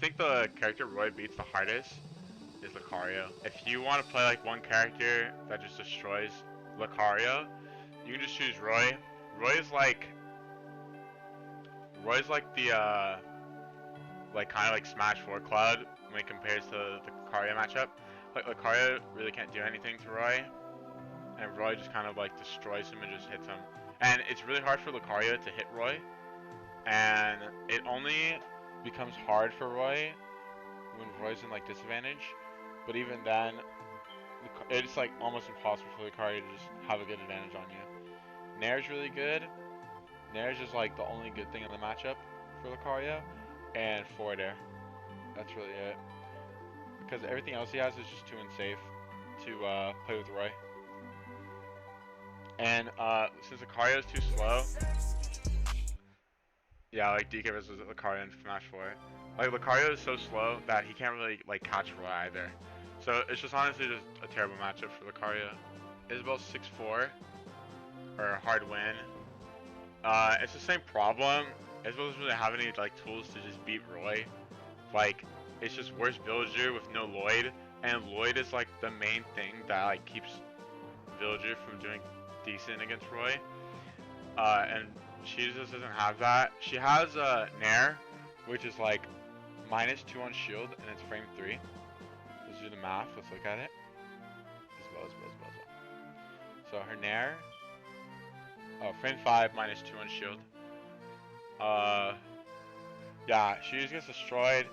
think the character Roy beats the hardest is Lucario. If you want to play like one character that just destroys Lucario, you can just choose Roy. Roy is like Roy's like the like kind of like Smash 4 Cloud when it compares to the Lucario matchup. Like Lucario really can't do anything to Roy, and Roy just kind of like destroys him and just hits him. And it's really hard for Lucario to hit Roy, and it only becomes hard for Roy when Roy's in like disadvantage. But even then, it's like almost impossible for Lucario to just have a good advantage on you. Nair's really good. Nair's just like the only good thing in the matchup for Lucario, and forward air. That's really it. Because everything else he has is just too unsafe to play with Roy. And since Lucario is too slow, yeah, like DK versus Lucario in Smash 4. Like Lucario is so slow that he can't really like catch Roy either. So it's just honestly just a terrible matchup for Lucario. Isabel's 6'4", or a hard win. It's the same problem. Isabel doesn't really have any like tools to just beat Roy. Like it's just worse villager with no Lloyd, and Lloyd is like the main thing that like keeps villager from doing decent against Roy. And she just doesn't have that. She has Nair, which is like -2 on shield, and it's frame 3. Let's do the math. Let's look at it. As well. So her Nair, frame 5 -2 on shield. Yeah, she just gets destroyed,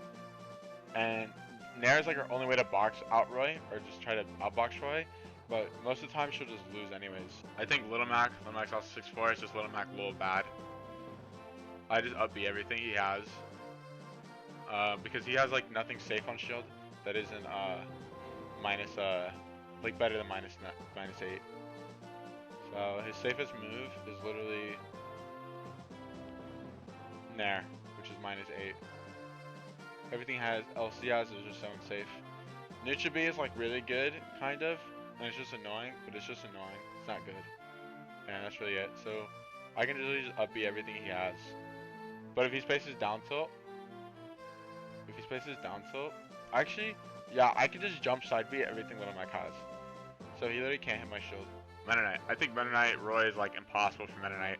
and Nair is like her only way to box out Roy, or just try to outbox Roy. But most of the time she'll just lose anyways. I think Little Mac's also 6'4", it's just Little Mac a little bad. I just up B everything he has. Because he has like nothing safe on shield that isn't like better than -8. So his safest move is literally Nair, which is -8. Everything has LCS is just so unsafe. Neutral B is like really good, kind of. And it's just annoying, but it's just annoying. It's not good. And that's really it. So I can really just up B everything he has. But if he spaces down tilt, actually, yeah, I can just jump side B everything Little Mac has. So he literally can't hit my shield. Meta Knight. I think Meta Knight Roy is like impossible for Meta Knight.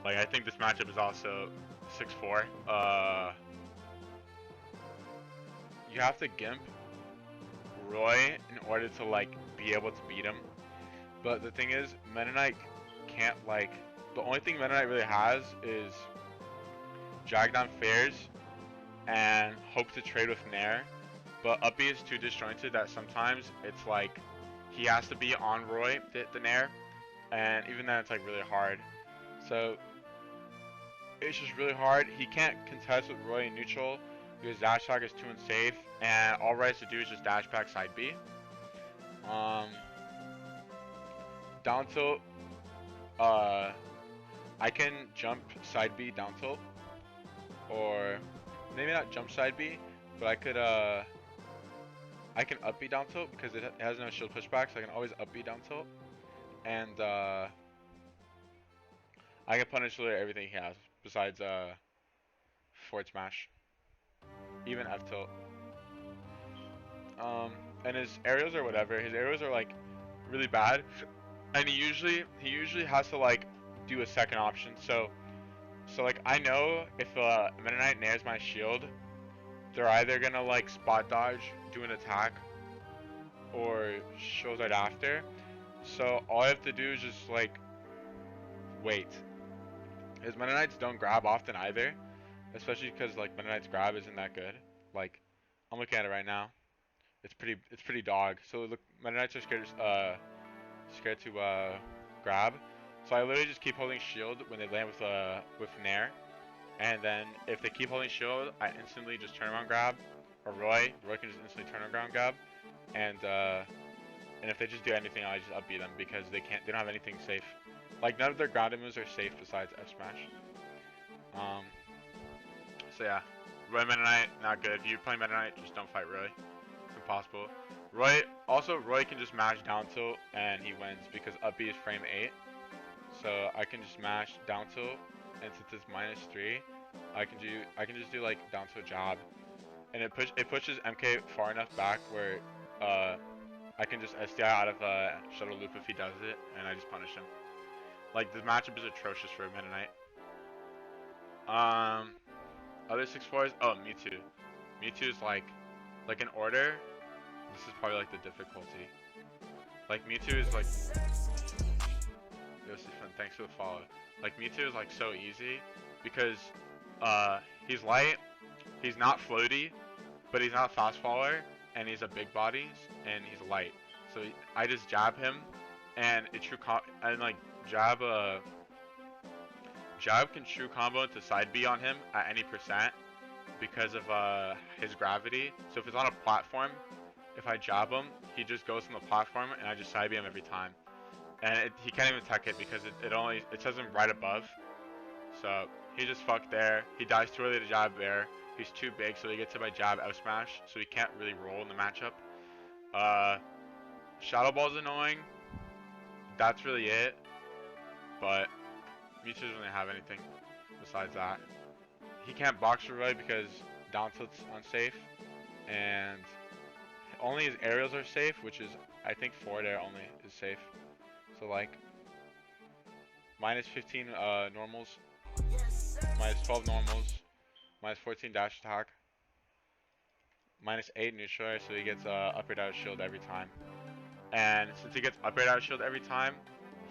Like I think this matchup is also 6'4". You have to gimp Roy in order to like be able to beat him. But the thing is, Meta Knight can't like, the only thing Meta Knight really has is drag down Fairs and hope to trade with Nair. But up B is too disjointed that sometimes it's like he has to be on Roy the Nair, and even then it's like really hard. So it's just really hard. He can't contest with Roy in neutral because dash attack is too unsafe, and all Roy has to do is just dash back side B. Down tilt, I can jump side B down tilt, or maybe not jump side B, but I can up B down tilt because it has no shield pushback, so I can always up B down tilt, and I can punish literally everything he has besides forward smash, even F tilt. And his aerials or whatever, his aerials are like really bad, and he usually has to like do a second option. So like I know if Meta Knight nairs my shield, they're either gonna like spot dodge, do an attack, or shows right after. So all I have to do is just like wait. His Meta Knights don't grab often either, especially because like Meta Knight's grab isn't that good. Like I'm looking at it right now. It's pretty dog. So look, Meta Knights are scared to grab. So I literally just keep holding shield when they land with Nair, and then if they keep holding shield, I instantly just turn around grab. Or Roy can just instantly turn around grab, and if they just do anything, I just up B them because they don't have anything safe. Like none of their grounded moves are safe besides F smash. So yeah, Roy Meta Knight not good. If you play Meta Knight, just don't fight Roy. It's impossible. Roy can just mash down tilt and he wins because up B is frame 8. So I can just mash down tilt, and since it's -3, I can just do like down tilt jab and it pushes MK far enough back where I can just SDI out of shuttle loop if he does it, and I just punish him. Like the matchup is atrocious for a Meta Knight. Other 6-4s. Oh, Mewtwo. Mewtwo is like in order. This is probably like the difficulty. Like Mewtwo is like. Yo, Stephen, thanks for the follow. Like Mewtwo is like so easy because he's light, he's not floaty, but he's not fast follower, and he's a big body, and he's light. So I just jab him, and it jab can true combo into side B on him at any percent because of his gravity. So if it's on a platform, if I jab him, he just goes on the platform, and I just side B him every time. And he can't even tech it because it says him right above. So he just fucked there. He dies too early to jab there. He's too big, so he gets hit by jab out smash, so he can't really roll in the matchup. Shadow Ball's annoying. That's really it. But Mewtwo doesn't really have anything besides that. He can't box Roy because down tilt's unsafe, and only his aerials are safe, which is I think forward air only is safe. So like minus 15 normals, minus 12 normals, minus 14 dash attack, minus 8 neutral air, so he gets up air out shield every time. And since he gets up air out shield every time,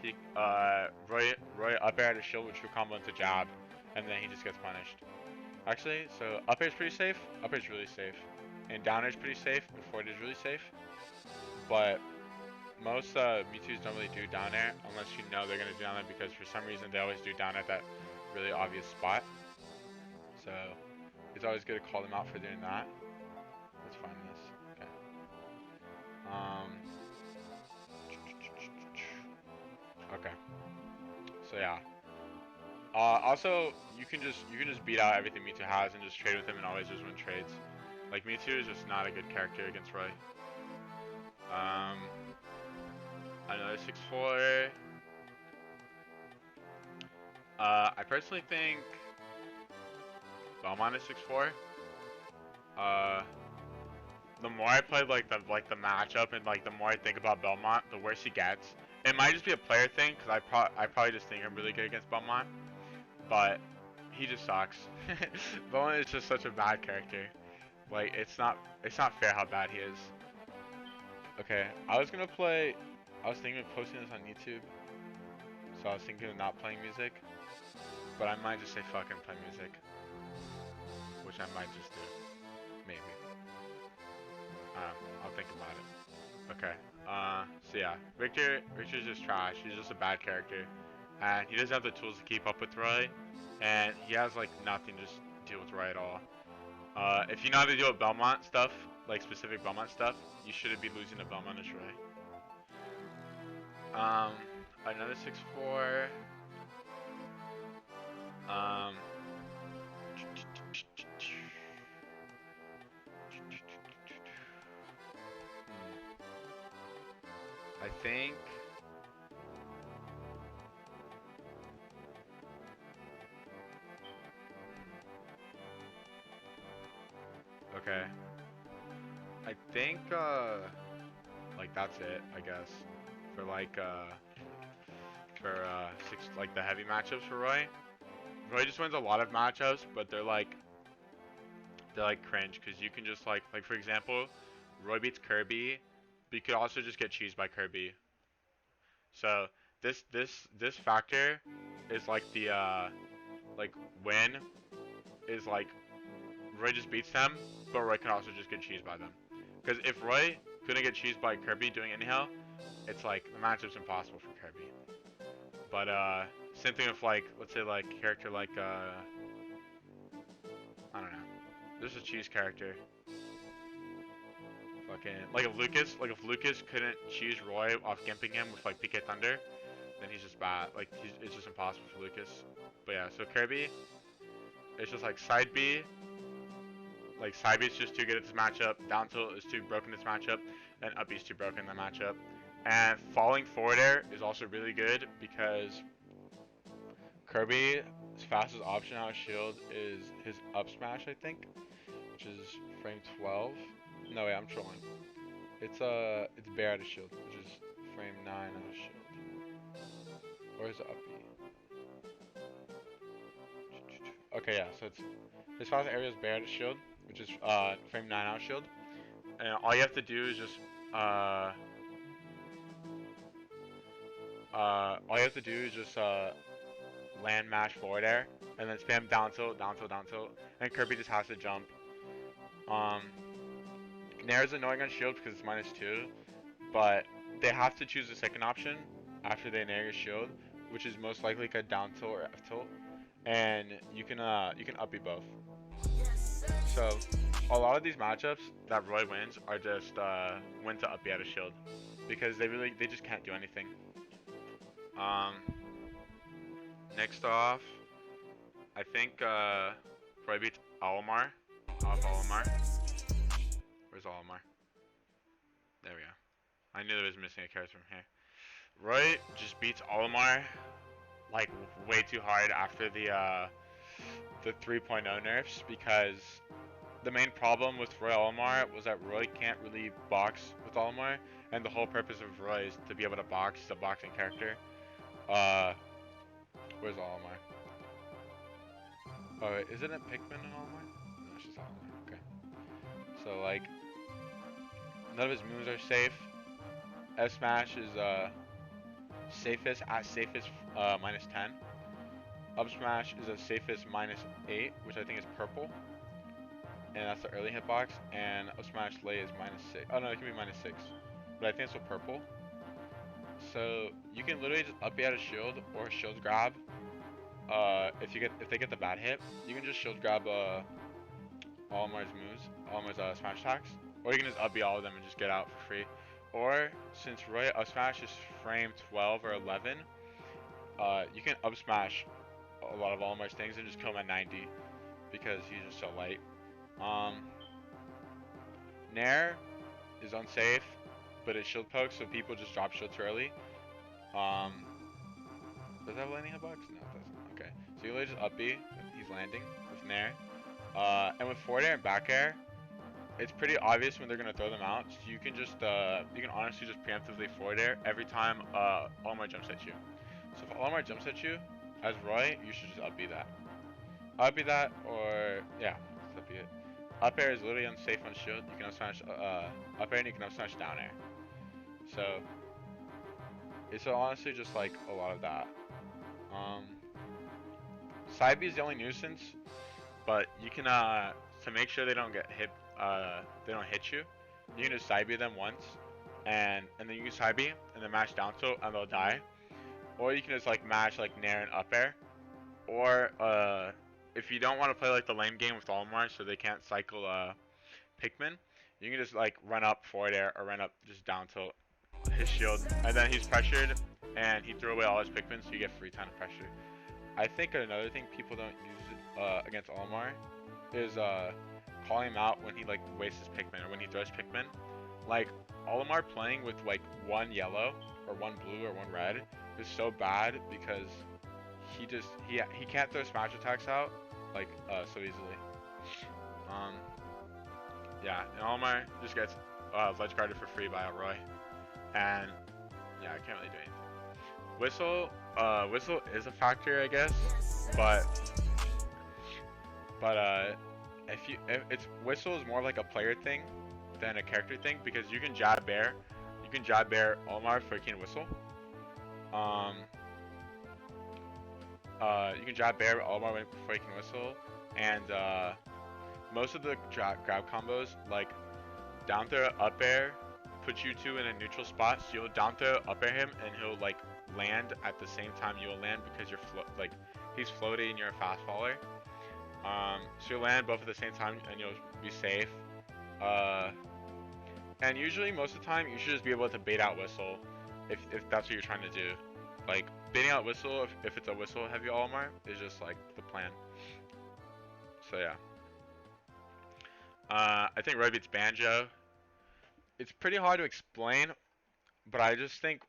he Roy up air out shield with true combo into jab, and then he just gets punished. Actually, so up air is pretty safe, up air is really safe, and down air is pretty safe, and forward air is really safe. But most Mewtwo's don't really do down air unless you know they're gonna do down air, because for some reason they always do down at that really obvious spot. So it's always good to call them out for doing that. Let's find this. Okay. Okay. So yeah. Also, you can just beat out everything Mewtwo has and just trade with him and always just win trades. Like Mewtwo is just not a good character against Roy. Another 6-4. I personally think Belmont is 6-4. The more I play like the matchup and like the more I think about Belmont, the worse he gets. It might just be a player thing because I probably just think I'm really good against Belmont, but he just sucks. Belmont is just such a bad character. Like it's not fair how bad he is. Okay, I was thinking of posting this on YouTube, so I was thinking of not playing music, but I might just say fucking play music, which I might just do, maybe. I'll think about it. Okay, so yeah, Victor's just trash. He's just a bad character, and he doesn't have the tools to keep up with Roy, and he has like nothing to just deal with Roy at all. If you know how to deal with Belmont stuff, like specific Belmont stuff, you shouldn't be losing to Belmont to Roy. Another 6-4. I think okay. I think like that's it, I guess. For like like the heavy matchups for Roy. Roy just wins a lot of matchups, but they're like cringe because you can just like for example, Roy beats Kirby, but you could also just get cheesed by Kirby. So this factor is like the like win is like Roy just beats them, but Roy can also just get cheesed by them. Because if Roy couldn't get cheesed by Kirby doing anyhow, it's like the matchup's impossible for Kirby. But same thing with like let's say like character like I don't know. There's a cheese character. Fucking like if Lucas couldn't cheese Roy off gimping him with like PK Thunder, then he's just bad. Like it's just impossible for Lucas. But yeah, so Kirby, it's just like side B. Like side B is just too good at this matchup. Down tilt is too broken in this matchup, and up B is too broken in the matchup. And falling forward air is also really good because Kirby's fastest option out of shield is his up smash, I think. which is frame 12. No wait, I'm trolling. It's Bear out of shield, which is frame 9 out of shield. Or is it up B? Okay, yeah, so it's his fast area is Bear out of shield, which is frame 9 out of shield. And all you have to do is just land mash forward air, and then spam down tilt, down tilt, down tilt, and Kirby just has to jump. Nair is annoying on shield because it's -2, but they have to choose the second option after they nair your shield, which is most likely a down tilt or F tilt, and you can up B both. So a lot of these matchups that Roy wins are just win to up B out of shield because they just can't do anything. Next off, I think Roy beats Olimar off Olimar. Where's Olimar? There we go. I knew there was missing a character from here. Roy just beats Olimar like way too hard after the 3.0 nerfs because the main problem with Roy Olimar was that Roy can't really box with Olimar, and the whole purpose of Roy is to be able to box. He's a boxing character. Where's Olimar? Oh, wait, isn't it Pikmin and Olimar? No, it's just Olimar. Okay. So like, none of his moves are safe. F smash is safest at safest -10. Up smash is at safest -8, which I think is purple, and that's the early hitbox. And up smash lay is -6. Oh no, it can be -6, but I think it's with purple. So you can literally just up B out of shield or shield grab. If they get the bad hit, you can just shield grab Olimar's moves, Olimar's smash attacks, or you can just up B all of them and just get out for free. Or since Roy up smash is frame 12 or 11, you can up smash a lot of Olimar's things and just kill him at 90 because he's just so light. Nair is unsafe, but it's shield poke, so people just drop shield too early. Does that have landing hitbox? No, it doesn't. Okay, so you literally just up B, he's landing with Nair. And with forward air and back air, it's pretty obvious when they're gonna throw them out. So you can just you can honestly just preemptively forward air every time Olimar jumps at you. So if Olimar jumps at you as Roy, you should just up B that. Up B that, or yeah, just up B it. Up air is literally unsafe on shield. You can up smash up air and you can up smash down air. So it's honestly just like a lot of that. Side B is the only nuisance, but you can to make sure they don't get hit, they don't hit you. You can just side B them once, and then you can side B and then mash down tilt and they'll die. Or you can just like mash like nair and up air. Or if you don't want to play like the lane game with Olimar so they can't cycle Pikmin, you can just like run up forward air or run up just down tilt his shield, and then he's pressured and he threw away all his Pikmin, so you get free ton of pressure. I think another thing people don't use against Olimar is calling him out when he like wastes his Pikmin or when he throws Pikmin. Like Olimar playing with like one yellow or one blue or one red is so bad because he can't throw smash attacks out like so easily. Yeah, and Olimar just gets ledge guarded for free by Roy, and yeah, I can't really do anything. Whistle is a factor, I guess, but if it's Whistle is more like a player thing than a character thing because you can jab bear Olimar for can whistle. You can jab bear Olimar before you can whistle, and most of the grab combos like down throw up air put you two in a neutral spot, so you'll down throw up air him and he'll like land at the same time you'll land because you're he's floating and you're a fast faller. So you'll land both at the same time and you'll be safe. And usually most of the time you should just be able to bait out whistle if that's what you're trying to do. Like baiting out whistle if it's a whistle heavy Olimar is just like the plan. So yeah. I think Roy beats Banjo. It's pretty hard to explain, but I just think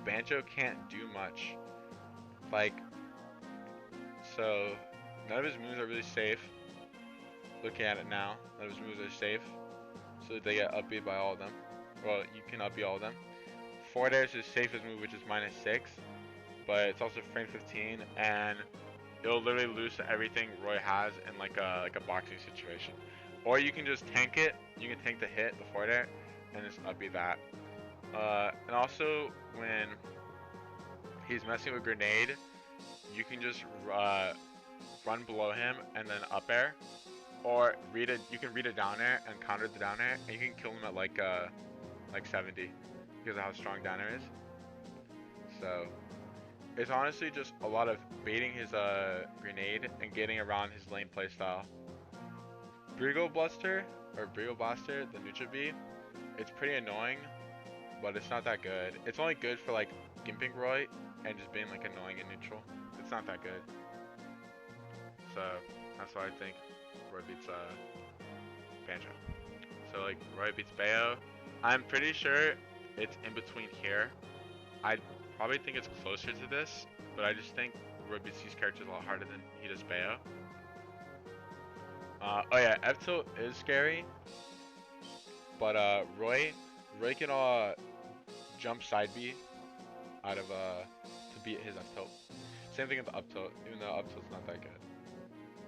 Banjo can't do much. Like, so none of his moves are really safe. looking at it now, that his moves are safe. So they get upbeat by all of them. Well, you can upbeat all of them. Forward air is his safest move, which is -6. But it's also frame 15, and it'll literally lose to everything Roy has in like a boxing situation. Or you can just tank it. You can tank the hit, the forward air, and just upbeat that. And also when he's messing with grenade, you can just run below him and then up air, or you can read a down air and counter the down air, and you can kill him at like 70 because of how strong down air is. So it's honestly just a lot of baiting his grenade and getting around his lane playstyle. Brigo Blaster, the neutral B, it's pretty annoying, but it's not that good. It's only good for like gimping Roy and just being like annoying in neutral. It's not that good. So that's why I think Roy beats Banjo. So like Roy beats Bayo. I'm pretty sure it's in between here. I probably think it's closer to this, but I just think Roy beats these characters a lot harder than he does Bayo. Oh yeah, F-tilt is scary, but Roy can jump side B out of to beat his F-tilt. Same thing with the up tilt, even though up tilt's not that good.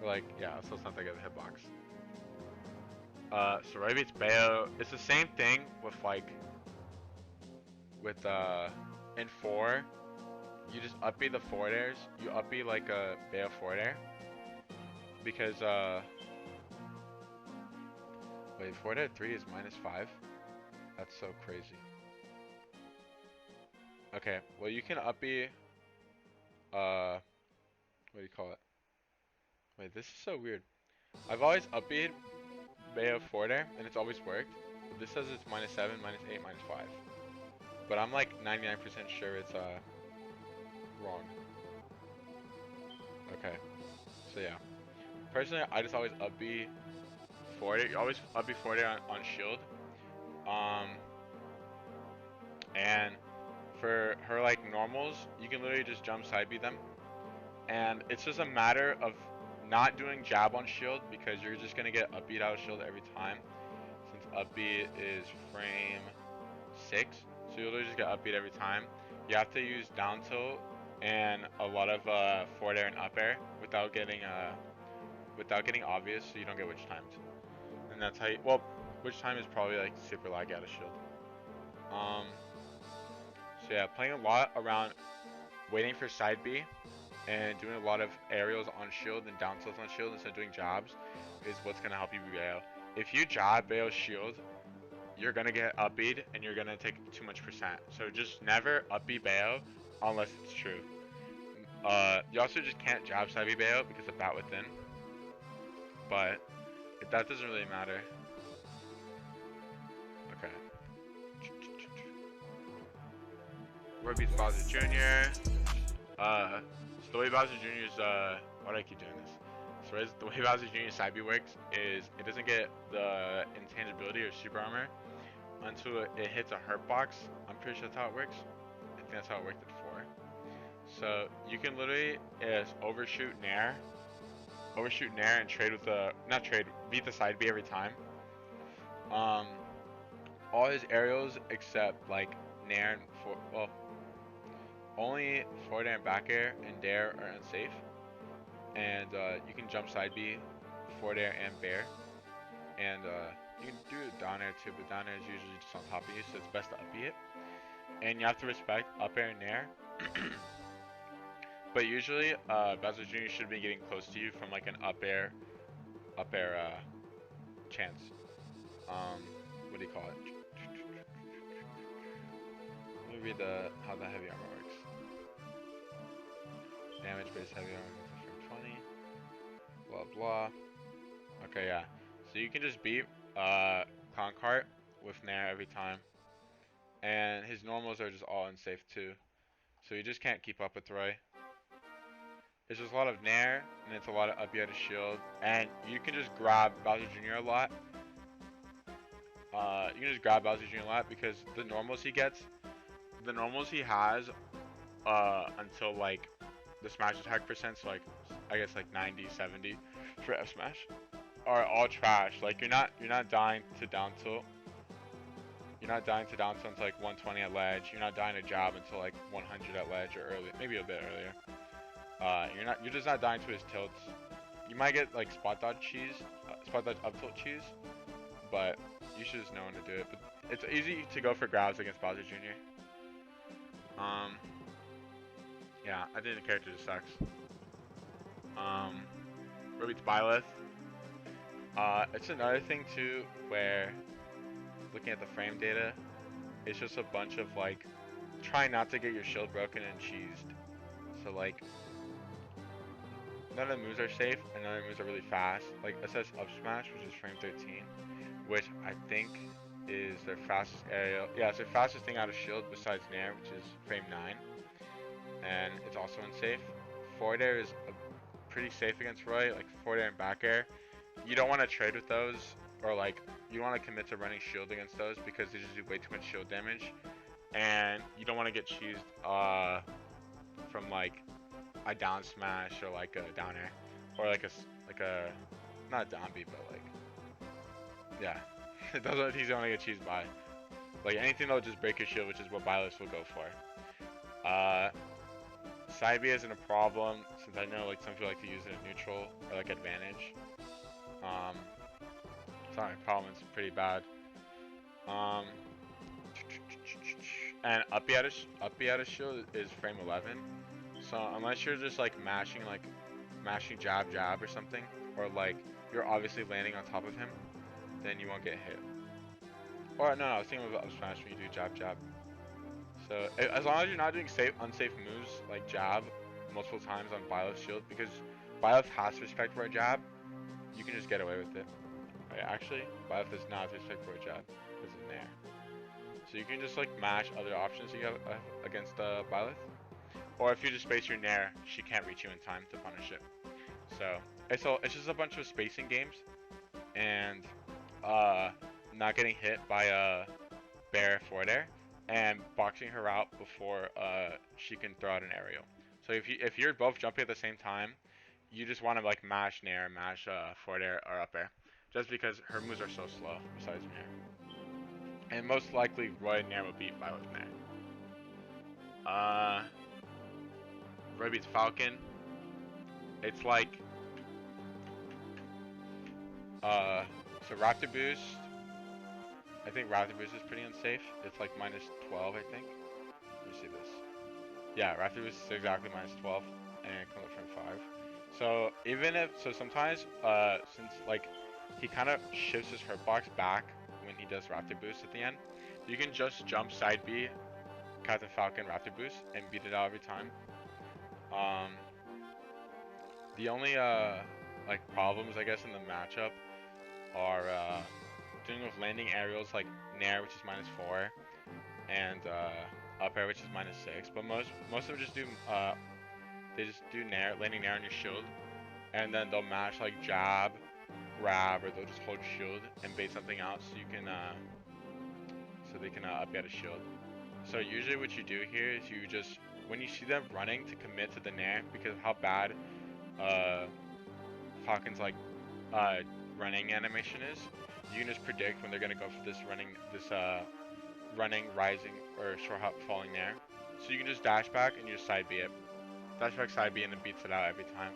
Or like, yeah, up tilt's not that good at hitbox. So Roy beats Bayo. It's the same thing with like in 4, you just upbeat the forward airs. You upbeat like a Bayo forward air because wait, forward air 3 is -5. That's so crazy. Okay, well you can upbeat what do you call it? Wait, this is so weird. I've always upbeat Bayo forward air and it's always worked. But this says it's -7, -8, -5. But I'm like 99% sure it's wrong. Okay, so yeah. Personally, I just always upbeat forward air. You always upbeat forward air on shield. And for her like normals, you can literally just jump side B them. And it's just a matter of not doing jab on shield because you're just gonna get upbeat out of shield every time. Since upbeat is frame 6, so you'll literally just get upbeat every time. You have to use down tilt and a lot of forward air and up air without getting obvious, so you don't get witch timed. And that's how you, well, witch time is probably like super laggy out of shield. So yeah, playing a lot around waiting for side B and doing a lot of aerials on shield and down tilts on shield instead of doing jobs is what's gonna help you beat Bayo. If you job Bayo's shield, you're gonna get upbeat and you're gonna take too much %. So just never upbeat Bayo unless it's true. You also just can't job side B Bayo because of bat within. But that doesn't really matter. Okay. Roy beats Bowser Jr. So the way Bowser Jr. is why do I keep doing this? So the way Bowser Jr. side B works is it doesn't get the intangibility or super armor until it hits a hurt box. I'm pretty sure that's how it works. I think that's how it worked before. So you can literally overshoot Nair and trade with beat the side B every time. All his aerials except like Nair and only forward air and back air and dare are unsafe. And you can jump side B, forward air and bear. And you can do down air too, but down air is usually just on top of you, so it's best to upbeat it. And you have to respect up air and nair. But usually, Bowser Jr. should be getting close to you from like an up air chance. What do you call it? Let me read how the heavy armor works. Damage based heavy armor from 20. Blah blah. Okay, yeah. So you can just beat Clown Cart with Nair every time. And his normals are just all unsafe too. So you just can't keep up with Roy. It's just a lot of Nair, and it's a lot of up out of shield. And you can just grab Bowser Jr. a lot. You can just grab Bowser Jr. a lot because the normals he has until like the smash attack percent, so like I guess like 90, 70 for F smash. are all trash. Like you're not dying to down tilt. You're not dying to down tilt until like 120 at ledge. You're not dying to jab until like 100 at ledge or early, maybe a bit earlier. You're just not dying to his tilts. You might get like spot dodge cheese, spot dodge up tilt cheese, but you should just know when to do it. But it's easy to go for grabs against Bowser Jr. Yeah, I think the character just sucks. Ruby's Byleth. It's another thing too where looking at the frame data, it's just a bunch of like trying not to get your shield broken and cheesed. So like none of the moves are safe and none of the moves are really fast. Like it says up smash, which is frame 13, which I think is their fastest aerial. Yeah, it's their fastest thing out of shield besides Nair, which is frame 9. And it's also unsafe. Forward air is pretty safe against Roy, like forward air and back air. You don't want to trade with those, or like you want to commit to running shield against those because they just do way too much shield damage, and you don't want to get cheesed from like a down smash or like a down air, or like a not down beat, but like yeah, those are things you want to get cheesed by. Like anything that will just break your shield, which is what Byleth will go for. Side B isn't a problem since I know like some people like to use it in neutral or like advantage. It's not a problem, it's pretty bad. And up B out of shield is frame 11. So unless you're just like mashing jab jab or something, or like you're obviously landing on top of him, then you won't get hit. Or no, I was thinking of up smash when you do jab jab. So as long as you're not doing unsafe moves like jab multiple times on Byleth's shield, because Byleth has respect for a jab, you can just get away with it. Right, actually, Byleth does not have respect for a jab because it's Nair. So you can just like mash other options you have against Byleth. Or if you just space your Nair, she can't reach you in time to punish it. So it's just a bunch of spacing games and not getting hit by a bear forward air and boxing her out before she can throw out an aerial. So if you're both jumping at the same time, you just want to like mash Nair, mash forward air or up air, just because her moves are so slow besides Nair. And most likely Roy and Nair will beat Violet Nair. Roy beats Falcon. It's like so Raptor Boost. I think Raptor Boost is pretty unsafe. It's like minus 12, I think. Let me see this. Yeah, Raptor Boost is exactly minus 12, and it comes up from 5. So even if sometimes since like he kind of shifts his hurtbox back when he does Raptor Boost at the end, you can just jump side B, Captain Falcon Raptor Boost, and beat it out every time. The only like problems I guess in the matchup are doing with landing aerials like Nair, which is minus 4, and up air, which is minus 6. But most of them just do they just do Nair, landing Nair on your shield, and then they'll mash like jab, grab, or they'll just hold shield and bait something out so you can so they can up out a shield. So usually what you do here is you just, when you see them running, to commit to the Nair because of how bad Falcon's like running animation is, you can just predict when they're gonna go for this running, rising, or short hop falling Nair. So you can just dash back and you just side B it. Dash back, side B, and it beats it out every time.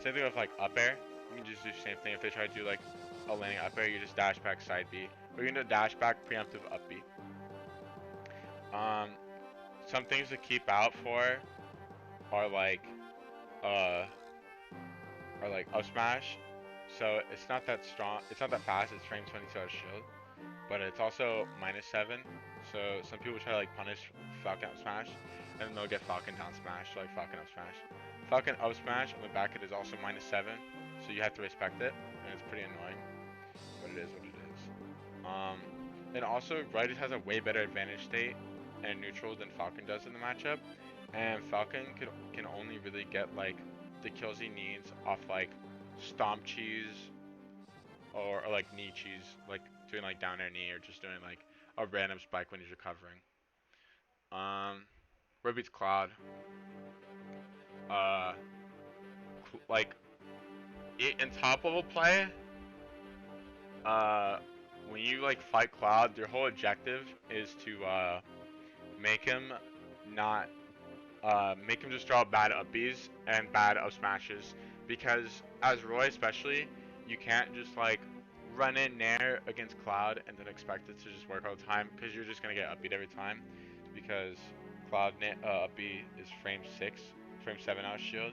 Same thing with like up air. You can just do the same thing. If they try to do like a landing up air, you just dash back, side B. Or you can do dash back, preemptive up B. Some things to keep out for are like up smash. So it's not that strong. It's not that fast. It's frame 22 out of shield, but it's also minus 7. So some people try to like punish Falcon up smash, and then they'll get Falcon down smash, so like Falcon up smash. Falcon up smash on the back end is also minus 7, so you have to respect it, and it's pretty annoying. But it is what it is. And also, Ryder has a way better advantage state and neutral than Falcon does in the matchup, and Falcon can only really get like the kills he needs off like stomp cheese or like knee cheese, like doing like down air knee or just doing like a random spike when he's recovering. Roy beats Cloud. Like in top level play, uh, when you like fight Cloud, your whole objective is to make him not make him just draw bad up Bs and bad up smashes. Because as Roy especially, you can't just like run in Nair against Cloud and then expect it to just work all the time, because you're just gonna get up beat every time. Because Cloud up B is frame 6, frame 7 out shield,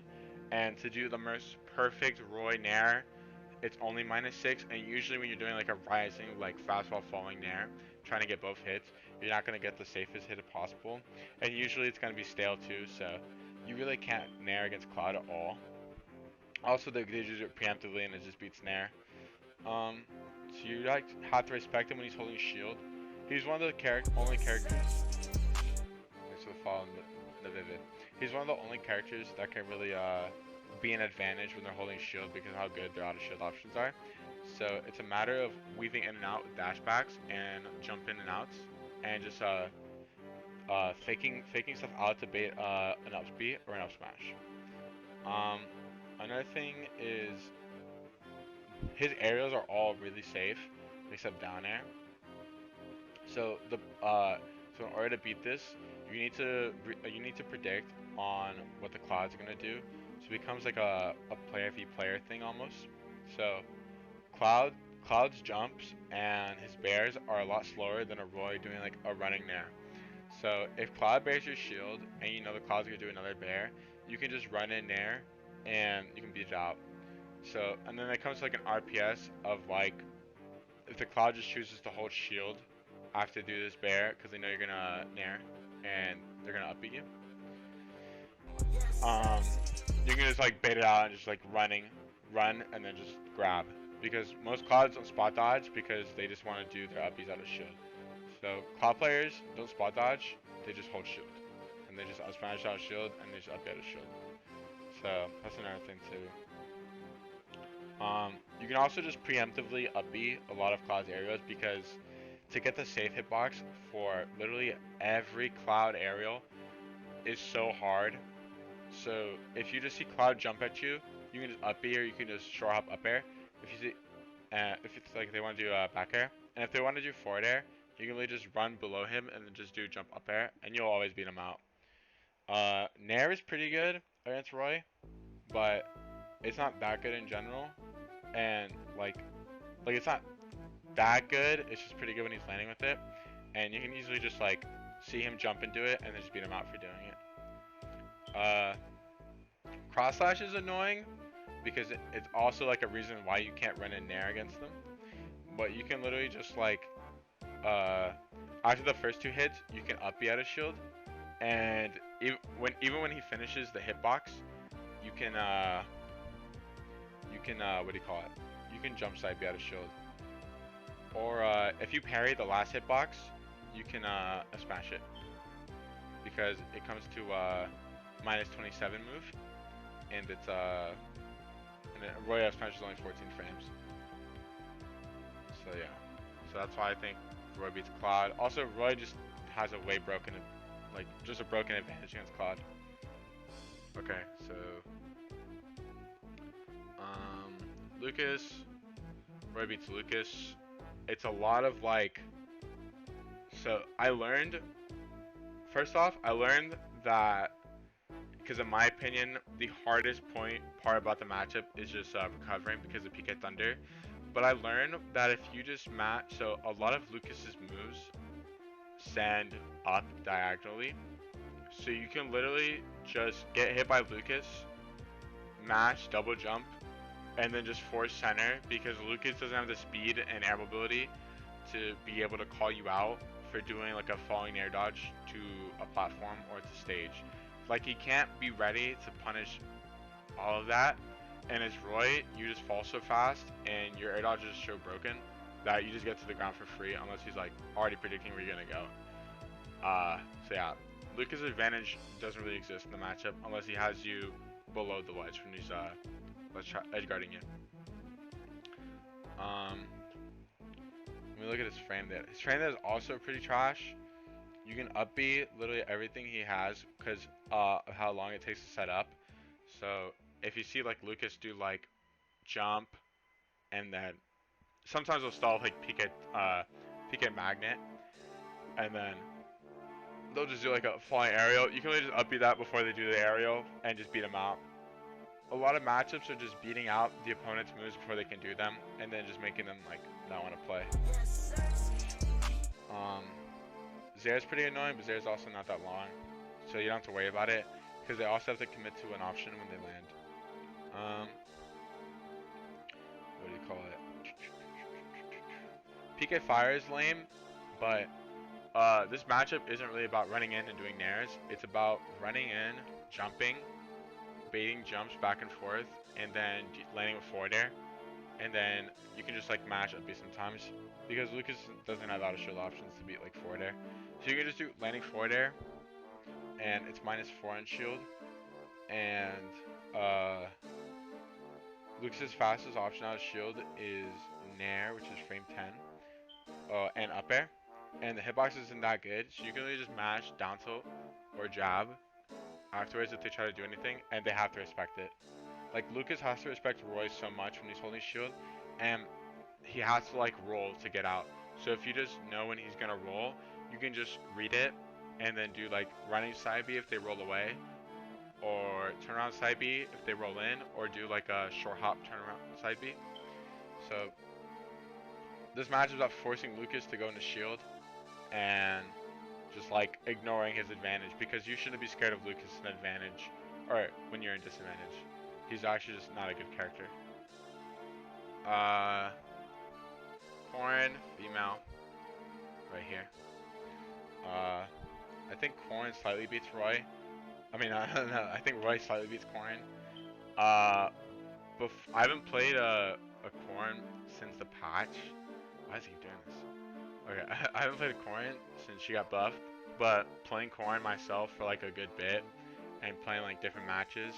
and to do the most perfect Roy Nair, it's only -6, and usually when you're doing like a rising, like fast while falling Nair, trying to get both hits, you're not going to get the safest hit possible, and usually it's going to be stale too, so you really can't Nair against Cloud at all. Also, they use it preemptively and it just beats Nair. So you like have to respect him when he's holding shield. He's one of the only characters. Thanks for the follow, the Vivid. He's one of the only characters that can really be an advantage when they're holding shield because of how good their out of shield options are. So it's a matter of weaving in and out with dashbacks and jump in and outs, and just faking stuff out to bait an up speed or an up smash. Another thing is his aerials are all really safe except down air. So so in order to beat this, you need to predict on what the Cloud's gonna do. So it becomes like a player v player thing almost. So Cloud's jumps and his bears are a lot slower than a Roy doing like a running Nair. So if Cloud bears your shield and you know the Cloud's gonna do another bear, you can just run in Nair and you can beat it out. So and then it comes to like an RPS of like if the Cloud just chooses to hold shield after do this bear because they know you're gonna Nair and they're gonna upbeat you. You can just like bait it out and just like run and then just grab, because most Clouds don't spot dodge because they just want to do their upbeats out of shield. So Cloud players don't spot dodge, they just hold shield and they just up smash out of shield and they just up out of shield. So that's another thing too. You can also just preemptively upbeat a lot of Cloud's aerials, because to get the safe hitbox for literally every Cloud aerial is so hard. So if you just see Cloud jump at you, you can just up air, or you can just short hop up air. If you see, if it's like they want to do back air, and if they want to do forward air, you can really just run below him and then just do jump up air, and you'll always beat him out. Nair is pretty good against Roy, but it's not that good in general, and like it's not that good. It's just pretty good when he's landing with it, and you can easily just like see him jump and do it, and then just beat him out for doing it. Cross slash is annoying because it's also like a reason why you can't run in Nair against them. But you can literally just like, after the first 2 hits, you can up B out of shield, and even when he finishes the hitbox, you can what do you call it? You can jump side B out of shield. Or if you parry the last hitbox, you can smash it, because it comes to -27 move, and it's and then Roy F smash is only 14 frames. So yeah, so that's why I think Roy beats Cloud. Also, Roy just has a way broken, like just a broken advantage against Cloud. Okay, so Lucas, Roy beats Lucas. It's a lot of like, so I learned, first off, I learned that, because in my opinion, the hardest part about the matchup is just recovering because of PK Thunder. But I learned that if you just match, so a lot of Lucas's moves send up diagonally. So you can literally just get hit by Lucas, mash, double jump, and then just force center, because Lucas doesn't have the speed and air mobility to be able to call you out for doing like a falling air dodge to a platform or to stage. Like he can't be ready to punish all of that, and as Roy, you just fall so fast and your air dodge is so broken that you just get to the ground for free unless he's like already predicting where you're gonna go. So yeah, Lucas' advantage doesn't really exist in the matchup unless he has you below the ledge when he's edge guarding you. Let me look at his frame there. His frame there is also pretty trash. You can up B literally everything he has because of how long it takes to set up. So if you see like Lucas do like jump, and then sometimes they'll stall with like PK magnet, and then they'll just do like a flying aerial. You can really just upbeat that before they do the aerial and just beat them out. A lot of matchups are just beating out the opponent's moves before they can do them, and then just making them like not want to play. Zare's pretty annoying, but Zare's also not that long, so you don't have to worry about it, because they also have to commit to an option when they land. What do you call it? PK Fire is lame, but this matchup isn't really about running in and doing nairs. It's about running in, jumping, baiting jumps back and forth, and then landing with forward air. And then you can just like mash up B sometimes, because Lucas doesn't have out of shield options to beat like forward air. So you can just do landing forward air, and it's -4 on shield. And Lucas's fastest option out of shield is nair, which is frame 10, and up air. And the hitbox isn't that good, so you can really just mash down tilt or jab afterwards if they try to do anything, and they have to respect it. Like, Lucas has to respect Roy so much when he's holding shield, and he has to like roll to get out. So if you just know when he's gonna roll, you can just read it and then do like running side B if they roll away, or turn around side B if they roll in, or do like a short hop turn around side B. So this match is about forcing Lucas to go into shield and just like ignoring his advantage, because you shouldn't be scared of Lucas' advantage, or when you're in disadvantage. He's actually just not a good character. Corrin, female, right here. I think Corrin slightly beats Roy. I mean, no, I think Roy slightly beats Corrin. I haven't played a Corrin since the patch. Why is he doing this? Okay, I haven't played a Corrin since she got buffed, but playing Corrin myself for like a good bit and playing like different matchups,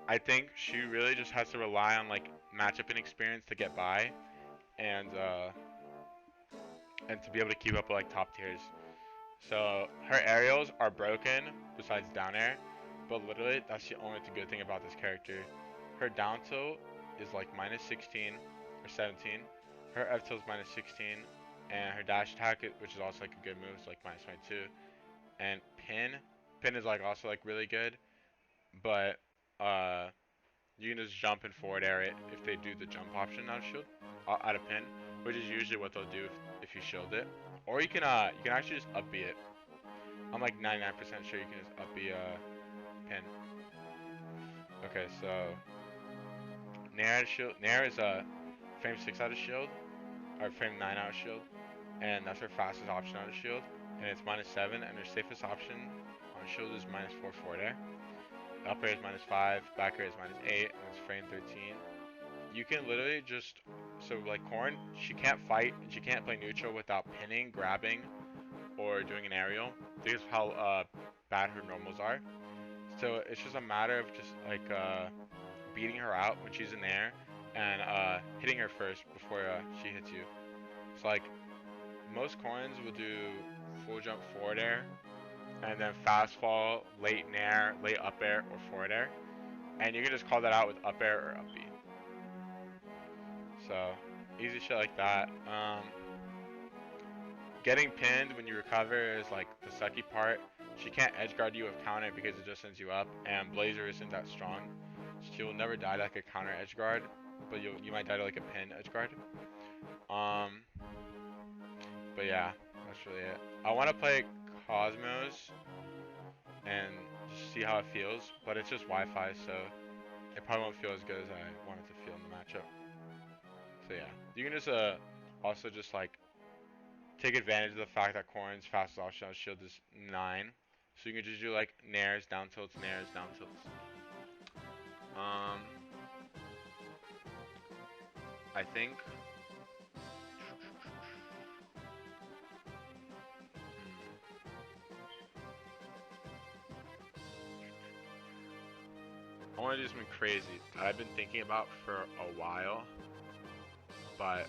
I think she really just has to rely on like matchup inexperience to get by, and to be able to keep up with like top tiers. So her aerials are broken besides down air, but literally that's the only good thing about this character. Her down tilt is like -16 or 17. Her F tilt is -16, and her dash attack, which is also like a good move, is like -22. And pin is like also like really good, but you can just jump and forward air it if they do the jump option out of shield, out of pin, which is usually what they'll do if you shield it. Or you can actually just up B it. I'm like 99% sure you can just up B pin. Okay, so Nair is frame 6 out of shield, or frame 9 out of shield, and that's her fastest option out of shield, and it's -7, and her safest option on shield is -4 forward air. Up air is -5, back air is -8, and it's frame 13. You can literally just, so like Corrin, she can't fight and she can't play neutral without pinning, grabbing, or doing an aerial, because of how bad her normals are. So it's just a matter of just like beating her out when she's in the air, and hitting her first before she hits you. So like most Corrins will do full jump forward air, and then fast fall, late nair, late up air, or forward air. And you can just call that out with up air or up B. So, easy shit like that. Getting pinned when you recover is like the sucky part. She can't edge guard you with counter because it just sends you up, and Blazer isn't that strong. She will never die to like a counter edge guard, but you might die to like a pin edge guard. But yeah, that's really it. I want to play Cosmos and just see how it feels, but it's just Wi-Fi, so it probably won't feel as good as I want it to feel in the matchup. So yeah, you can just also just like take advantage of the fact that Corrin's fastest option on shield is 9, so you can just do like nairs, down tilts, nairs, down tilts. I think I want to do something crazy that I've been thinking about for a while, but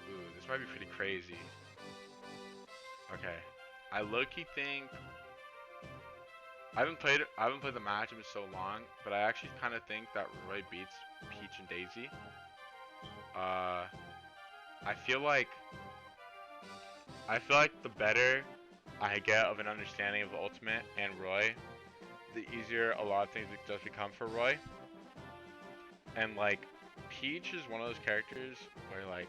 ooh, this might be pretty crazy. Okay, I low-key think I haven't played the matchup in so long, but I actually kind of think that Roy beats Peach and Daisy. Uh, I feel like the better I get of an understanding of Ultimate and Roy, the easier a lot of things does become for Roy. And like, Peach is one of those characters where like,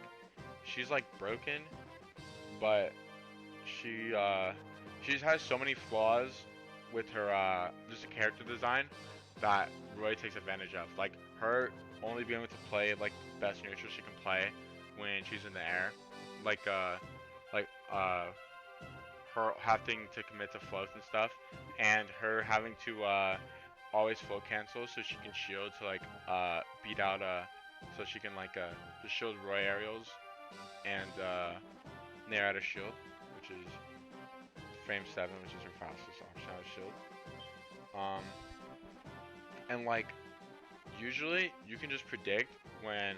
she's like broken, but she just has so many flaws with her just a character design that Roy takes advantage of. Like her only being able to play like best neutral she can play when she's in the air, like like uh her having to commit to floats and stuff, and her having to always float cancel so she can shield to like beat out so she can like just shield Roy aerials and nair out a shield, which is frame 7, which is her fastest option out of shield. And like usually you can just predict when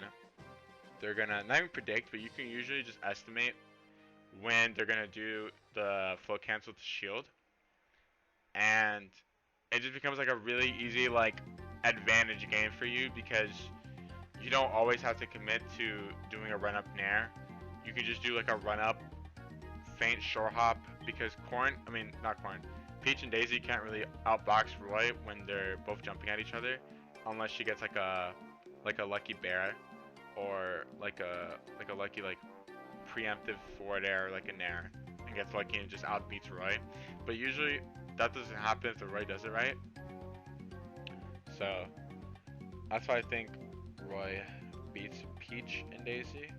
they're gonna, not even predict, but you can usually just estimate when they're gonna do the float cancel to shield, and it just becomes like a really easy like advantage game for you because you don't always have to commit to doing a run up nair. You can just do like a run up feint short hop because not Corn, Peach and Daisy can't really outbox Roy when they're both jumping at each other unless she gets like a lucky bear or like a lucky like preemptive forward air or like a nair and gets lucky and just outbeats Roy. But usually that doesn't happen if the Roy does it right. So that's why I think Roy beats Peach and Daisy.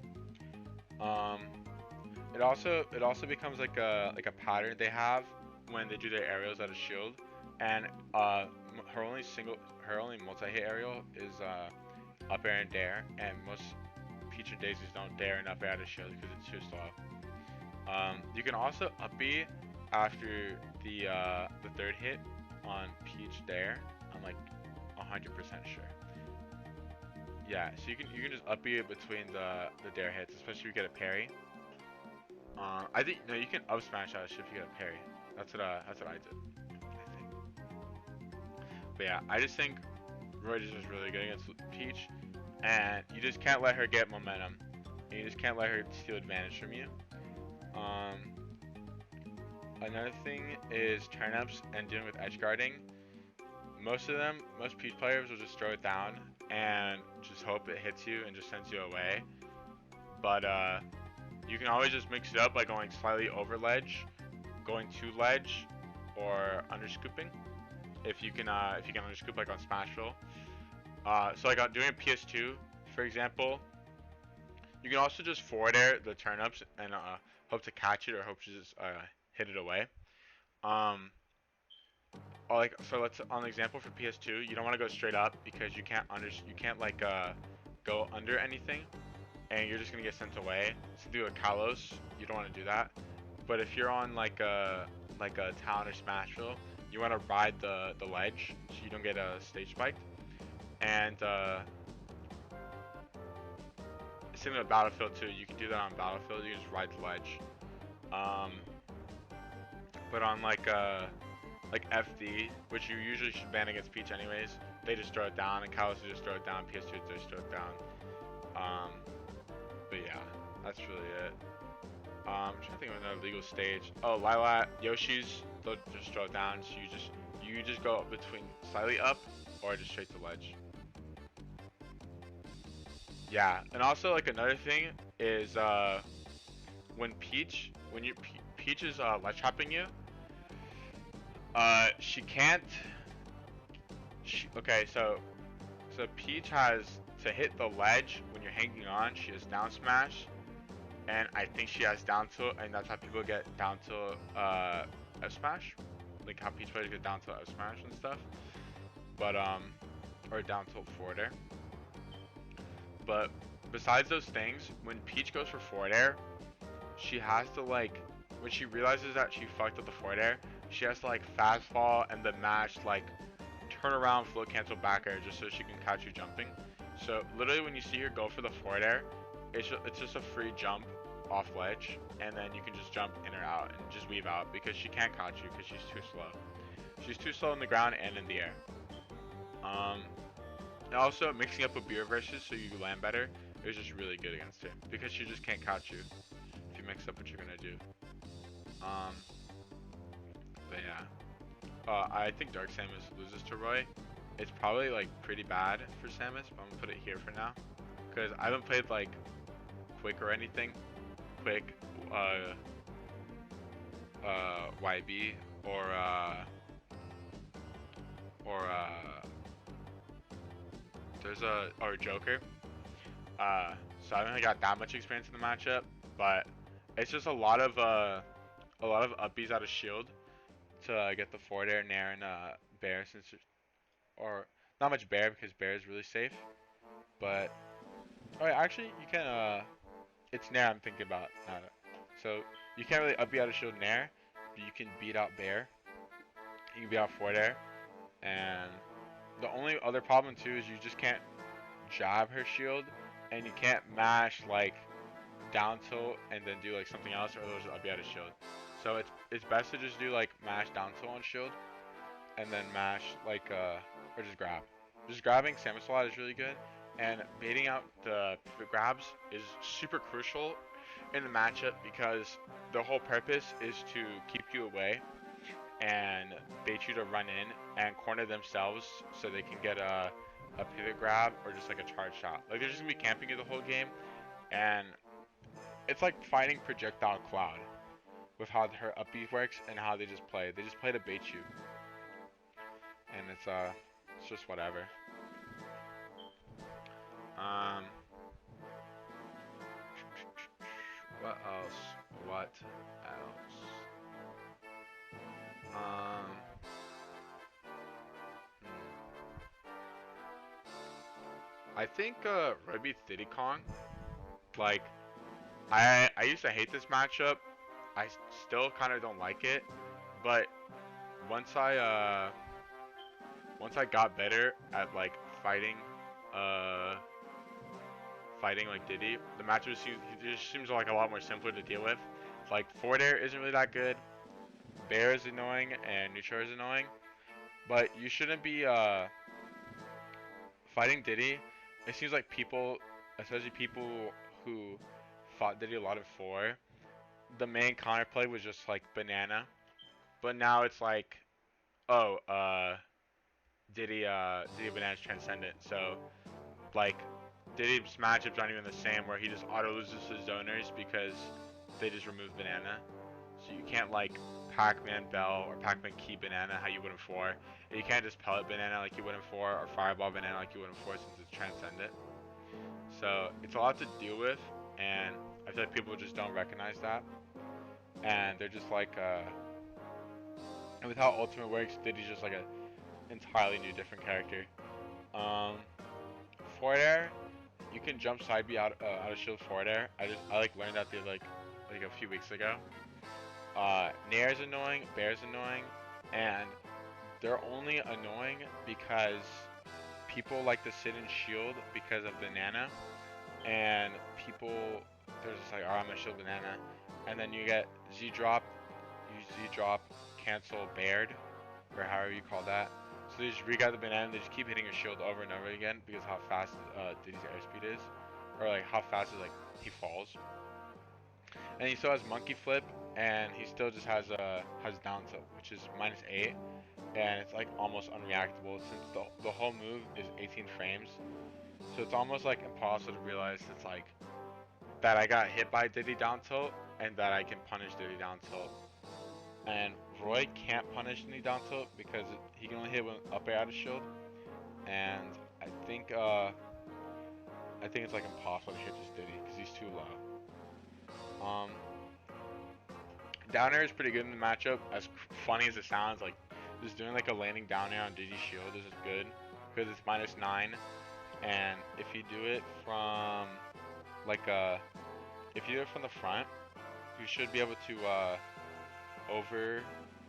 It also becomes like a pattern they have when they do their aerials out of shield, and her only multi-hit aerial is up air and dare, and most Peach and Daisies don't dare and up air out of shield because it's too slow. You can also up B after the third hit on Peach dare. I'm like 100% sure. Yeah, so you can just up B between the dare hits, especially if you get a parry. I think no, you can up smash out of shift if you get a parry. That's what I did, I think. But yeah, I just think Roy is just really good against Peach, and you just can't let her get momentum, and you just can't let her steal advantage from you. Another thing is turn-ups and dealing with edge guarding. Most Peach players will just throw it down and just hope it hits you and just sends you away. But you can always just mix it up by going slightly over ledge, going to ledge, or under scooping. If you can under scoop like on Smashville. So like doing a PS2, for example, you can also just forward air the turn-ups and hope to catch it or hope to just hit it away. So let's on the example for PS2, you don't want to go straight up because you can't like go under anything, and you're just gonna get sent away. So do a Kalos, you don't want to do that. But if you're on like a town or Smashville, you want to ride the ledge so you don't get stage spiked. And same with Battlefield too. You can do that on Battlefield. You can just ride the ledge. But on like FD, which you usually should ban against Peach anyways, they just throw it down, and Kalos just throw it down. PS2 just throw it down. But yeah, that's really it. I'm trying to think of another legal stage. Oh, Lilat, Yoshi's, they'll just throw it down. So you just go between slightly up or just straight to ledge. Yeah, and also like another thing is when Peach is ledge trapping you, she can't. Okay, so Peach has to hit the ledge when you're hanging on. She has down smash, and I think she has down tilt, and that's how people get down tilt F smash, like how Peach players get down tilt F smash and stuff. But or down tilt forward air. But besides those things, when Peach goes for forward air, she has to like, when she realizes that she fucked up the forward air, she has to like fast fall and then mash like turn around float cancel back air just so she can catch you jumping. So literally when you see her go for the forward air, it's just a free jump off ledge, and then you can just jump in or out and just weave out because she can't catch you because she's too slow. She's too slow on the ground and in the air. And also mixing up with beer versus so you land better is just really good against her because she just can't catch you if you mix up what you're gonna do. But yeah, I think Dark Samus loses to Roy. It's probably like pretty bad for Samus, but I'm gonna put it here for now because I haven't played like Quick or anything. Quick, YB or or Joker. So I haven't really got that much experience in the matchup, but it's just a lot of upbees out of shield to get the forward air, nair, and bear or not much bear because bear is really safe. But oh yeah, actually you can it's nair I'm thinking about. So you can't really upbeat out of shield nair, but you can beat out bear. You can beat out forward air, and the only other problem too is you just can't jab her shield, and you can't mash like down tilt and then do like something else, or those will be out of shield. So it's best to just do like mash down tilt on shield, and then mash like or just grab. Just grabbing Samus a lot is really good, and baiting out the pivot grabs is super crucial in the matchup because the whole purpose is to keep you away and bait you to run in and corner themselves so they can get a pivot grab or just like a charge shot. Like they're just gonna be camping you the whole game, and it's like fighting projectile cloud with how her up B works and how they just play. They just play to bait you, and it's just whatever. What else? What else? I think Ruby Diddy Kong. Like I used to hate this matchup. I still kind of don't like it, but once I got better at like fighting like Diddy, the matchup just seems like a lot more simpler to deal with. Like forward air isn't really that good. Bear is annoying and neutral is annoying, but you shouldn't be fighting Diddy. It seems like people, especially people who fought Diddy a lot of 4, the main counterplay was just like banana, but now it's like, oh, Diddy Banana's transcendent. So like Diddy's matchups aren't even the same where he just auto loses his zoners because they just remove banana. So you can't like Pac-Man Bell or Pac-Man Key Banana how you would in 4. And you can't just pellet banana like you would in 4 or fireball banana like you would in 4 since it's transcendent. So it's a lot to deal with, and I feel like people just don't recognize that. And they're just like and with how Ultimate works, Diddy's just like a entirely new different character. Forward air, you can jump side B out of shield forward air. I like learned that like a few weeks ago. Nair is annoying, bear is annoying, and they're only annoying because people like to sit in shield because of banana, and people they're just like, oh, I'm gonna shield banana, and then you get Z drop, cancel bared, or however you call that. So they just re-grab the banana and they just keep hitting your shield over and over again because how fast Diddy's airspeed is, or like how fast is like he falls. And he still has monkey flip, and he still just has down tilt, which is -8, and it's like almost unreactable since the whole move is 18 frames. So it's almost like impossible to realize it's like that I got hit by Diddy down tilt and that I can punish Diddy down tilt. And Roy can't punish Diddy down tilt because he can only hit with up air out of shield, and I think it's like impossible to hit this Diddy because he's too low. Down air is pretty good in the matchup. As funny as it sounds, like just doing like a landing down air on Diddy's shield is good because it's -9, and if you do it from like if you do it from the front, you should be able to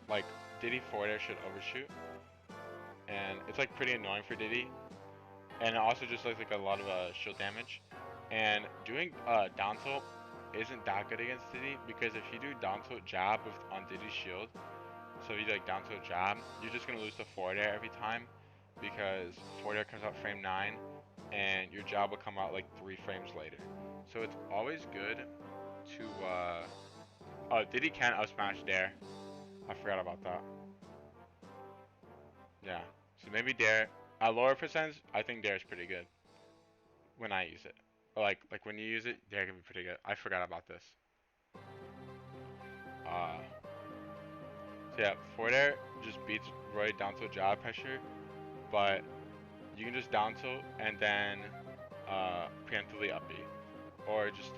like Diddy forward air should overshoot, and it's like pretty annoying for Diddy, and it also just looks like a lot of shield damage. And doing down tilt isn't that good against Diddy because if you do down tilt jab on Diddy's shield, So if you do like down tilt jab, you're just gonna lose the forward air every time because forward air comes out frame 9 and your jab will come out like 3 frames later. So it's always good to oh, Diddy can up smash Dare. I forgot about that. Yeah. So maybe Dare at lower percents, I think Dare is pretty good when I use it. Or like when you use it, Dare can be pretty good. I forgot about this. So yeah, forward air just beats right down tilt jab pressure, but you can just down tilt and then preemptively up B, or just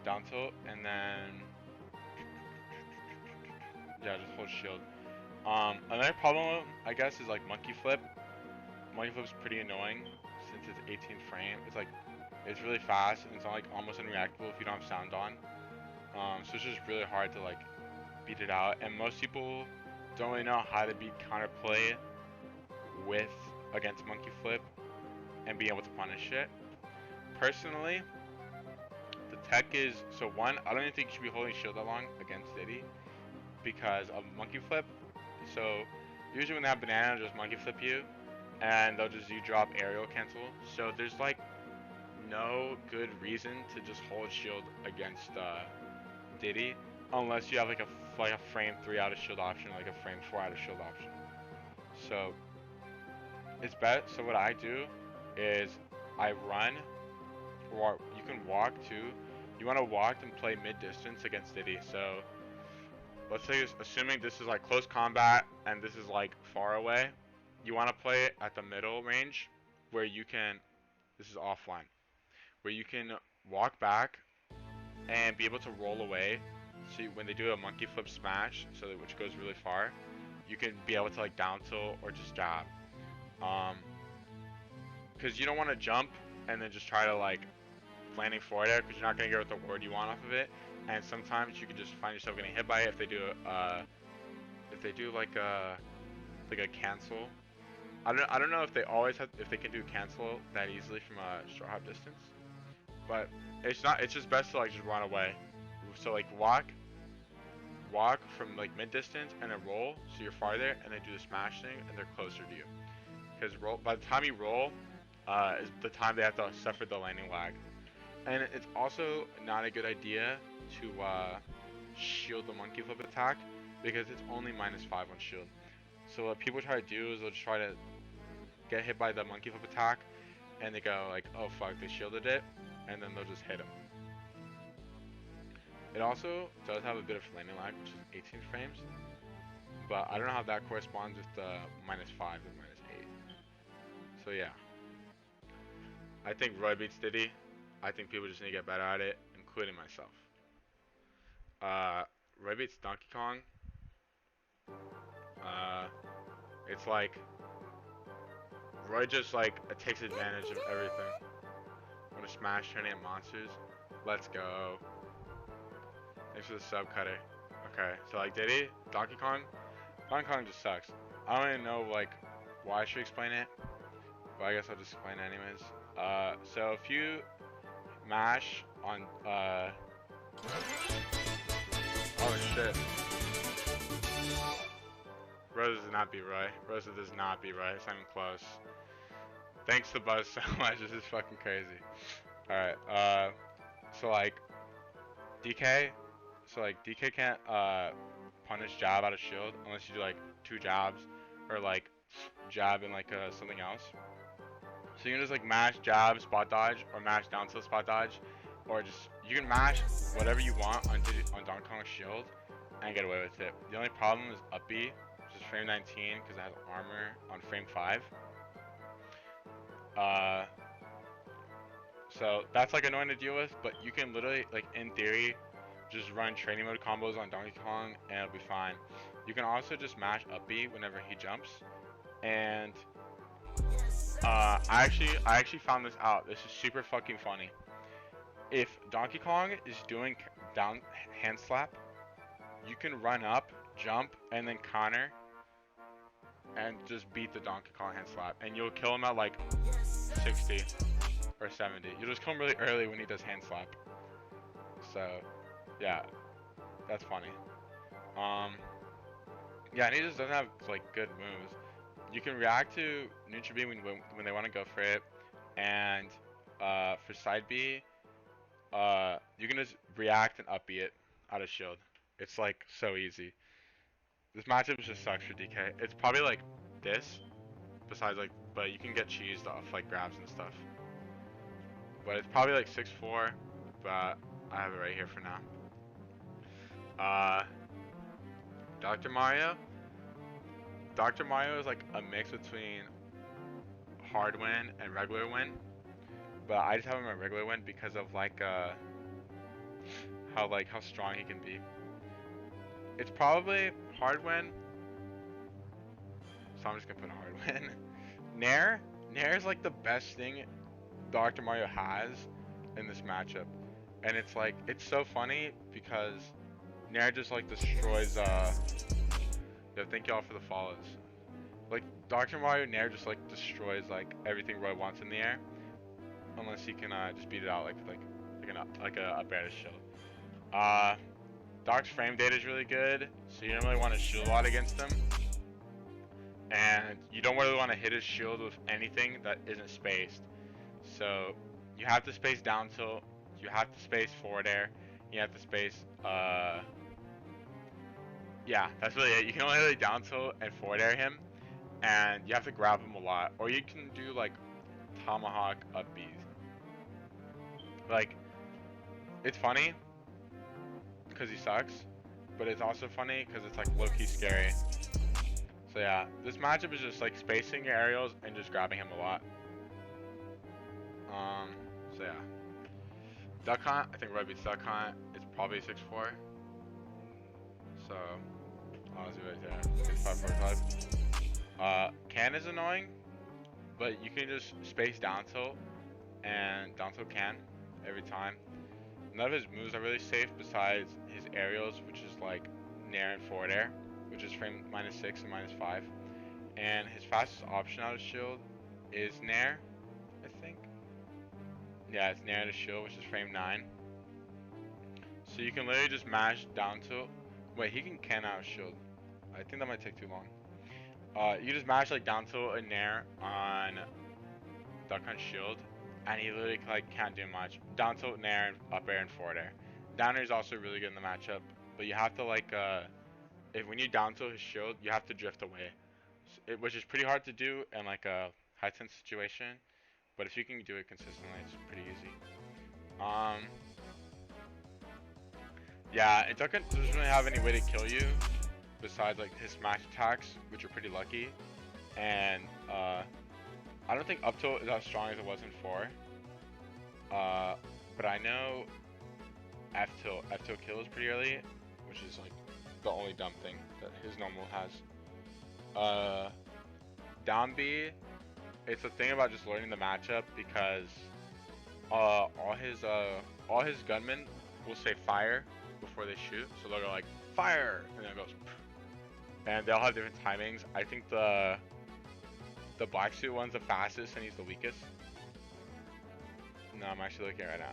down tilt and then yeah, just hold shield. Another problem I guess is like monkey flip. Monkey flip's pretty annoying since it's 18 frame. It's really fast and it's like almost unreactable if you don't have sound on. So it's just really hard to like beat it out, and most people don't really know how to beat counterplay with against monkey flip and be able to punish it. Personally, the tech is so one. I don't even think you should be holding shield that long against Diddy because of monkey flip. So usually when they have banana, they'll just monkey flip you, and they'll just drop aerial cancel. So there's like no good reason to just hold shield against Diddy unless you have like a frame 3 out of shield option, like a frame 4 out of shield option. So it's best. So what I do is I run, or you can walk too. You want to walk and play mid distance against Diddy. So let's say, assuming this is like close combat and this is like far away, you want to play it at the middle range where you can, this is offline, where you can walk back and be able to roll away. So when they do a monkey flip smash, so that, which goes really far, you can be able to like down tilt or just jab. Because you don't want to jump and then just try to like landing forward air because you're not gonna get the word you want off of it. And sometimes you can just find yourself getting hit by it if they do like a cancel. I don't know if they always have, if they can do cancel that easily from a short hop distance, but it's just best to like just run away. So like walk from like mid distance and then roll so you're farther, and then do the smash thing and they're closer to you. Because by the time you roll is the time they have to suffer the landing lag. And it's also not a good idea to shield the monkey flip attack because it's only -5 on shield. So what people try to do is they'll just try to get hit by the monkey flip attack and they go like, oh fuck, they shielded it, and then they'll just hit him. It also does have a bit of landing lag, which is 18 frames, but I don't know how that corresponds with the -5 and -8. So yeah, I think Roy beats Diddy. I think people just need to get better at it, including myself. Roy beats Donkey Kong. It's like Roy just like takes advantage of everything. I'm gonna smash turning at monsters. Let's go. Thanks for the sub cutter. Okay, so like Diddy, Donkey Kong just sucks. I don't even know like why I should explain it, but I guess I'll just explain it anyways. So if you mash on oh shit. Rosa does not beat Roy. Rosa does not beat Roy. It's not even close. Thanks to Buzz so much. This is fucking crazy. Alright, so like DK, DK can't punish jab out of shield unless you do like 2 jabs or like jab and like something else. So you can just like mash jab spot dodge or mash down tilt spot dodge, or just you can mash whatever you want on Donkey Kong's shield and get away with it. The only problem is up B, which is frame 19 because it has armor on frame 5. So that's like annoying to deal with, but you can literally like in theory just run training mode combos on Donkey Kong and it'll be fine. You can also just mash up B whenever he jumps, and I actually found this out. This is super fucking funny. If Donkey Kong is doing down hand slap, you can run up, jump, and then counter, and just beat the Donkey Kong hand slap, and you'll kill him at like 60 or 70. You'll just kill him really early when he does hand slap. So, yeah, that's funny. Yeah, and he just doesn't have like good moves. You can react to neutral B when they want to go for it, and for side B, you can just react and up B it out of shield. It's like so easy. This matchup just sucks for DK. It's probably like this, besides like, but you can get cheesed off like grabs and stuff. But it's probably like 6-4, but I have it right here for now. Uh, Dr. Mario. Dr. Mario is like a mix between hard win and regular win, but I just have him at regular win because of like how strong he can be. It's probably hard win, so I'm just gonna put hard win. Nair, Nair is like the best thing Dr. Mario has in this matchup, and it's like it's so funny because Nair just like destroys. Yeah, thank y'all for the follows. Like Dr. Mario Nair just like destroys like everything Roy wants in the air, unless he can just beat it out like a up air to shield. Doc's frame data is really good, so you don't really want to shield a lot against him. And you don't really want to hit his shield with anything that isn't spaced. So you have to space down tilt, you have to space forward air, you have to space, yeah, that's really it. You can only really down tilt and forward air him, and you have to grab him a lot. Or you can do like tomahawk up Bs. Like, it's funny, because he sucks, but it's also funny because it's like low-key scary. So yeah, this matchup is just like spacing your aerials and just grabbing him a lot. So yeah. Duck Hunt, I think Red beats Duck Hunt. It's probably 6-4. So, honestly right there. 6-5-4-5. Can is annoying, but you can just space down tilt and down tilt can every time. None of his moves are really safe besides his aerials, which is like Nair and forward air, which is frame -6 and -5. And his fastest option out of shield is Nair, I think. Yeah, it's Nair to shield, which is frame 9. So you can literally just mash down tilt. Wait, he can out of shield. I think that might take too long. You just mash like down tilt and Nair on Duck Hunt shield, and he literally like can't do much. Down tilt, Nair, and up air and forward air. Down air is also really good in the matchup, but you have to like if when you down tilt his shield, you have to drift away, which is pretty hard to do in like a high tense situation. But if you can do it consistently, it's pretty easy. Yeah, it doesn't really have any way to kill you besides like his smash attacks, which are pretty lucky. And I don't think up tilt is as strong as it was in 4. But I know F tilt kills pretty early, which is like the only dumb thing that his normal has. Down B, it's a thing about just learning the matchup because all his gunmen will say fire before they shoot, so they'll go like fire, and then it goes, and they'll have different timings. I think the black suit one's the fastest and he's the weakest. No, I'm actually looking right now.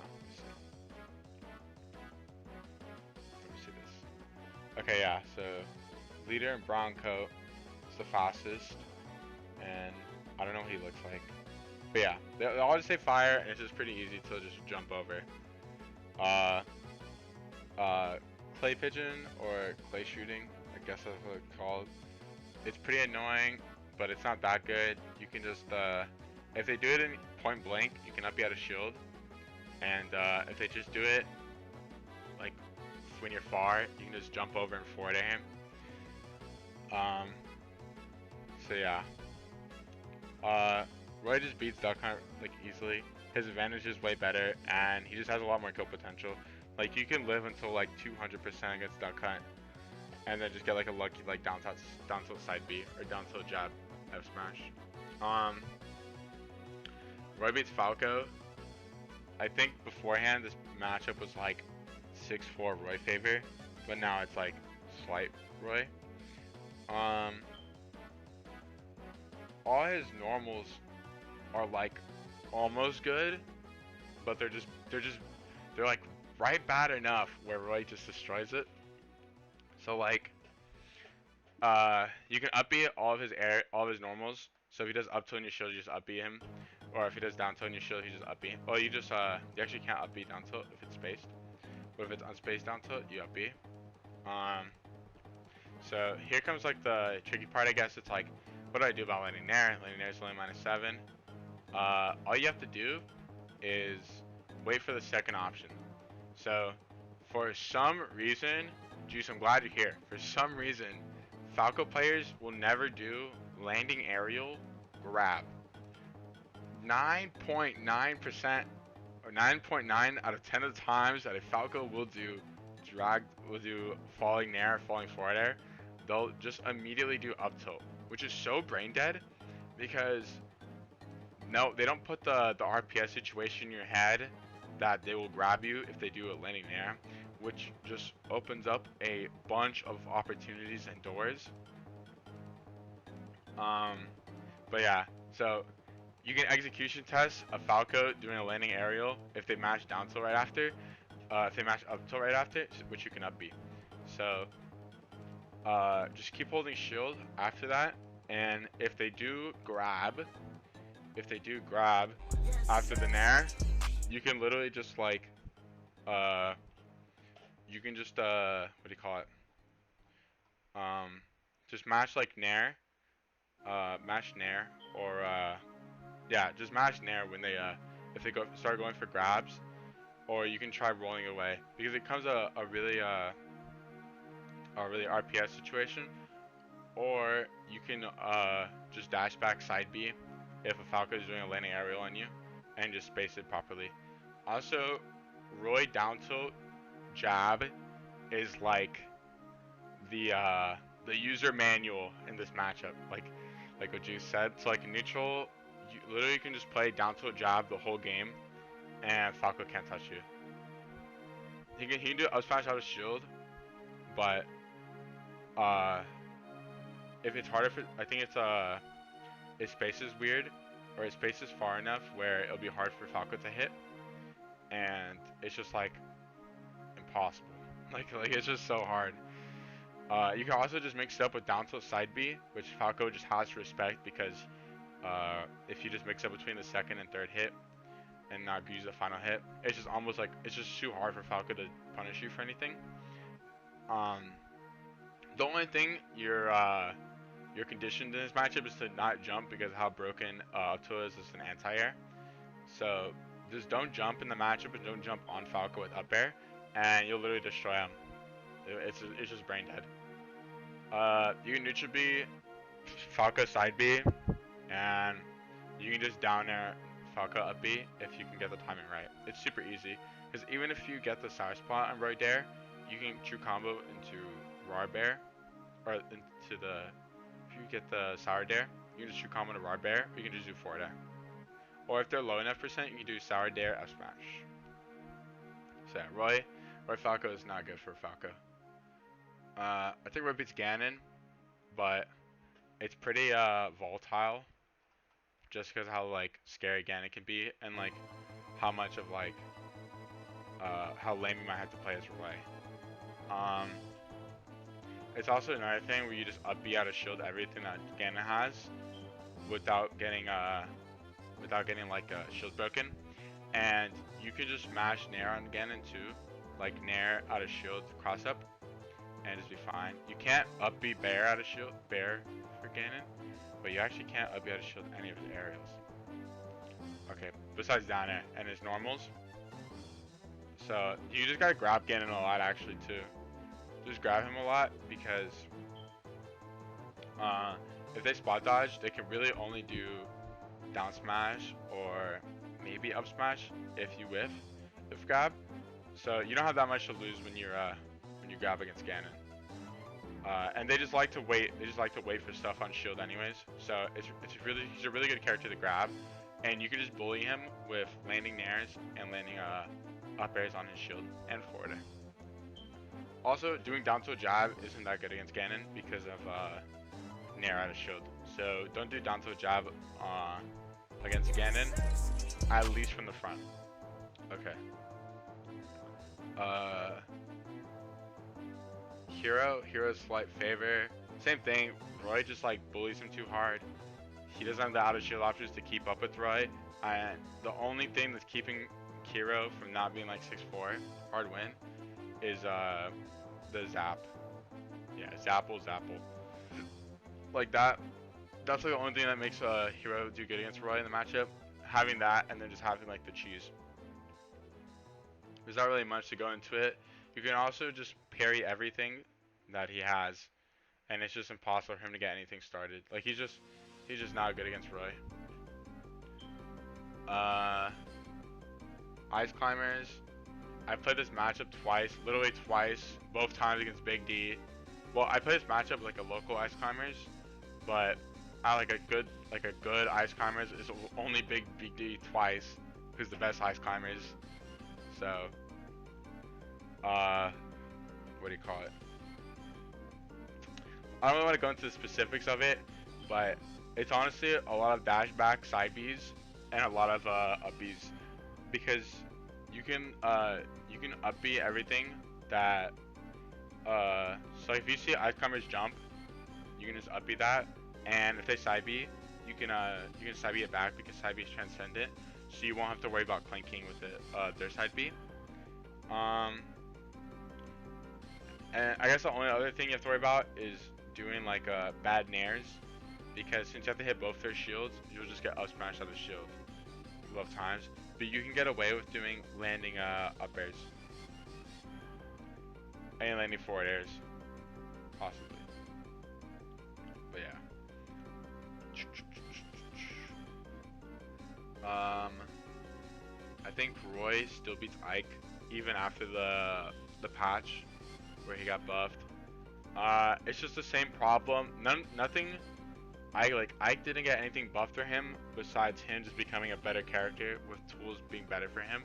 Let me see this. Okay, yeah, so leader in brown coat is the fastest, and I don't know what he looks like. But yeah, they'll all just say fire, and it's just pretty easy to just jump over. Clay pigeon or clay shooting, I guess that's what it's called. It's pretty annoying, but it's not that good. You can just, if they do it in point blank, you can up you out of shield. And if they just do it, like, when you're far, you can just jump over and forward at him. So yeah. Roy just beats Duck Hunt, like, easily. His advantage is way better, and he just has a lot more kill potential. Like, you can live until, like, 200% against Duck Hunt, and then just get, like, a lucky, like, down tilt side B, or down tilt jab F smash. Roy beats Falco. I think beforehand, this matchup was, like, 6-4 Roy favor, but now it's, like, slight Roy. All his normals are, like, almost good, but they're like right bad enough where Roy just destroys it. So like You can up B all of his normals. So if he does up tilt in your shield, you just up B him. Or if he does down tilt in your shield, you just up B. Well, you actually can't up B down tilt if it's spaced. But if it's unspaced down tilt, you up B. So here comes like the tricky part, I guess. It's like, what do I do about landing there? Landing there is only -7. All you have to do is wait for the second option. So for some reason, Juice, I'm glad you're here. For some reason, Falco players will never do landing aerial grab. 9.9% or 9.9 out of 10 of the times that a Falco will do falling nair, falling forward air, they'll just immediately do up tilt, which is so brain dead because no, they don't put the RPS situation in your head that they will grab you if they do a landing nair, which just opens up a bunch of opportunities and doors. But yeah, so you can execution test a Falco doing a landing aerial if they match down tilt right after. If they match up tilt right after, which you can up B. So just keep holding shield after that, and if they do grab after the nair, you can literally just like you can just what do you call it? Just match like nair, match nair, or yeah, just match nair when they if they start going for grabs, or you can try rolling away because it comes a really RPS situation, or you can just dash back side B if a Falco is doing a landing aerial on you and just space it properly. Also, Roy down tilt jab is like the user manual in this matchup, like what Juice said. So like in neutral, you literally can just play down tilt jab the whole game, and Falco can't touch you. He can do up smash out of shield, but if it's harder for, I think it's his space is weird, or his space is far enough where it'll be hard for Falco to hit, and it's just like impossible. Like it's just so hard. You can also just mix it up with down tilt side B, which Falco just has to respect because if you just mix up between the second and third hit and not use the final hit, it's just almost like it's just too hard for Falco to punish you for anything. The only thing you're conditioned in this matchup is to not jump because how broken up tilt is an anti-air. So just don't jump in the matchup and don't jump on Falco with up air, and you'll literally destroy him. It's just brain dead. You can neutral B, Falco side B, and you can just down air Falco up B if you can get the timing right. It's super easy because even if you get the sour spot on right there, you can true combo into Rar Bear, or into the, if you get the sour dare, you can just true combo to Rar Bear, or you can just do forward air. Or if they're low enough percent, you can do sour dare F smash. So yeah, Roy Falco is not good for Falco. I think Roy beats Ganon, but it's pretty volatile, just because how like scary Ganon can be, and like how much of like how lame you might have to play as Roy. It's also another thing where you just up B out of shield everything that Ganon has without getting like shield broken, and you can just mash nair on Ganon too, like nair out of shield cross up, and just be fine. You can't up B bear out of shield bear for Ganon, but you actually can't up B out of shield any of his aerials. Okay, besides down air and his normals. So you just gotta grab Ganon a lot actually too. Just grab him a lot because if they spot dodge, they can really only do down smash or maybe up smash if you whiff grab. So you don't have that much to lose when you grab against Ganon. And they just like to wait. They just like to wait for stuff on shield anyways. So he's a really good character to grab, and you can just bully him with landing nairs and landing up airs on his shield and forward air. Also, doing down tilt jab isn't that good against Ganon because of nair out of shield. So don't do down tilt jab against Ganon, at least from the front. Okay. Hero's slight favor. Same thing, Roy just like bullies him too hard. He doesn't have the out of shield options to keep up with Roy, and the only thing that's keeping Kiro from not being like 6'4", hard win, is the zap. Yeah, Zapple. Like that. That's like the only thing that makes a hero do good against Roy in the matchup. Having that, and then just having like the cheese. There's not really much to go into it. You can also just parry everything that he has, and it's just impossible for him to get anything started. Like he's just not good against Roy. Ice Climbers. I played this matchup twice, literally twice, both times against Big D. Well, I played this matchup with like a local Ice Climbers, but I like a good Ice Climbers is only Big D twice, who's the best Ice Climbers. So, what do you call it? I don't really want to go into the specifics of it, but it's honestly a lot of dash back side Bs and a lot of up Bs, because you can up B everything that so if you see Ice Climbers jump, you can just up B that, and if they side B, you can side B it back because side B is transcendent, so you won't have to worry about clinking with their side B. And I guess the only other thing you have to worry about is doing like bad nairs, because since you have to hit both their shields, you'll just get up smashed out of the shield both times. But you can get away with doing landing up airs and landing forward airs, possibly. But yeah. I think Roy still beats Ike even after the patch where he got buffed. It's just the same problem. Nothing. Ike didn't get anything buffed for him besides him just becoming a better character with tools being better for him.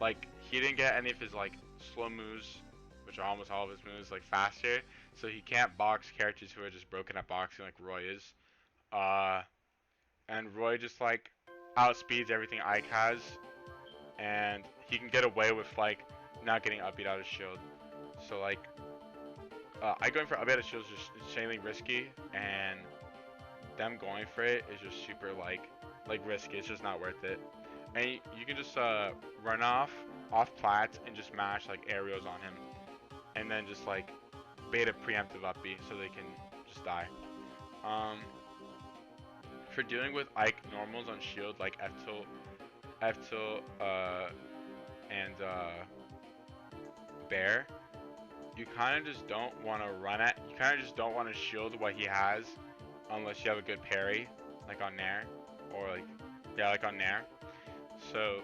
Like he didn't get any of his like slow moves, which are almost all of his moves, like faster. So he can't box characters who are just broken at boxing like Roy is. And Roy just like outspeeds everything Ike has, and he can get away with like not getting upbeat out of shield. So like Ike going for upbeat out of shield is just insanely risky, and them going for it is just super like risky. It's just not worth it. And you can just run off plats and just mash like aerials on him, and then just like bait a preemptive up B so they can just die. For dealing with Ike normals on shield like F tilt, and Bear, you kind of just don't want to run at. You kind of just don't want to shield what he has, unless you have a good parry, like on Nair, or like on Nair. So,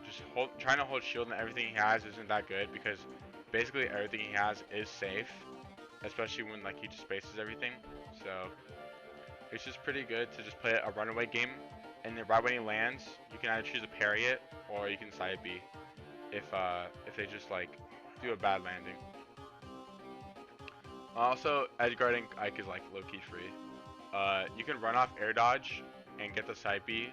just trying to hold shield and everything he has isn't that good, because basically everything he has is safe, especially when like he just spaces everything. So it's just pretty good to just play a runaway game, and then right when he lands, you can either choose to parry it or you can side B if they just like do a bad landing. Also, edge guarding Ike is like low-key free. You can run off air dodge and get the side B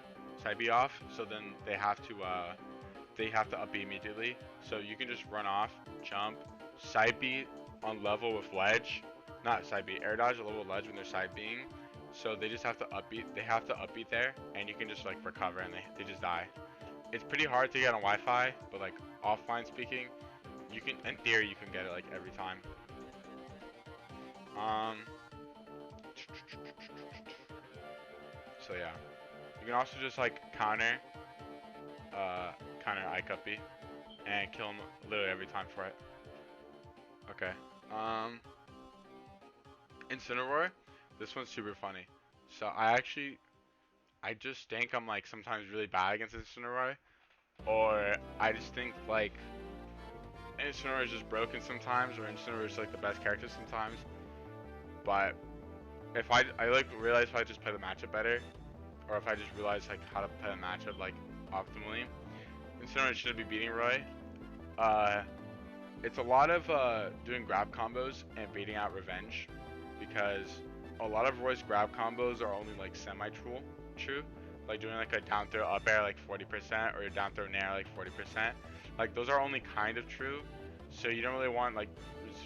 off, so then they have to up B immediately. So you can just run off, jump, side B on level with ledge, not side B, air dodge a level with ledge when they're side Bing. So they just have to upbeat. They have to upbeat there, and you can just like recover, and they just die. It's pretty hard to get on Wi-Fi, but like offline speaking, you can, in theory, you can get it like every time. So yeah, you can also just like counter Ike up B and kill him literally every time for it. Okay. Incineroar, this one's super funny. So I just think I'm like sometimes really bad against Incineroar, or I just think like Incineroar is just broken sometimes, or Incineroar is like the best character sometimes. But if I like realize if I just play the matchup better, or if I just realize like how to play the matchup like optimally, Incineroar shouldn't be beating Roy. It's a lot of doing grab combos and baiting out revenge, because a lot of Roy's grab combos are only like semi-true, like doing like a down throw up air like 40%, or your down throw nair like 40%. Like those are only kind of true, so you don't really want like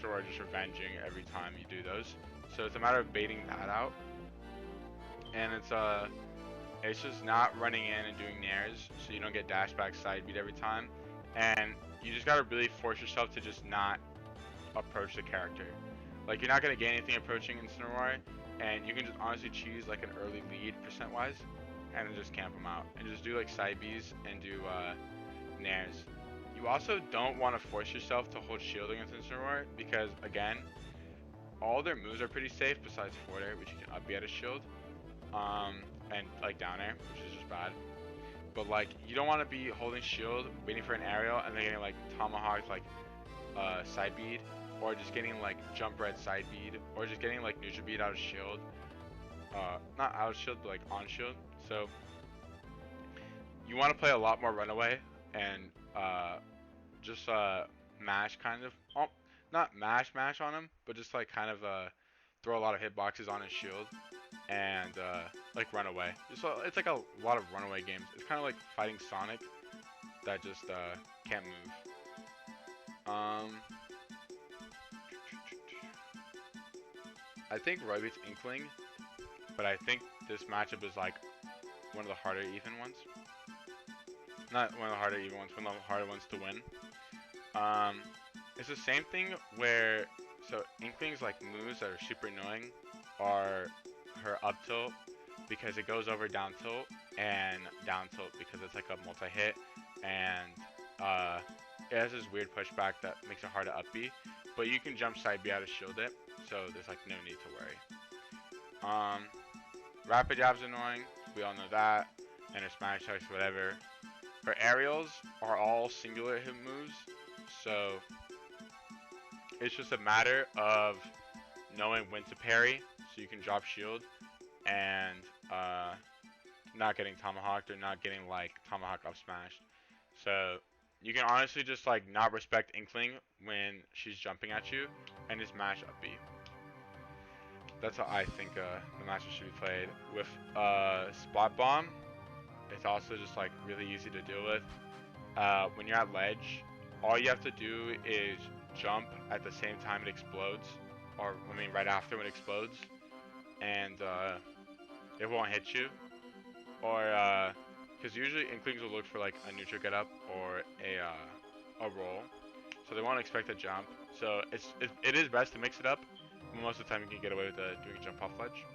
Sora just revenging every time you do those. So it's a matter of baiting that out, and it's just not running in and doing nairs, so you don't get dash back side beat every time, and you just gotta really force yourself to just not approach the character. Like, you're not gonna gain anything approaching Incineroar, and you can just honestly choose like an early lead percent wise, and then just camp them out and just do like side Bs and do nairs. You also don't want to force yourself to hold shield against Incineroar because, again, all their moves are pretty safe besides forward air, which you can up B at a shield, and like down air, which is just bad. But like, you don't want to be holding shield, waiting for an aerial, and then getting like tomahawked like side bead, or just getting like jump red side bead, or just getting like neutral bead out of shield. Not out of shield, but like on shield. So you want to play a lot more runaway and just mash kind of, not mash on him, but just like kind of throw a lot of hitboxes on his shield and like run away. It's like a lot of runaway games. It's kind of like fighting Sonic that just can't move. I think Roy beats Inkling, but I think this matchup is like one of the harder even ones. Not one of the harder even ones, one of the harder ones to win. It's the same thing where, so Inkling's like moves that are super annoying are her up tilt because it goes over down tilt, and down tilt because it's like a multi-hit, and it has this weird pushback that makes it hard to up B, but you can jump side B out to shield it, so there's like no need to worry. Rapid jab's annoying, we all know that, and her smash attacks, whatever. Her aerials are all singular hit moves, so it's just a matter of knowing when to parry, so you can drop shield and not getting tomahawked or not getting like tomahawk up smashed. So you can honestly just like not respect Inkling when she's jumping at you and just mash up B. That's how I think the matchup should be played. With Spot Bomb, it's also just like really easy to deal with. When you're at ledge, all you have to do is jump at the same time it explodes, or I mean right after when it explodes, and it won't hit you. Or because usually Inklings will look for like a neutral get up or a roll, so they won't expect a jump. So it is best to mix it up. Most of the time you can get away with doing a jump off ledge.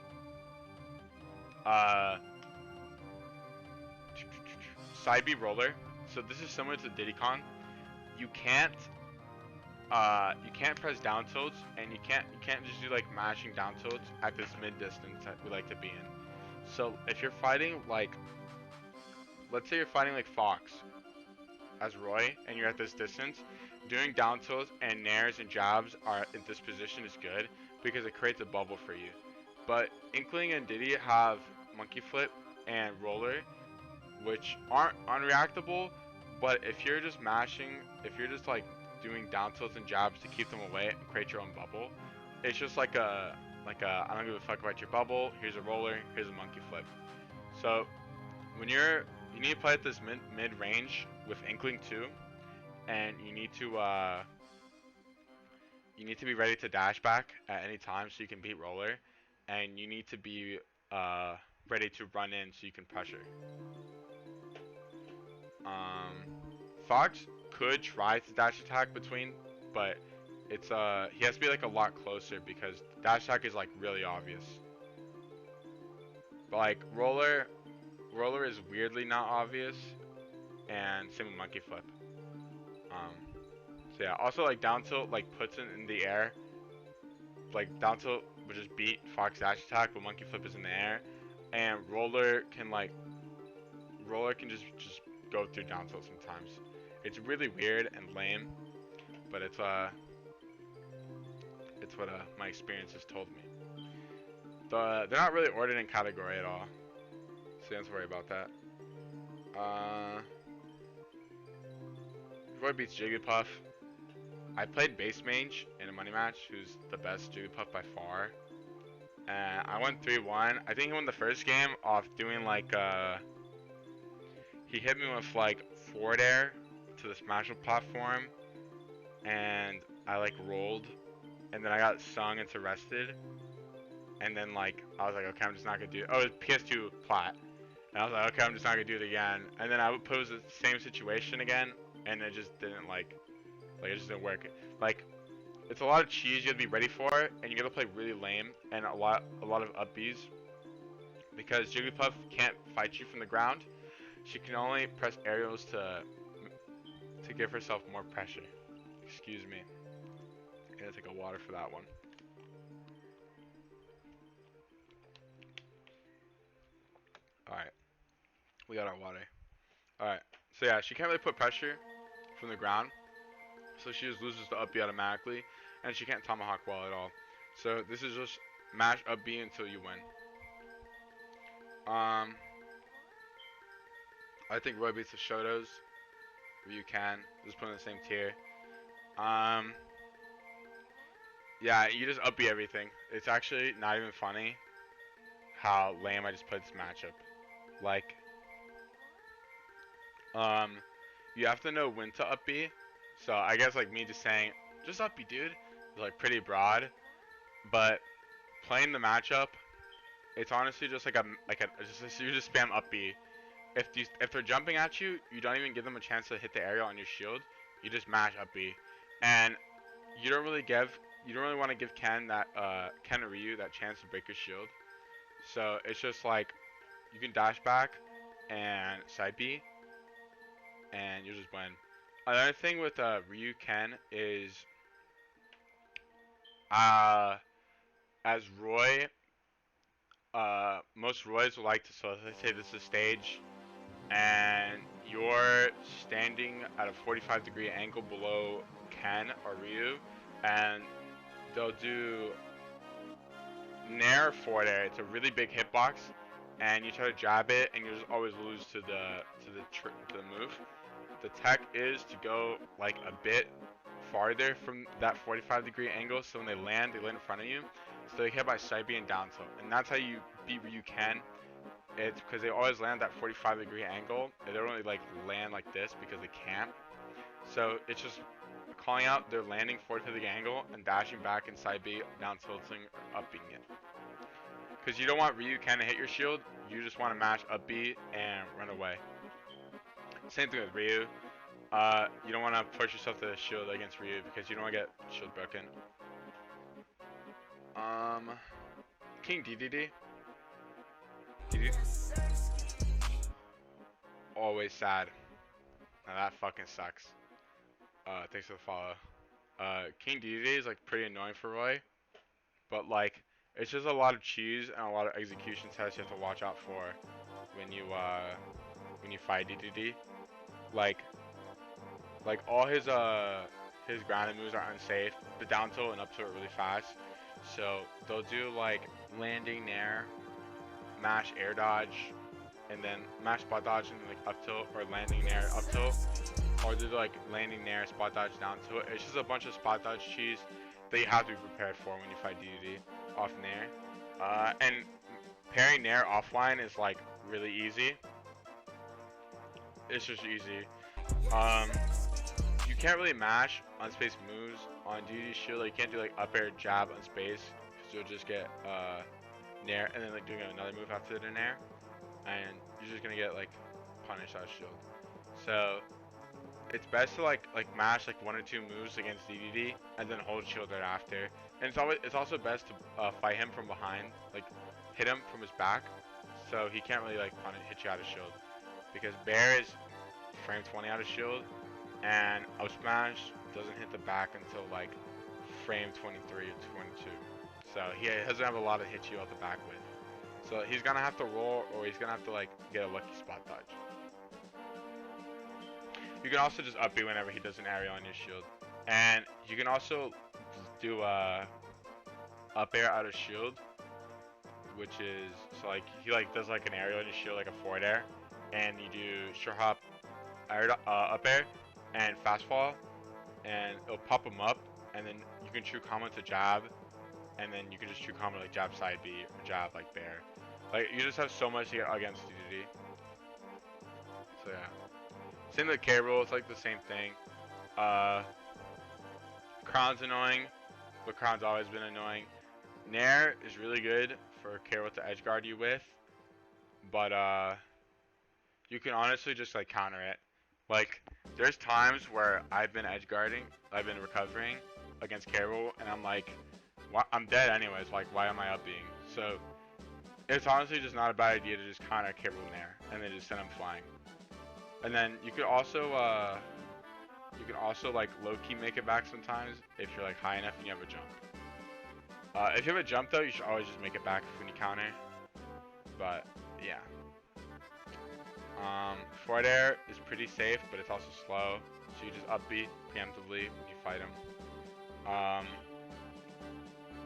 Side B roller. So this is similar to Diddy Kong. You can't press down tilts, and you can't just do like mashing down tilts at this mid distance that we like to be in. So if you're fighting like, let's say you're fighting like Fox as Roy, and you're at this distance, doing down tilts and nairs and jabs are in this position is good because it creates a bubble for you. But Inkling and Diddy have monkey flip and roller, which aren't unreactable, but if you're just mashing, if you're just like doing down tilts and jabs to keep them away and create your own bubble, it's just like a I don't give a fuck about your bubble, here's a roller, here's a monkey flip. So when you need to play at this mid range with Inkling too, and you need to be ready to dash back at any time so you can beat roller, and you need to be ready to run in so you can pressure. Fox could try to dash attack between, but it's he has to be like a lot closer because dash attack is like really obvious. But like roller is weirdly not obvious, and same with monkey flip. So yeah, also like down tilt like puts it in the air. Like down tilt would just beat Fox dash attack, but monkey flip is in the air, and roller can just go through down tilt sometimes. It's really weird and lame, but it's what my experience has told me. They're not really ordered in category at all, so you don't have to worry about that. Roy beats Jigglypuff. I played base mage in a money match, who's the best Jigglypuff by far. And I won 3-1. I think he won the first game off doing like he hit me with like forward air to the Smashable platform, and I like rolled and then I got sung into rested, and then like I was like, okay, I'm just not gonna do it. Oh, it was PS2 plat, and I was like, okay, I'm just not gonna do it again. And then I would pose the same situation again, and it just didn't like it just didn't work. Like it's a lot of cheese you gotta be ready for, and you gotta play really lame and a lot of up Bs because Jigglypuff can't fight you from the ground. She can only press aerials to give herself more pressure. Excuse me. I gotta take a water for that one. Alright, we got our water. Alright, so yeah, she can't really put pressure from the ground, so she just loses the up B automatically, and she can't tomahawk well at all. So this is just mash up B until you win. I think Roy beats the Shotos. Ryu can. Just put in the same tier. Yeah, you just up B everything. It's actually not even funny how lame I just played this matchup. Like, you have to know when to up B. So I guess like me just saying, just up B, dude, is like pretty broad. But playing the matchup, it's honestly just like you just spam up B. If they're jumping at you, you don't even give them a chance to hit the area on your shield. You just mash up B, and you don't really want to give Ken or Ryu that chance to break your shield. So it's just like you can dash back and side B, and you just win. Another thing with Ryu Ken is as Roy, most Roys will like to, so let's say this is stage and you're standing at a 45-degree angle below Ken or Ryu, and they'll do Nair forward air. It's a really big hitbox, and you try to jab it, and you just always lose to the move. The tech is to go like a bit farther from that 45-degree angle, so when they land in front of you, so they hit by side B and down tilt, and that's how you beat Ryu Ken. It's because they always land that 45-degree angle. They don't really like land like this because they can't. So it's just calling out their landing 45-degree angle and dashing back in side B, down tilting or up Bing it. Because you don't want Ryu Ken to hit your shield. You just want to mash up B and run away. Same thing with Ryu. You don't want to push yourself to the shield against Ryu because you don't want to get shield broken. King DDD. Always sad. Now that fucking sucks. Thanks for the follow. King DDD is like pretty annoying for Roy, but like it's just a lot of cheese and a lot of execution tests you have to watch out for when you fight DDD. Like all his grounded moves are unsafe. The down tilt and up tilt are really fast, so they'll do like landing nair, mash air dodge, and then mash spot dodge and then like up tilt, or landing nair up tilt, or do like landing nair spot dodge down tilt. It's just a bunch of spot dodge cheese that you have to be prepared for when you fight DDD off nair. And pairing nair offline is like really easy. It's just easy. You can't really mash unspace moves on DDD shield. Like, you can't do like up air jab unspace because you'll just get nair and then like doing another move after the nair, and you're just gonna get like punished out of shield. So it's best to like mash like 1 or 2 moves against DDD and then hold shield right after. And it's also best to fight him from behind, like hit him from his back, so he can't really like hit you out of shield, because Bear is frame 20 out of shield, and up smash doesn't hit the back until like frame 23 or 22. So he doesn't have a lot to hit you out the back with. So he's gonna have to roll, or he's gonna have to like get a lucky spot dodge. You can also just up B whenever he does an area on your shield, and you can also do up air out of shield, which is so like he like does like an area on your shield, like a forward air, and you do short hop up air and fast fall, and it'll pop him up, and then you can true combo to jab, and then you can just true combo like jab side B or jab like Bear. Like, you just have so much to get against DDD. So yeah. Same with K roll, it's like the same thing. Crown's annoying. but Crown's always been annoying. Nair is really good for Carol to edge guard you with, but you can honestly just like counter it. Like there's times where I've been edge guarding, I've been recovering against Carol, and I'm like, I'm dead anyways. Like why am I up being? So it's honestly just not a bad idea to just counter Carol Nair and then just send him flying. And then you could also like low key make it back sometimes if you're like high enough and you have a jump. If you have a jump though, you should always just make it back when you counter. But yeah. Forward air is pretty safe, but it's also slow. So you just up B preemptively when you fight him.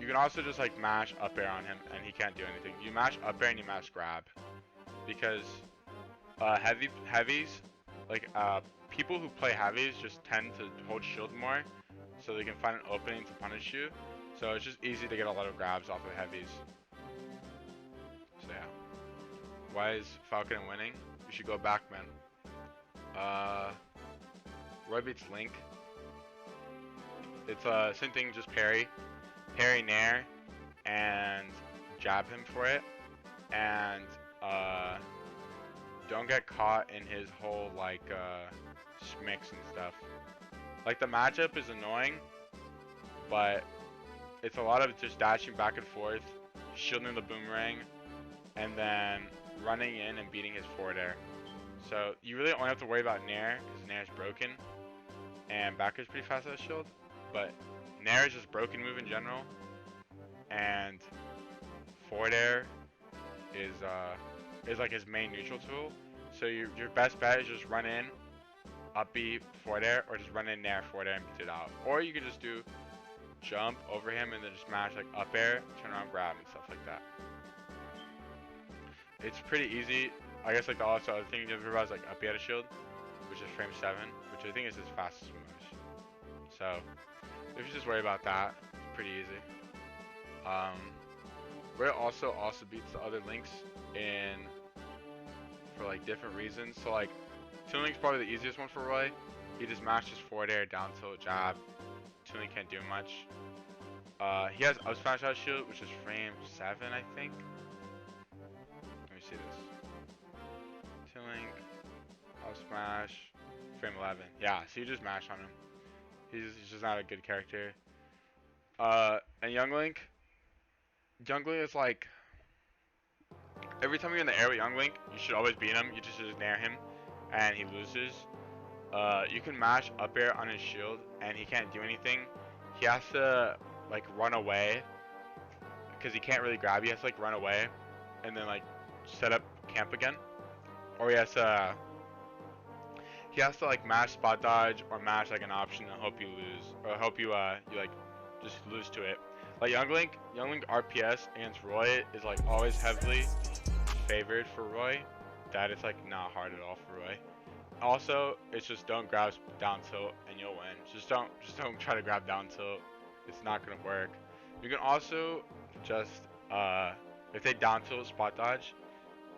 You can also just like mash up air on him and he can't do anything. You mash up air and you mash grab. Because heavies, like people who play heavies just tend to hold shield more. So they can find an opening to punish you. So it's just easy to get a lot of grabs off of heavies. So yeah. Why is Falcon winning? You should go back, man. Roy beats Link. It's same thing, just parry Nair, and jab him for it, and don't get caught in his whole like schmicks and stuff. Like the matchup is annoying, but it's a lot of just dashing back and forth, shielding the boomerang, and then running in and beating his forward air. So you really only have to worry about Nair, because Nair is broken, and back is pretty fast at shield, but Nair is just broken move in general, and forward air is like his main neutral tool. So your best bet is just run in, up B, forward air, or just run in Nair, forward air, and beat it out. Or you could just do jump over him and then just mash like up air, turn around, grab, and stuff like that. It's pretty easy. I guess like the also other thing you have to realize like up B at a shield, which is frame 7, which I think is his fastest move. So if you just worry about that, it's pretty easy. Roy also beats the other links in for like different reasons. So like Toon Link's probably the easiest one for Roy. He just mashes forward air, down tilt, jab. Toon Link can't do much. He has up smash out shield, which is frame 7, I think. Let me see this. Toon Link, up smash, frame 11. Yeah, so you just mash on him. He's just not a good character. And Young Link is like, every time you're in the air with Young Link, you should always beat him. You just nair him, and he loses. You can mash up air on his shield, and he can't do anything. He has to like run away, because he can't really grab. He has to like run away, and then like set up camp again, or he has to like mash spot dodge or mash like an option and hope you lose, or hope you like just lose to it. Like Young Link RPS against Roy is like always heavily favored for Roy. That it's like not hard at all for Roy. Also, it's just don't grab down tilt and you'll win. Just don't try to grab down tilt. It's not gonna work. You can also just if they down tilt spot dodge,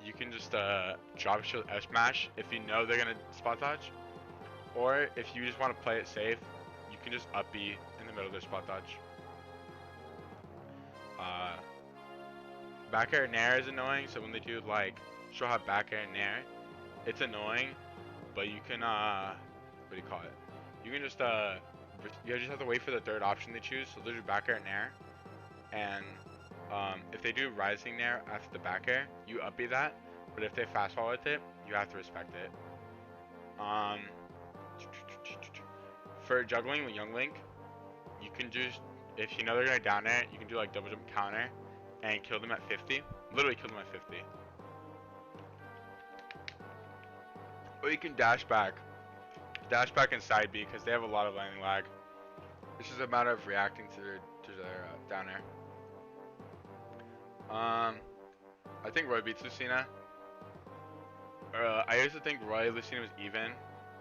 you can just drop shield F smash if you know they're gonna spot dodge. Or if you just want to play it safe, you can just up B in the middle of their spot dodge. Back air nair is annoying, so when they do like show how back air nair, it's annoying, but you can what do you call it? You can just you just have to wait for the third option they choose. So they'll do back air nair, and if they do rising nair after the back air, you up B that. But if they fast fall with it, you have to respect it. For juggling with Young Link, you can just, if you know they're gonna down air, you can do like double jump counter and kill them at 50. Literally kill them at 50. Or you can dash back and side B because they have a lot of landing lag. It's just a matter of reacting to their down air. I think Roy beats Lucina. I used to think Lucina was even,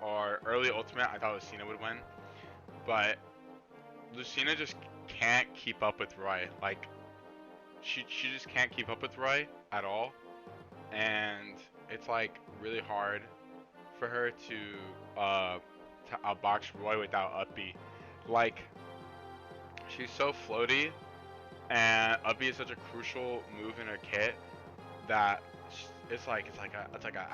or early ultimate I thought Lucina would win, but Lucina just can't keep up with Roy. Like she just can't keep up with Roy at all, and it's like really hard for her to outbox Roy without up B. Like she's so floaty, and up B is such a crucial move in her kit that I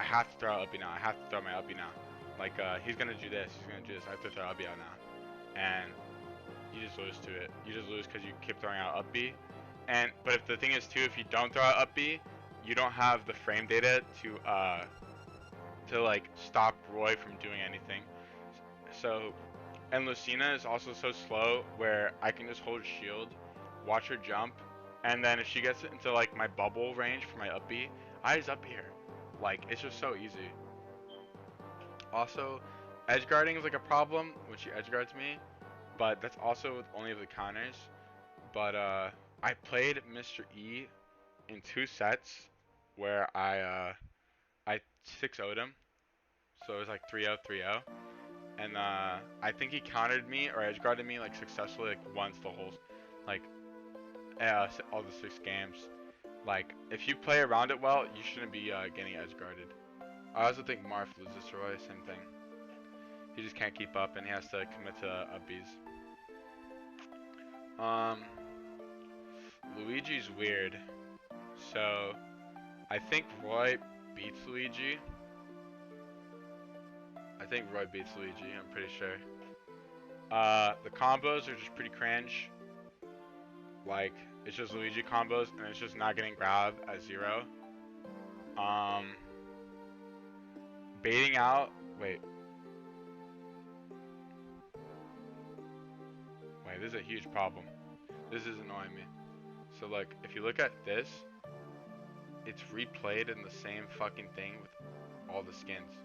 have to throw out up B now. I have to throw my up B now. Like he's gonna do this. He's gonna do this. I have to throw up B out now, and you just lose to it. You just lose because you keep throwing out up B. And but if the thing is too, if you don't throw out up B, you don't have the frame data to like stop Roy from doing anything. So, and Lucina is also so slow where I can just hold shield, watch her jump, and then if she gets into like my bubble range for my up B, I just up here. Like it's just so easy. Also, edge guarding is like a problem when she edge guards me, but that's also with only of the counters. But I played Mr. E in 2 sets where I 6-0'd him, so it was like 3-0, 3-0, and I think he countered me or edge guarded me like successfully like once the whole like all the 6 games. Like if you play around it well, you shouldn't be getting edge guarded. I also think Marth loses to Roy, same thing. He just can't keep up and he has to commit to up Bs. Luigi's weird. So I think Roy beats Luigi. I'm pretty sure. The combos are just pretty cringe. Like, it's just Luigi combos and it's just not getting grabbed at 0. Baiting out, wait, this is a huge problem. This is annoying me. So like, if you look at this, it's replayed in the same fucking thing with all the skins.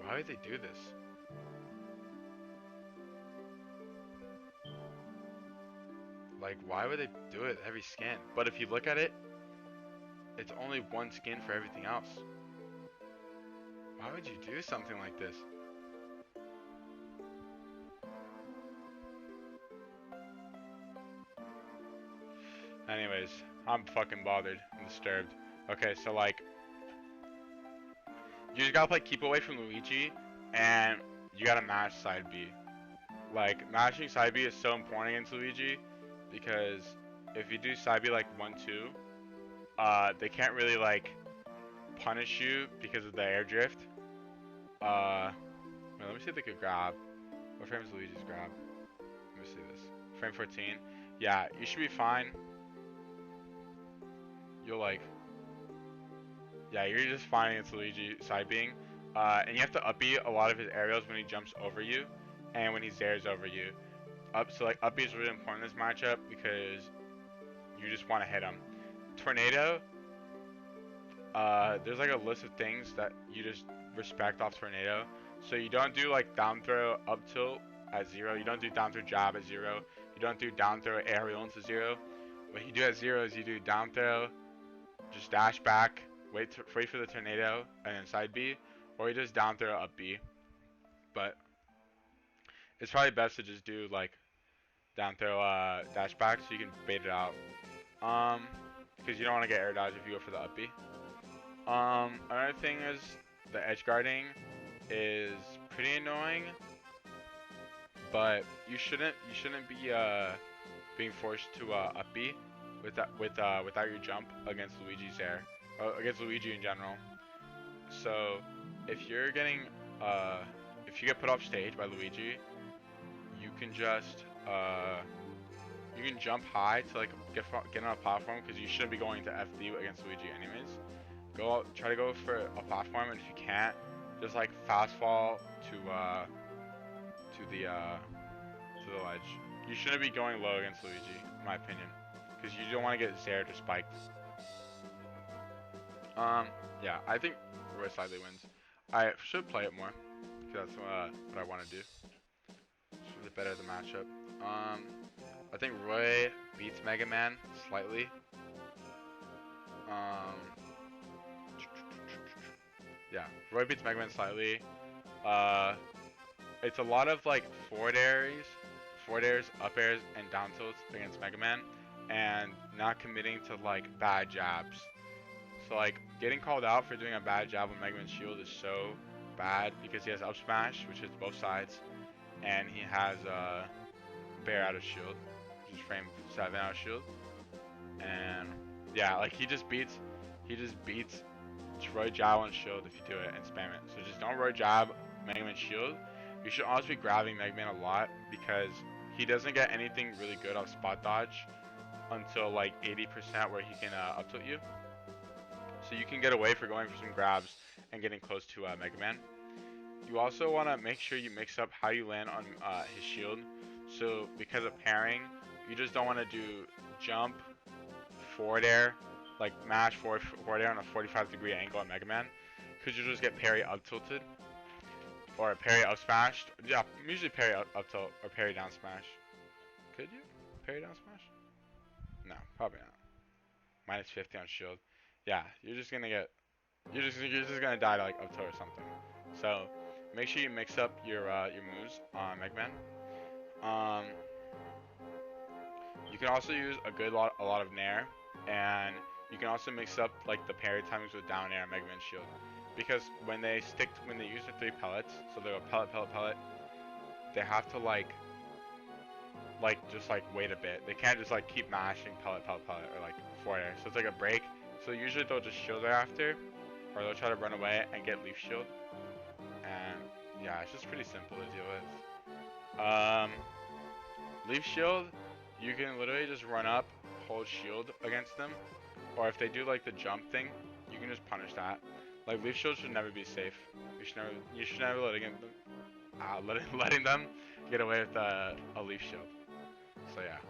Why would they do this? Like, why would they do it every skin? But if you look at it, it's only one skin for everything else. Why would you do something like this? Anyways, I'm fucking bothered. I'm disturbed. Okay, so like, you just gotta play keep away from Luigi, and you gotta mash side B. Like, mashing side B is so important against Luigi, because if you do side B like 1-2, they can't really like punish you because of the air drift. Wait, let me see if they could grab. What frame is Luigi's grab? Let me see this. Frame 14. Yeah, you should be fine. You'll like, yeah, you're just fine against Luigi side being. And you have to up B a lot of his aerials when he jumps over you, and when he zairs over you. So like up B is really important in this matchup because you just want to hit him. Tornado, there's like a list of things that you just respect off Tornado. So you don't do like down throw up tilt at 0. You don't do down throw jab at 0. You don't do down throw aerial into 0. What you do at 0 is you do down throw, just dash back, wait for the tornado, and then side B, or you just down throw up B. But it's probably best to just do like down throw dash back so you can bait it out. Because you don't want to get air dodge if you go for the up B. Another thing is the edge guarding is pretty annoying, but you shouldn't be being forced to up B without your jump against Luigi's air, against Luigi in general. So if you're getting if you get put off stage by Luigi, you can just you can jump high to like get on a platform, because you shouldn't be going to FD against Luigi anyways. Try to go for a platform, and if you can't, just like fast fall to the ledge. You shouldn't be going low against Luigi, in my opinion, because you don't want to get zaired or spiked. Yeah, I think Roy slightly wins. I should play it more, because that's what I want to do. It's really better the matchup. I think Roy beats Mega Man slightly. Yeah, Roy beats Mega Man slightly. It's a lot of like forward airs, up airs, and down tilts against Mega Man, and not committing to like bad jabs. So like getting called out for doing a bad jab on Mega Man's shield is so bad, because he has up smash, which hits both sides, and he has bear out of shield, just frame 7 out of shield. And yeah, like he just beats Roy Jab on shield if you do it and spam it. So just don't Roy Jab Mega Man shield. You should also be grabbing Mega Man a lot because he doesn't get anything really good off spot dodge until like 80% where he can up tilt you. So you can get away for going for some grabs and getting close to Mega Man. You also want to make sure you mix up how you land on his shield. So because of parrying, you just don't want to do jump, forward air, like mash forward air on a 45-degree angle on Mega Man, because you just get parry up tilted or parry up smashed. Yeah, usually parry up tilt or parry down smash. Could you parry down smash? No, probably not. Minus 50 on shield. Yeah, you're just gonna die to like up tilt or something. So make sure you mix up your moves on Mega Man. You can also use a lot of nair, and you can also mix up like the parry timings with down air on Mega Man shield, because when they use the 3 pellets, so they're a pellet, they have to like just like wait a bit. They can't just like keep mashing pellet or like forward air. So it's like a break. So usually they'll just shield thereafter, or they'll try to run away and get leaf shield. And yeah, it's just pretty simple to deal with. Leaf shield, you can literally just run up, hold shield against them, or if they do like the jump thing, you can just punish that. Like leaf shield should never be safe. You should never letting them get away with a leaf shield. So yeah.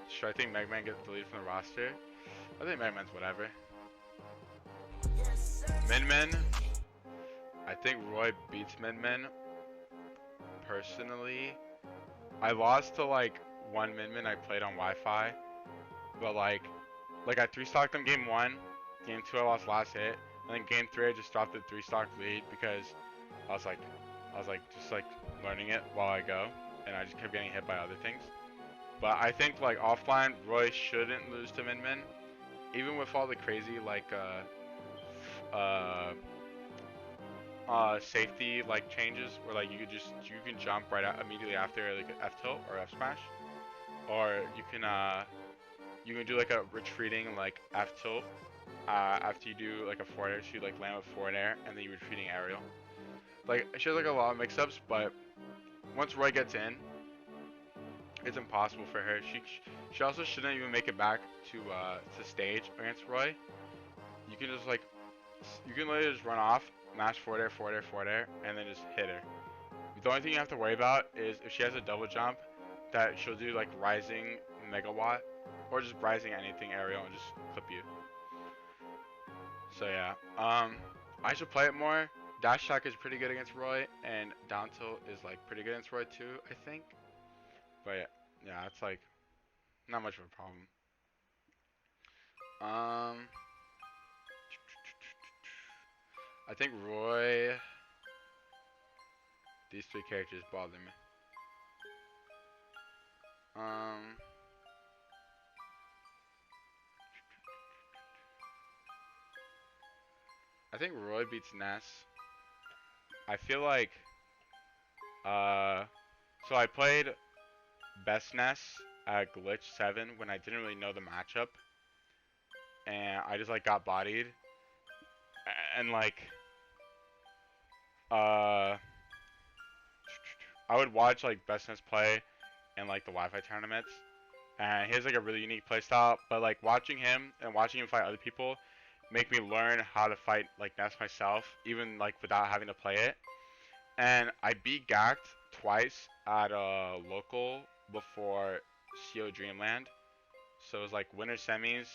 Should I think Mega Man gets deleted from the roster? I think Mega Man's whatever. Min. I think Roy beats Min. Personally, I lost to like one Min I played on Wi-Fi, but like I 3-stocked them game 1, game 2 I lost last hit, and then game 3 I just dropped the 3-stock lead because I was like just like learning it while I go, and I just kept getting hit by other things. But I think like offline, Roy shouldn't lose to Min, even with all the crazy like safety like changes where like you can jump right out immediately after like F tilt or F smash, or you can do like a retreating like F tilt after you do like a forward air, so you like land with forward air and then you retreating aerial. Like she has like a lot of mix-ups, but once Roy gets in, it's impossible for her. She also shouldn't even make it back to stage against Roy. You can just like literally just run off, mash forward air, and then just hit her. The only thing you have to worry about is if she has a double jump, that she'll do like rising megawatt or just rising anything aerial and just clip you. So yeah, I should play it more. Dash attack is pretty good against Roy, and down tilt is like pretty good against Roy too, I think. But yeah, it's like not much of a problem. I think Roy. These 3 characters bother me. I think Roy beats Ness. I feel like, so I played Best Ness at Glitch 7 when I didn't really know the matchup, and I just like got bodied, and like, I would watch like Best Ness play in like the Wi-Fi tournaments, and he has like a really unique playstyle, but like watching him and watching him fight other people make me learn how to fight like Ness myself, even like without having to play it. And I beat Gacked twice at a local before CO Dreamland. So it was like winter semis.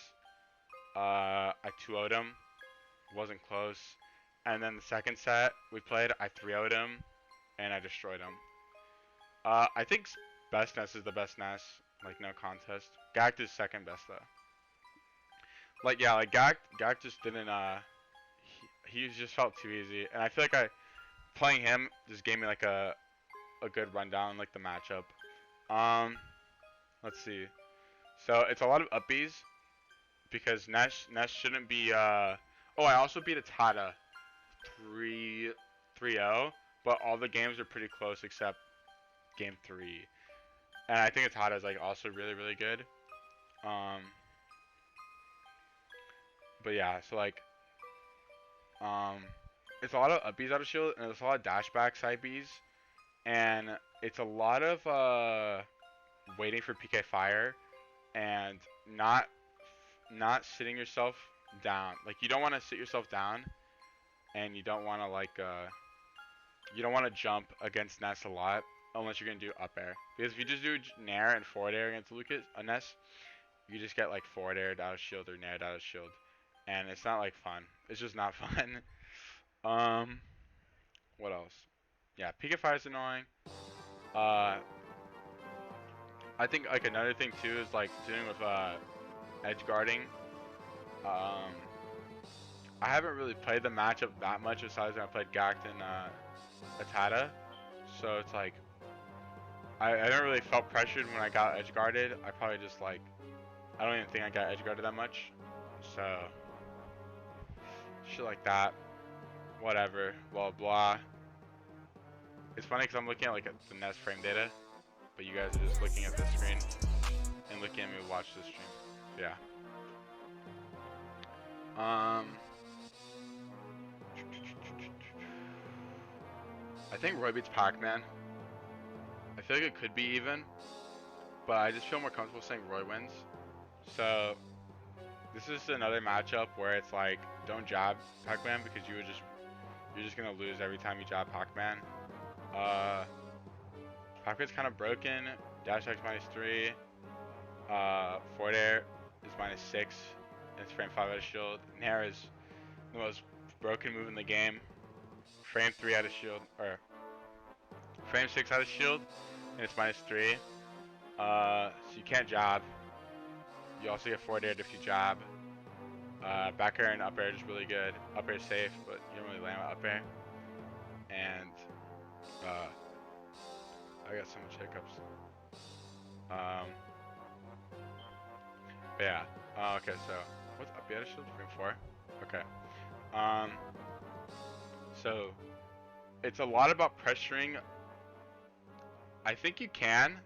I 2-0'd him. Wasn't close. And then the second set we played, I 3-0'd him and I destroyed him. I think Best Ness is the best Ness. Like no contest. Gacked is second best though. Like yeah, like Gacked just didn't he just felt too easy. And I feel like playing him just gave me like a good rundown, like the matchup. Let's see. So it's a lot of uppies because Ness shouldn't be. Oh, I also beat Atada 3-0, but all the games are pretty close except game 3. And I think Atada is like also really really good. Um, but yeah, so like um, it's a lot of up Bs out of shield, and it's a lot of dashback side Bs, and it's a lot of waiting for PK fire and not not sitting yourself down. Like you don't want to sit yourself down, and you don't want to like you don't want to jump against Ness a lot unless you're gonna do up air. Because if you just do nair and forward air against Lucas Ness, you just get like forward aired out of shield or nair out of shield, and it's not like fun. It's just not fun. um, what else? Yeah, PK fire is annoying. Uh, I think like another thing too is like dealing with edge guarding. Um, I haven't really played the matchup that much besides when I played Gact and Atada, so it's like I never really felt pressured when I got edge guarded. I probably just like I don't even think I got edge guarded that much, so shit like that. Whatever, blah blah. It's funny because I'm looking at like the Nest frame data, but you guys are just looking at the screen and looking at me watch the stream. Yeah. I think Roy beats Pac-Man. I feel like it could be even, but I just feel more comfortable saying Roy wins. So this is another matchup where it's like don't jab Pac-Man because you're just gonna lose every time you jab Pac-Man. Pac-Man's kind of broken. Dash X -3. Forward air is -6. It's frame 5 out of shield. Nair is the most broken move in the game. Frame 3 out of shield, or frame 6 out of shield, and it's -3. So you can't jab. You also get forward air if you jab. Back air and up air is really good. Up air is safe, but you don't really land with up air. And I got so much hiccups. But yeah. Okay, so what's up air shield? Frame 4. Okay. So it's a lot about pressuring. I think you can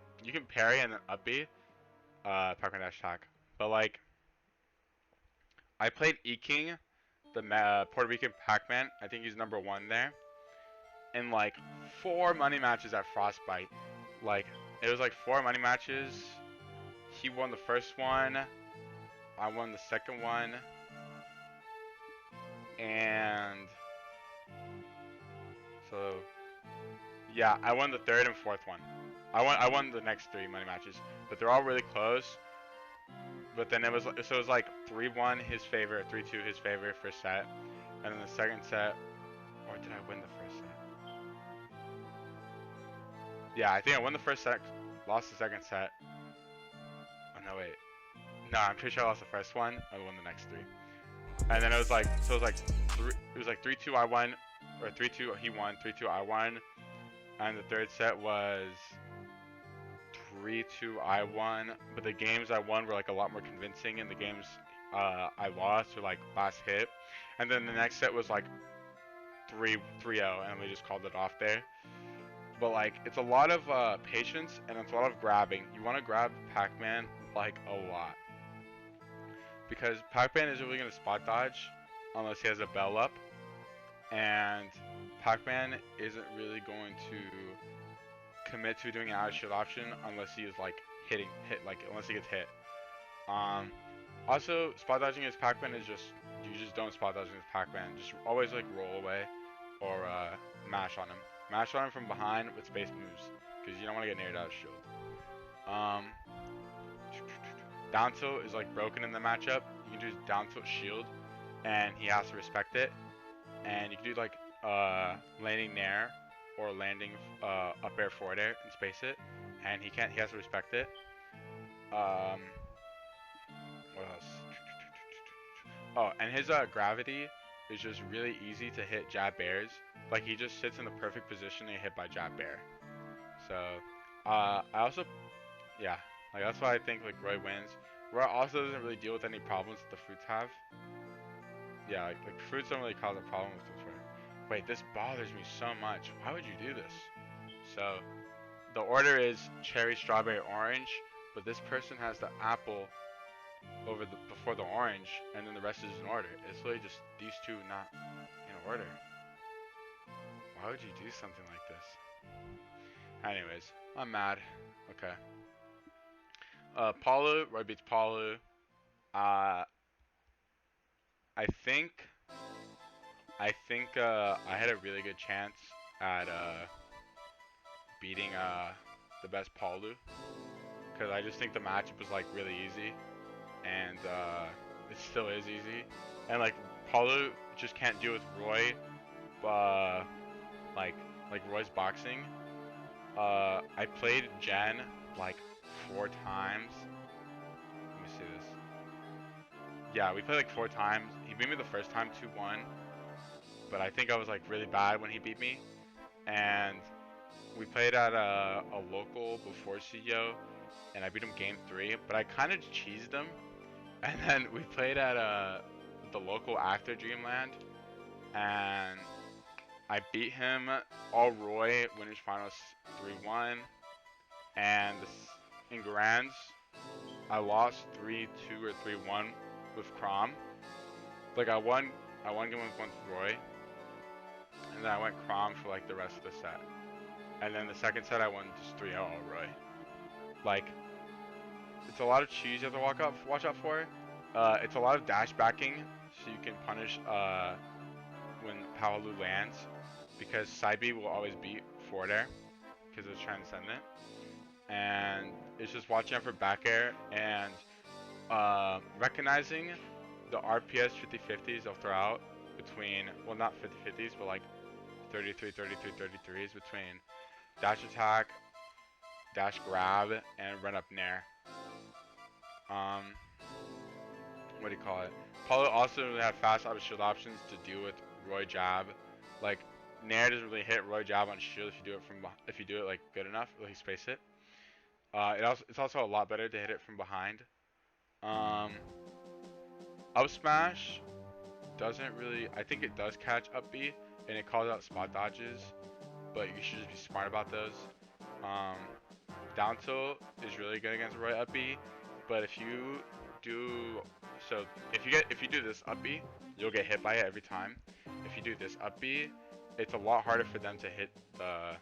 parry and then up B, Pac-Man dash attack. But like, I played E-King, the Puerto Rican Pac-Man. I think he's #1 there. In like 4 money matches at Frostbite. Like, it was like 4 money matches. He won the first one. I won the second one. And so yeah, I won the third and fourth one. I won the next 3 money matches, but they're all really close. But then it was like 3-1 his favor, 3-2 his favor first set, and then the second set, or did I win the first set? Yeah, I think I won the first set, lost the second set. Oh no, wait. No, I'm pretty sure I lost the first one. I won the next 3. And then it was like 3-2 I won, or 3-2 he won, 3-2 I won, and the third set was 3-2 I won. But the games I won were like a lot more convincing, and the games I lost were like last hit. And then the next set was like 3-0, and we just called it off there. But like, it's a lot of patience, and it's a lot of grabbing. You want to grab Pac-Man like a lot, because Pac-Man isn't really going to spot dodge unless he has a bell up, and Pac-Man isn't really going to commit to doing an out of shield option unless he is like unless he gets hit. Also, spot dodging as Pac-Man is you just don't spot dodging as Pac-Man. Just always like roll away or mash on him. Mash on him from behind with space moves, because you don't want to get nared out of shield. Down tilt is like broken in the matchup. You can do down tilt shield, and he has to respect it. And you can do like landing nair or landing up air forward air and space it, and he has to respect it. What else? Oh, and his gravity is just really easy to hit jab bears. Like, he just sits in the perfect position to get hit by jab bear. So I also, yeah, like that's why I think like Roy wins. Roy also doesn't really deal with any problems that the fruits have. Yeah, like fruits don't really cause a problem with this. Wait, this bothers me so much. Why would you do this? So the order is cherry, strawberry, orange, but this person has the apple before the orange, and then the rest is in order. It's literally just these two not in order. Why would you do something like this? Anyways, I'm mad. Okay. Palu, Roy beats Palu. I think I had a really good chance at beating the best Palu, because I just think the matchup was like really easy, and it still is easy, and like Palu just can't deal with Roy, like Roy's boxing. I played Jen like 4 times. Let me see this. Yeah, we played like 4 times. He beat me the first time 2-1, but I think I was like really bad when he beat me. And we played at a local before CEO, and I beat him game 3, but I kind of cheesed him. And then we played at the local after Dreamland, and I beat him all Roy, winners finals 3-1, and in Grands, I lost 3-2 or 3-1 with Crom. Like I won game with 1 Roy, and then I went Crom for like the rest of the set. And then the second set I won just 3-0 all Roy. Like, it's a lot of cheese you have to watch out for. It's a lot of dash backing, so you can punish when Paolu lands, because side B will always beat forward air, because it's transcendent. And it's just watching out for back air and recognizing the RPS 50-50s they'll throw out between, well, not 50-50s, but like 33-33-33s between dash attack, dash grab, and run up nair. What do you call it? Paulo also doesn't really have fast out of shield options to deal with Roy jab. Like, nair doesn't really hit Roy jab on shield if you do it like good enough, or he space it. It's also a lot better to hit it from behind. Up smash doesn't really, I think it does catch up B, and it calls out spot dodges, but you should just be smart about those. Down tilt is really good against Roy up B, but if you do this up B, you'll get hit by it every time. If you do this up B, it's a lot harder for them to hit the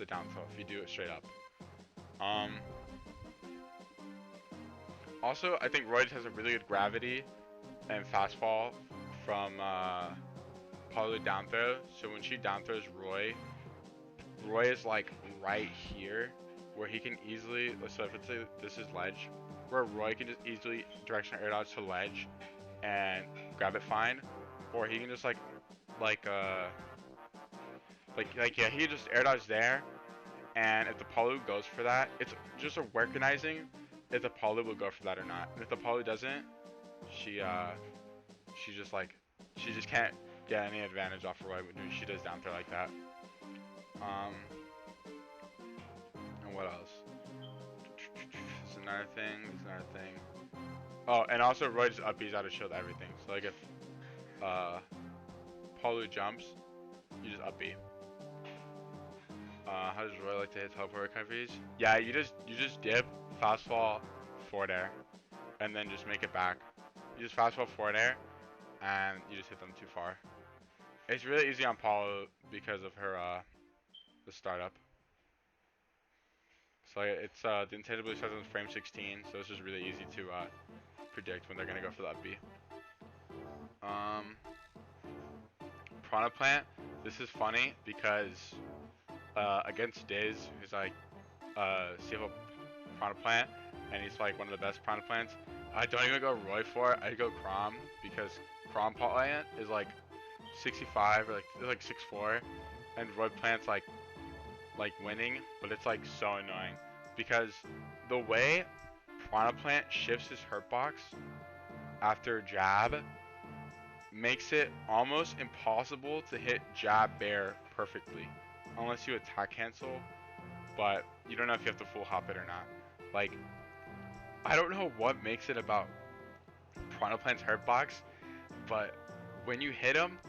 down tilt if you do it straight up. Also, I think Roy has a really good gravity and fastfall from Palu down throw. So when she down throws Roy is like right here, where he can easily, so if it's this is ledge, where Roy can just easily directional air dodge to ledge and grab it fine, or he can just yeah, he can just air dodge there, and if the Palu goes for that, it's just a recognizing if the Palu will go for that or not. And if the Palu doesn't, she just can't get any advantage off Roy when she does down throw like that. And what else? There's another thing. Oh, and also Roy just up B's out of shield everything. So like if Palu jumps, you just up B. How does Roy like to hit teleport recoveries? Yeah, you just dip, fast fall, forward air, and then just make it back. You just fast fall forward air, and you just hit them too far. It's really easy on Palu because of her the startup. So it's the Untitled Chapter starts on frame 16, so it's just really easy to predict when they're gonna go for the up B. Prana Plant. This is funny because against Diz, who's like CFO Prana Plant, and he's like one of the best Prana Plants. I don't even go Roy for it. I go Crom, because Crom Plant is like 65 or like 6'4", and Roy Plant's like winning, but it's like so annoying because the way Prana Plant shifts his hurt box after jab makes it almost impossible to hit jab bear perfectly unless you attack cancel, but you don't know if you have to full hop it or not. Like, I don't know what makes it about Prana Plant's hurt box, but when you hit him,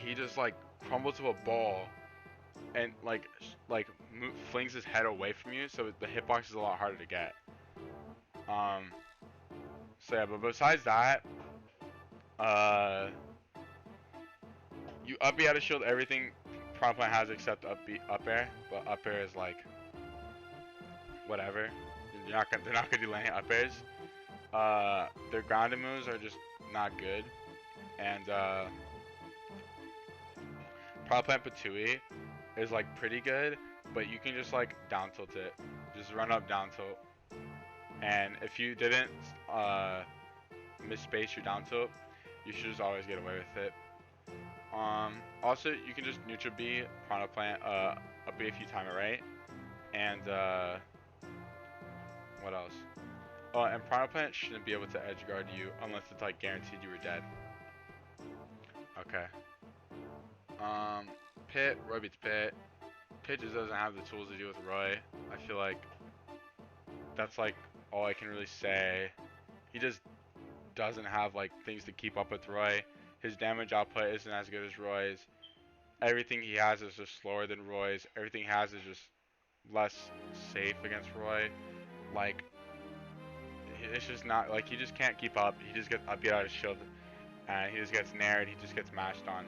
he just like crumbles to a ball and flings his head away from you, so the hitbox is a lot harder to get. So yeah, but besides that, uh, you up B out of shield everything Prompt Plant has except up air, but up air is like whatever. They're not gonna do landing up airs. Their grounded moves are just not good, and Prompt Plant Patui is like pretty good, but you can just like down tilt it, just run up down tilt, and if you didn't misspace your down tilt, you should just always get away with it. Also, you can just neutral B, Prana Plant, up B if you time it right. And, what else? Oh, and Prana Plant shouldn't be able to edge guard you unless it's like guaranteed you were dead. Okay. Pit, Roy beats Pit. Pit just doesn't have the tools to deal with Roy. I feel like that's like all I can really say. He just doesn't have like things to keep up with Roy. His damage output isn't as good as Roy's. Everything he has is just slower than Roy's. Everything he has is just less safe against Roy. Like, it's just not, like, he just can't keep up. He just gets up out of his shield, and he just gets nared. He just gets mashed on.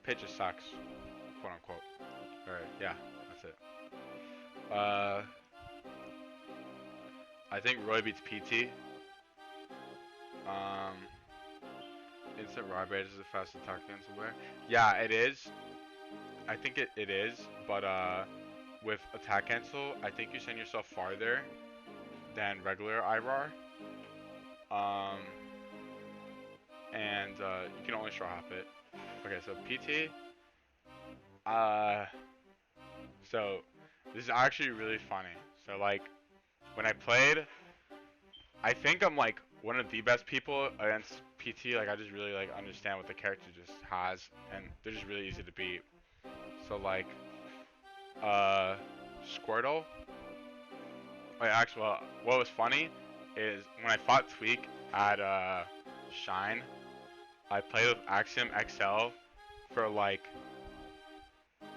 Pit just sucks, quote unquote. Alright, yeah, that's it. I think Roy beats PT. Instant raw bait is the fastest attack cancel where? Yeah, it is. I think it is, but with attack cancel, I think you send yourself farther than regular IRAR. And you can only straw hop it. Okay, so PT. So this is actually really funny. So like, when I played, I think I'm like one of the best people against PT. Like I just really like understand what the character just has, and they're just really easy to beat. So like, Squirtle. Wait, actually, well, what was funny is when I fought Tweak at Shine, I played with Axiom XL for like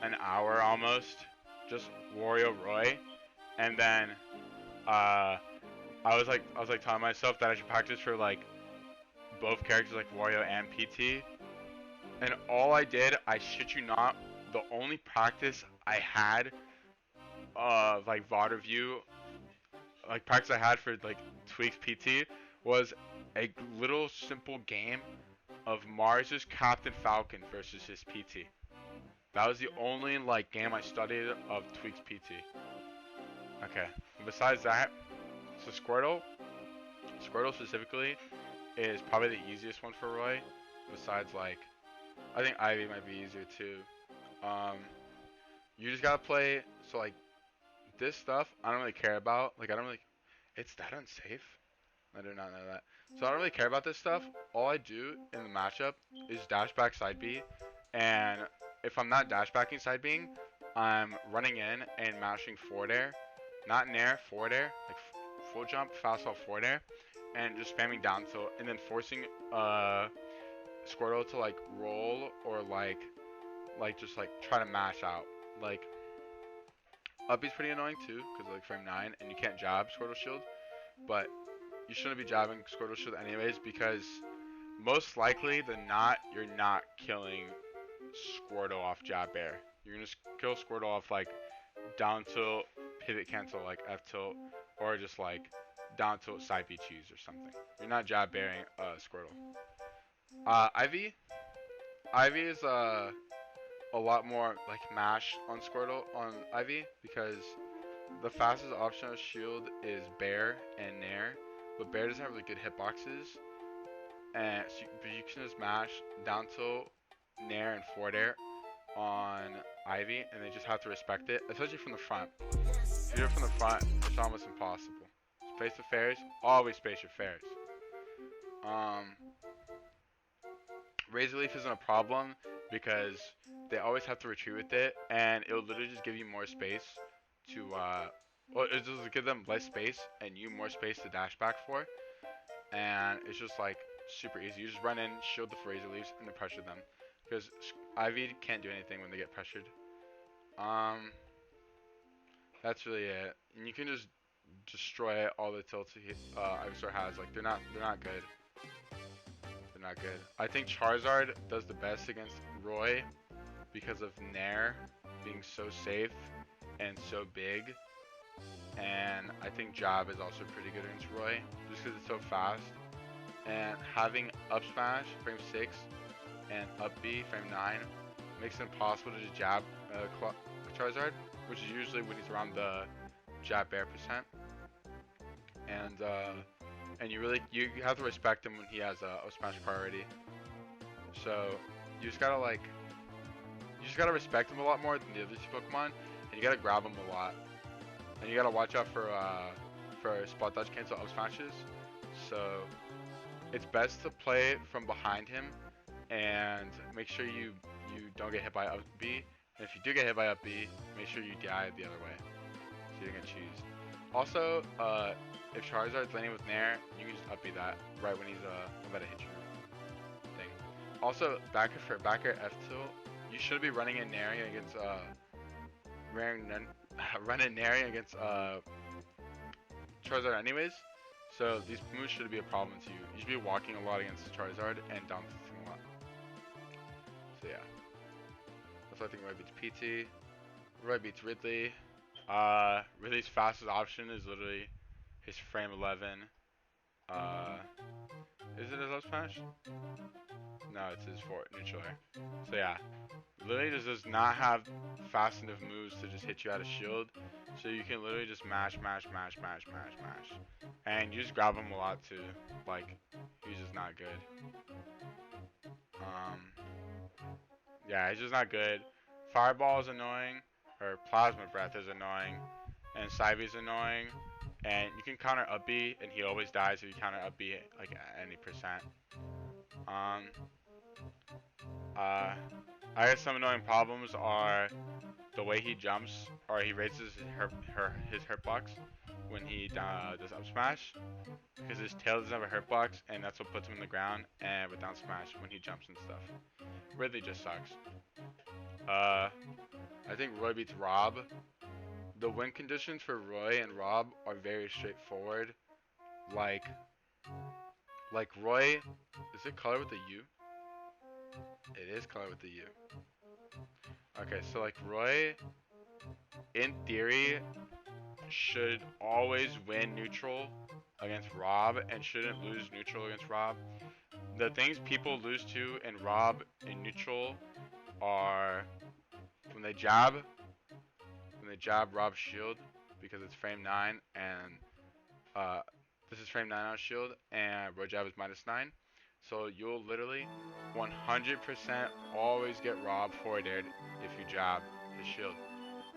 an hour almost, just Wario Roy, and then I was like telling myself that I should practice for like both characters like Wario and PT, and all I did, I shit you not, the only practice I had like VOD review, like practice I had for like Tweak's PT was a little simple game of Mars's Captain Falcon versus his PT. That was the only like game I studied of Tweak's PT. Okay. Besides that, so Squirtle specifically is probably the easiest one for Roy. Besides like, I think Ivy might be easier too. You just gotta play. So like, this stuff I don't really care about. Like I don't really. It's that unsafe. I do not know that. So I don't really care about this stuff. All I do in the matchup is dash back side B, and if I'm not dash backing side B, I'm running in and mashing forward air, not nair, forward air, like full jump, fastball forward air, and just spamming down tilt, and then forcing Squirtle to like roll or like just like try to mash out. Like up B's pretty annoying too, because like frame 9 and you can't jab Squirtle shield, but you shouldn't be jabbing Squirtle shield anyways, because most likely than not, you're not killing Squirtle off jab air. You're gonna kill Squirtle off like down tilt, pivot cancel like F tilt, or just like down tilt side B cheese or something. You're not jab bearing Squirtle. Ivy is a lot more like mash on Squirtle on Ivy, because the fastest option of shield is Bear and Nair, but Bear doesn't have really good hitboxes, and so but you can just mash down tilt, Nair, and forward air on Ivy, and they just have to respect it, especially from the front. If you're from the front, it's almost impossible. Space the fairs, always space your fairs. Razor Leaf isn't a problem because they always have to retreat with it, and it'll literally just give you more space to, well, it just give them less space and you more space to dash back for, and it's just like super easy. You just run in, shield the Razor Leaves, and then pressure them, because Ivy can't do anything when they get pressured. Um, that's really it. And you can just destroy all the tilts Ivysaur has. Like they're not good. They're not good. I think Charizard does the best against Roy because of Nair being so safe and so big. And I think Jab is also pretty good against Roy just because it's so fast. And having up smash frame 6 and up B frame 9 makes it impossible to just jab Charizard, which is usually when he's around the jab bear percent. And you have to respect him when he has a up smash priority. So you just gotta respect him a lot more than the other two Pokemon, and you gotta grab him a lot. And you gotta watch out for spot dodge cancel up smashes. So it's best to play from behind him and make sure you don't get hit by up B. And if you do get hit by up B, make sure you die the other way, so you don't get cheesed. Also, if Charizard's landing with Nair, you can just up B that right when he's about to hit your thing. Also, backer F tilt, you should be running in Nair against running Nair against Charizard anyways. So these moves shouldn't be a problem to you. You should be walking a lot against Charizard and down a lot. So yeah. That's why I think Roy beats PT. Roy beats Ridley. Ridley's fastest option is literally his frame 11. Is it his up smash? No, it's his neutral air. So yeah. Literally just does not have fast enough moves to just hit you out of shield. So you can literally just mash. And you just grab him a lot too. Like, he's just not good. Yeah, he's just not good. Fireball is annoying, or Plasma Breath is annoying, and Psybe's annoying. And you can counter up B, and he always dies if you counter up B like at any percent. I guess some annoying problems are the way he jumps, or he raises his hurt box when he does up smash, because his tail doesn't have a hurt box, and that's what puts him in the ground, and with down smash when he jumps and stuff. Ridley just sucks. I think Roy beats Rob. The win conditions for Roy and Rob are very straightforward. Like Roy, is it color with a U? It is color with a U. Okay, so like Roy, in theory, should always win neutral against Rob and shouldn't lose neutral against Rob. The things people lose to in Rob in neutral are when they jab Rob's shield because it's frame 9 and this is frame 9 on shield and Roy jab is -9. So you'll literally 100% always get Rob forward aired if you jab his shield.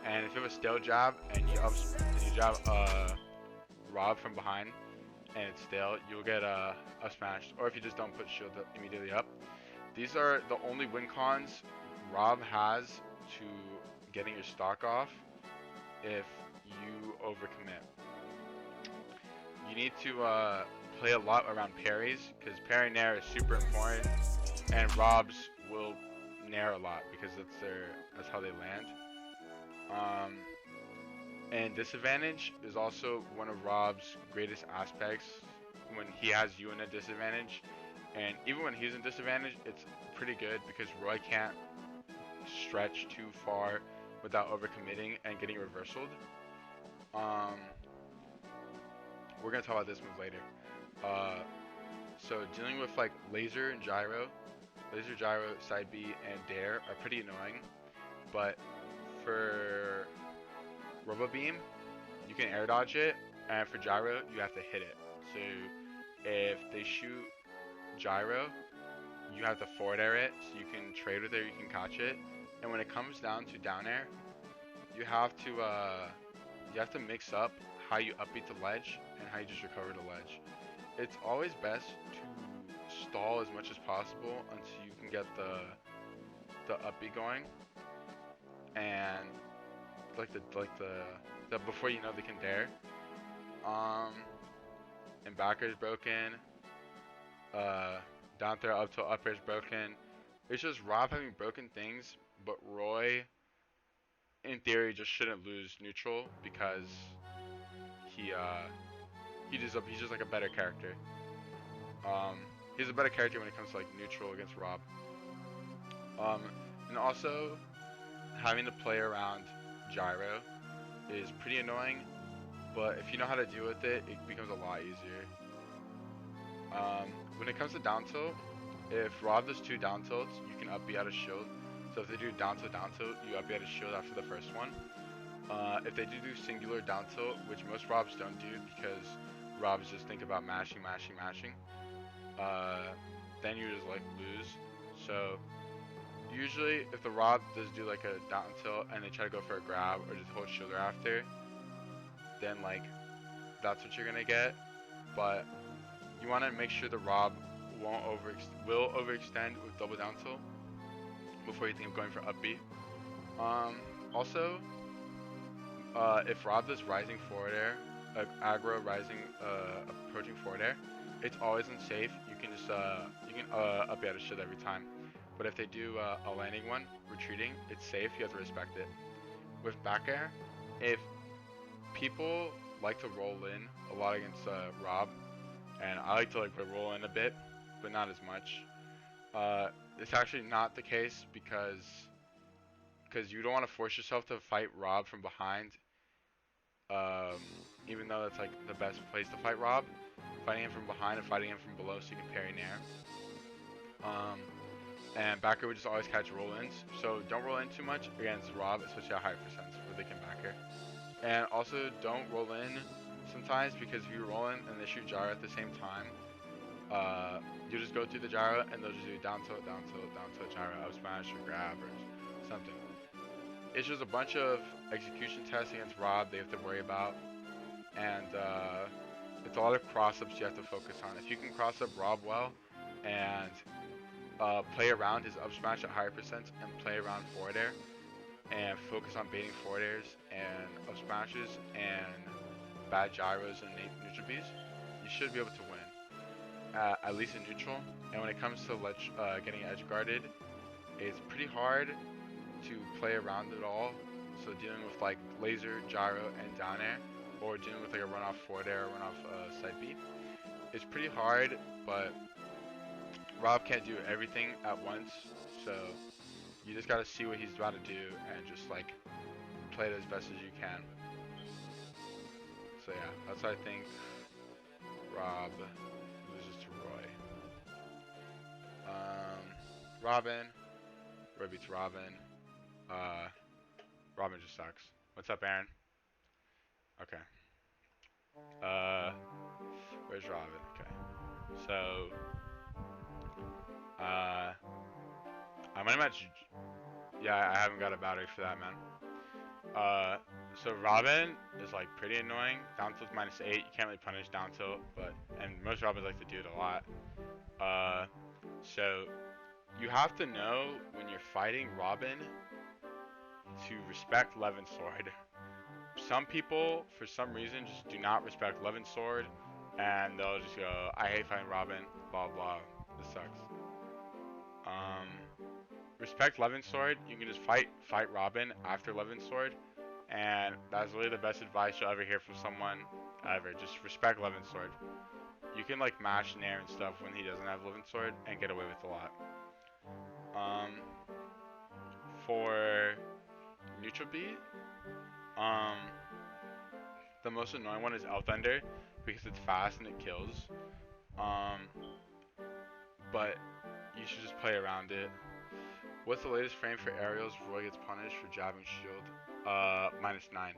And if you have a stale jab and you jab Rob from behind and it's stale, you'll get up smashed. Or if you just don't put shield immediately up. These are the only win cons Rob has to getting your stock off if you overcommit. You need to play a lot around parries because parry nair is super important, and Rob's will nair a lot because that's how they land. And disadvantage is also one of Rob's greatest aspects when he has you in a disadvantage. And even when he's in disadvantage, it's pretty good because Roy can't stretch too far without overcommitting and getting reversaled. We're gonna talk about this move later. So dealing with like laser and gyro, side B, and dare are pretty annoying. But for Robo Beam, you can air dodge it, and for gyro, you have to hit it. So if they shoot gyro, you have to forward air it, so you can trade with it, you can catch it. And when it comes down to down air, you have to mix up how you upbeat the ledge and how you just recover the ledge. It's always best to stall as much as possible until you can get the upbeat going, and the before you know they can dare. And backer is broken. Down throw up to up air is broken. It's just Rob having broken things, but Roy in theory, just shouldn't lose neutral because he he's just like a better character. He's a better character when it comes to like neutral against Rob. Um, and also having to play around gyro is pretty annoying, but if you know how to deal with it, it becomes a lot easier. When it comes to down tilt, if Rob does 2 down tilts, you can up B out of shield. So if they do down tilt, you up B out of shield after the first one. If they do singular down tilt, which most Robs don't do because Robs just think about mashing, then you just like lose. So usually if the Rob does do like a down tilt and they try to go for a grab or just hold shoulder after, then like that's what you're gonna get. But you want to make sure the Rob will overextend with double down tilt before you think of going for up B. Also, if Rob does rising forward air, aggro rising approaching forward air, it's always unsafe. You can just up B out of shield every time. But if they do a landing one, retreating, it's safe. You have to respect it. With back air, if people like to roll in a lot against Rob, and I like to like roll in a bit, but not as much. It's actually not the case because you don't want to force yourself to fight Rob from behind. Even though that's like the best place to fight Rob, fighting him from behind and fighting him from below so you can parry nair. And backer would just always catch roll-ins, so don't roll in too much against Rob, especially at higher percents where they can backer. And also don't roll in sometimes because if you roll in and they shoot gyro at the same time, you just go through the gyro and they'll just do down tilt, gyro, up smash, or grab, or something. It's just a bunch of execution tests against Rob they have to worry about, and it's a lot of cross-ups you have to focus on. If you can cross-up Rob well and play around his up smash at higher percents and play around forward air and focus on baiting forward airs and up smashes and bad gyros and neutral Bs, you should be able to win, at least in neutral. And when it comes to getting edge guarded, it's pretty hard to play around it all. So dealing with like laser, gyro, and down air, or dealing with like a run off forward air, run off side B, it's pretty hard, but Rob can't do everything at once, so you just gotta see what he's about to do and just like play it as best as you can. So yeah, that's why I think Rob loses to Roy. Robin. Roy beats Robin. Robin just sucks. What's up, Aaron? Okay. Where's Robin? Okay. So, I'm gonna match. Yeah, I haven't got a battery for that, man. So Robin is like pretty annoying. Down tilt's -8. You can't really punish down tilt, and most Robins like to do it a lot. So you have to know when you're fighting Robin to respect Levin's sword. Some people, for some reason, just do not respect Levin's sword, and they'll just go, "I hate fighting Robin, blah blah. This sucks." Respect Levin's sword. You can just fight Robin after Levin's sword, and that's really the best advice you'll ever hear from someone ever. Just respect Levin's sword. You can like mash Nair and stuff when he doesn't have Levin's sword and get away with a lot. For neutral B, the most annoying one is L Thunder because it's fast and it kills. But you should just play around it. What's the latest frame for aerials? Roy gets punished for jabbing shield. -9.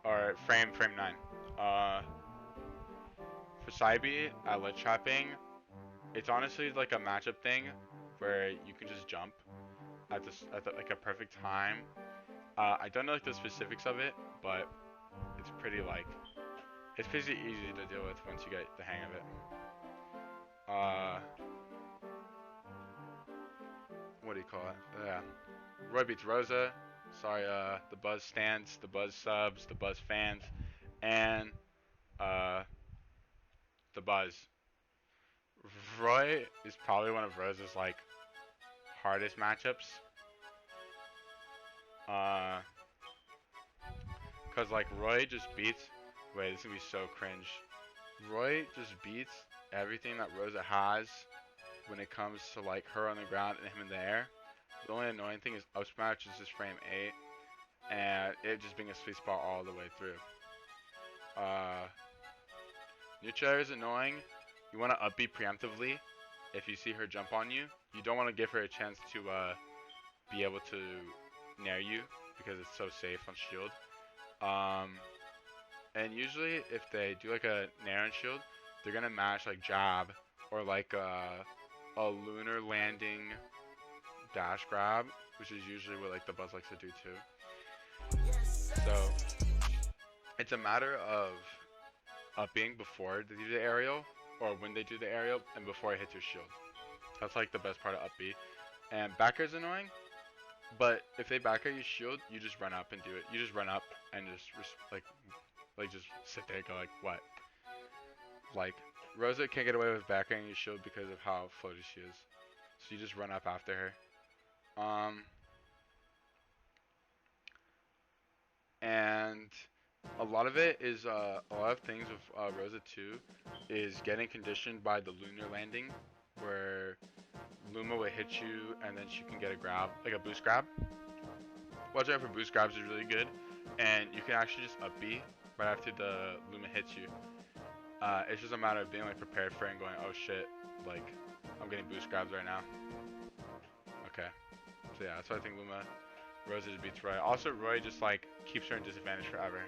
Or frame 9. For Saibi at ledge trapping, it's honestly like a matchup thing where you can just jump at like a perfect time. I don't know like the specifics of it, but it's pretty easy to deal with once you get the hang of it. What do you call it? Yeah. Roy beats Rosa. Sorry, the Buzz stands, the Buzz subs, the Buzz fans, and the Buzz. Roy is probably one of Rosa's like hardest matchups. Uh, Cause like Roy just beats. Wait, this is gonna be so cringe. Roy just beats everything that Rosa has when it comes to like her on the ground and him in the air. The only annoying thing is up smash is just frame 8, and it just being a sweet spot all the way through. Uh, Neutral is annoying. You want to up B preemptively if you see her jump on you. You don't want to give her a chance to be able to nair you because it's so safe on shield. And usually if they do like a nair on shield, they're gonna match like jab or like a lunar landing dash grab, which is usually what like the Buzz likes to do too. So it's a matter of upping before they do the aerial or when they do the aerial and before it hits your shield. That's like the best part of up B. And backer is annoying, but if they backer your shield, you just run up and do it. You just run up and just like just sit there and go like, what? Like, Rosa can't get away with backering your shield because of how floaty she is. So you just run up after her. And a lot of it is, a lot of things with Rosa 2 is getting conditioned by the lunar landing, where Luma will hit you and then she can get a grab, like a boost grab. Watch out for boost grabs is really good, and you can actually just up B right after the Luma hits you. It's just a matter of being like prepared for it and going, oh shit, like I'm getting boost grabs right now. Okay, so yeah, that's why I think Rosa just beats Roy. Also, Roy just like keeps her in disadvantage forever,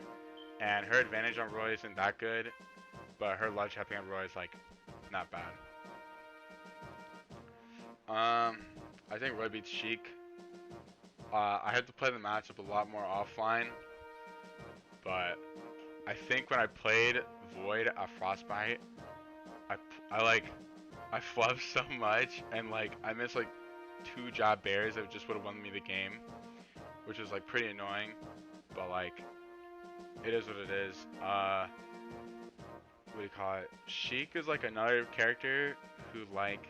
and her advantage on Roy isn't that good, but her ledge happy on Roy is like not bad. I think Roy beats Sheik. I had to play the matchup a lot more offline, but I think when I played Void at Frostbite, I flubbed so much, and like I missed like 2 job bears that just would have won me the game, which was like pretty annoying, but like it is what it is. What do you call it? Sheik is like another character who like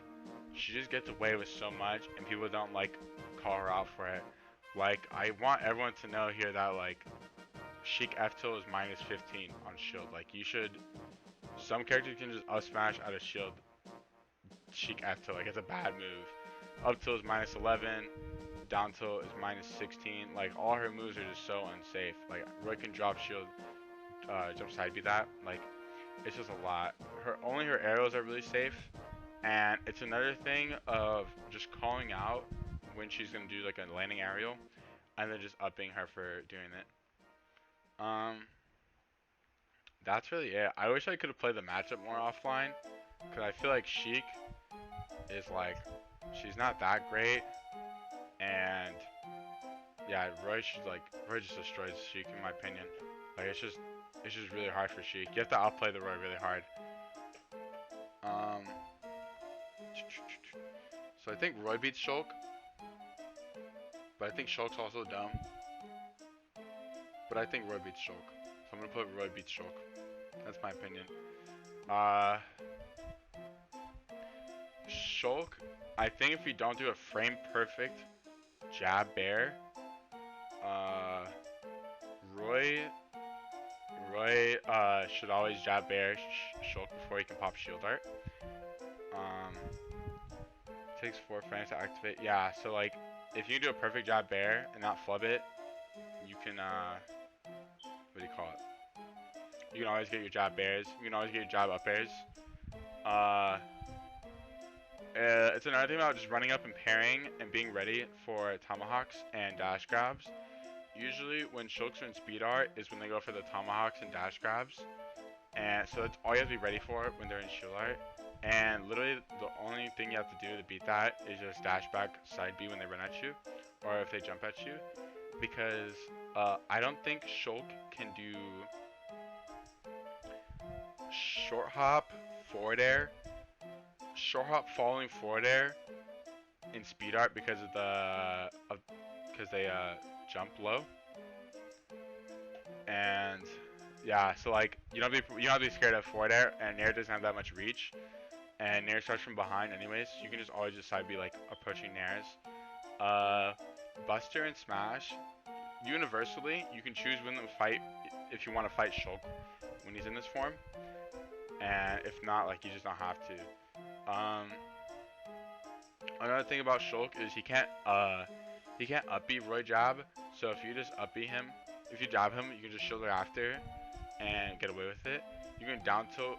she just gets away with so much, and people don't like call her out for it. Like I want everyone to know here that like Sheik F-Tilt is minus 15 on shield. Like you should. Some characters can just up smash out of shield. Sheik F-Tilt, like it's a bad move. Up tilt is minus 11. Down tilt is minus 16. Like all her moves are just so unsafe. Like Roy can drop shield, jump side beat that. Like it's just a lot. Only her arrows are really safe. And it's another thing of just calling out when she's gonna do like a landing aerial, and then just upping her for doing it. That's really it. I wish I could have played the matchup more offline, cause I feel like Sheik is like, she's not that great, and yeah, Roy just destroys Sheik in my opinion. Like it's just really hard for Sheik. You have to outplay the Roy really hard. So I think Roy beats Shulk, but I think Shulk's also dumb. But I think Roy beats Shulk, so I'm gonna put Roy beats Shulk. That's my opinion. Shulk, I think if you don't do a frame perfect jab bear, Roy should always jab bear Shulk before he can pop shield art. Takes 4 frames to activate. Yeah, so like if you do a perfect jab bear and not flub it, you can what do you call it? You can always get your jab bears. You can always get your jab up airs. It's another thing about just running up and parrying and being ready for tomahawks and dash grabs. Usually when Shulks are in speed art is when they go for the tomahawks and dash grabs. And so that's all you have to be ready for when they're in shield art. And literally the only thing you have to do to beat that is just dash back side B when they run at you, or if they jump at you. Because I don't think Shulk can do short hop forward air, short hop falling forward air in speed art because of because they jump low. And yeah, so like you don't have to be scared of forward air, and Nair doesn't have that much reach, and Nair starts from behind anyways. You can just always just side be like approaching Nairs. Buster and Smash, universally, you can choose when to fight if you want to fight Shulk when he's in this form, and if not, like you just don't have to. Another thing about Shulk is he can't up B Roy jab. So if you just up B him, if you jab him, you can just shield her after and get away with it. You can down tilt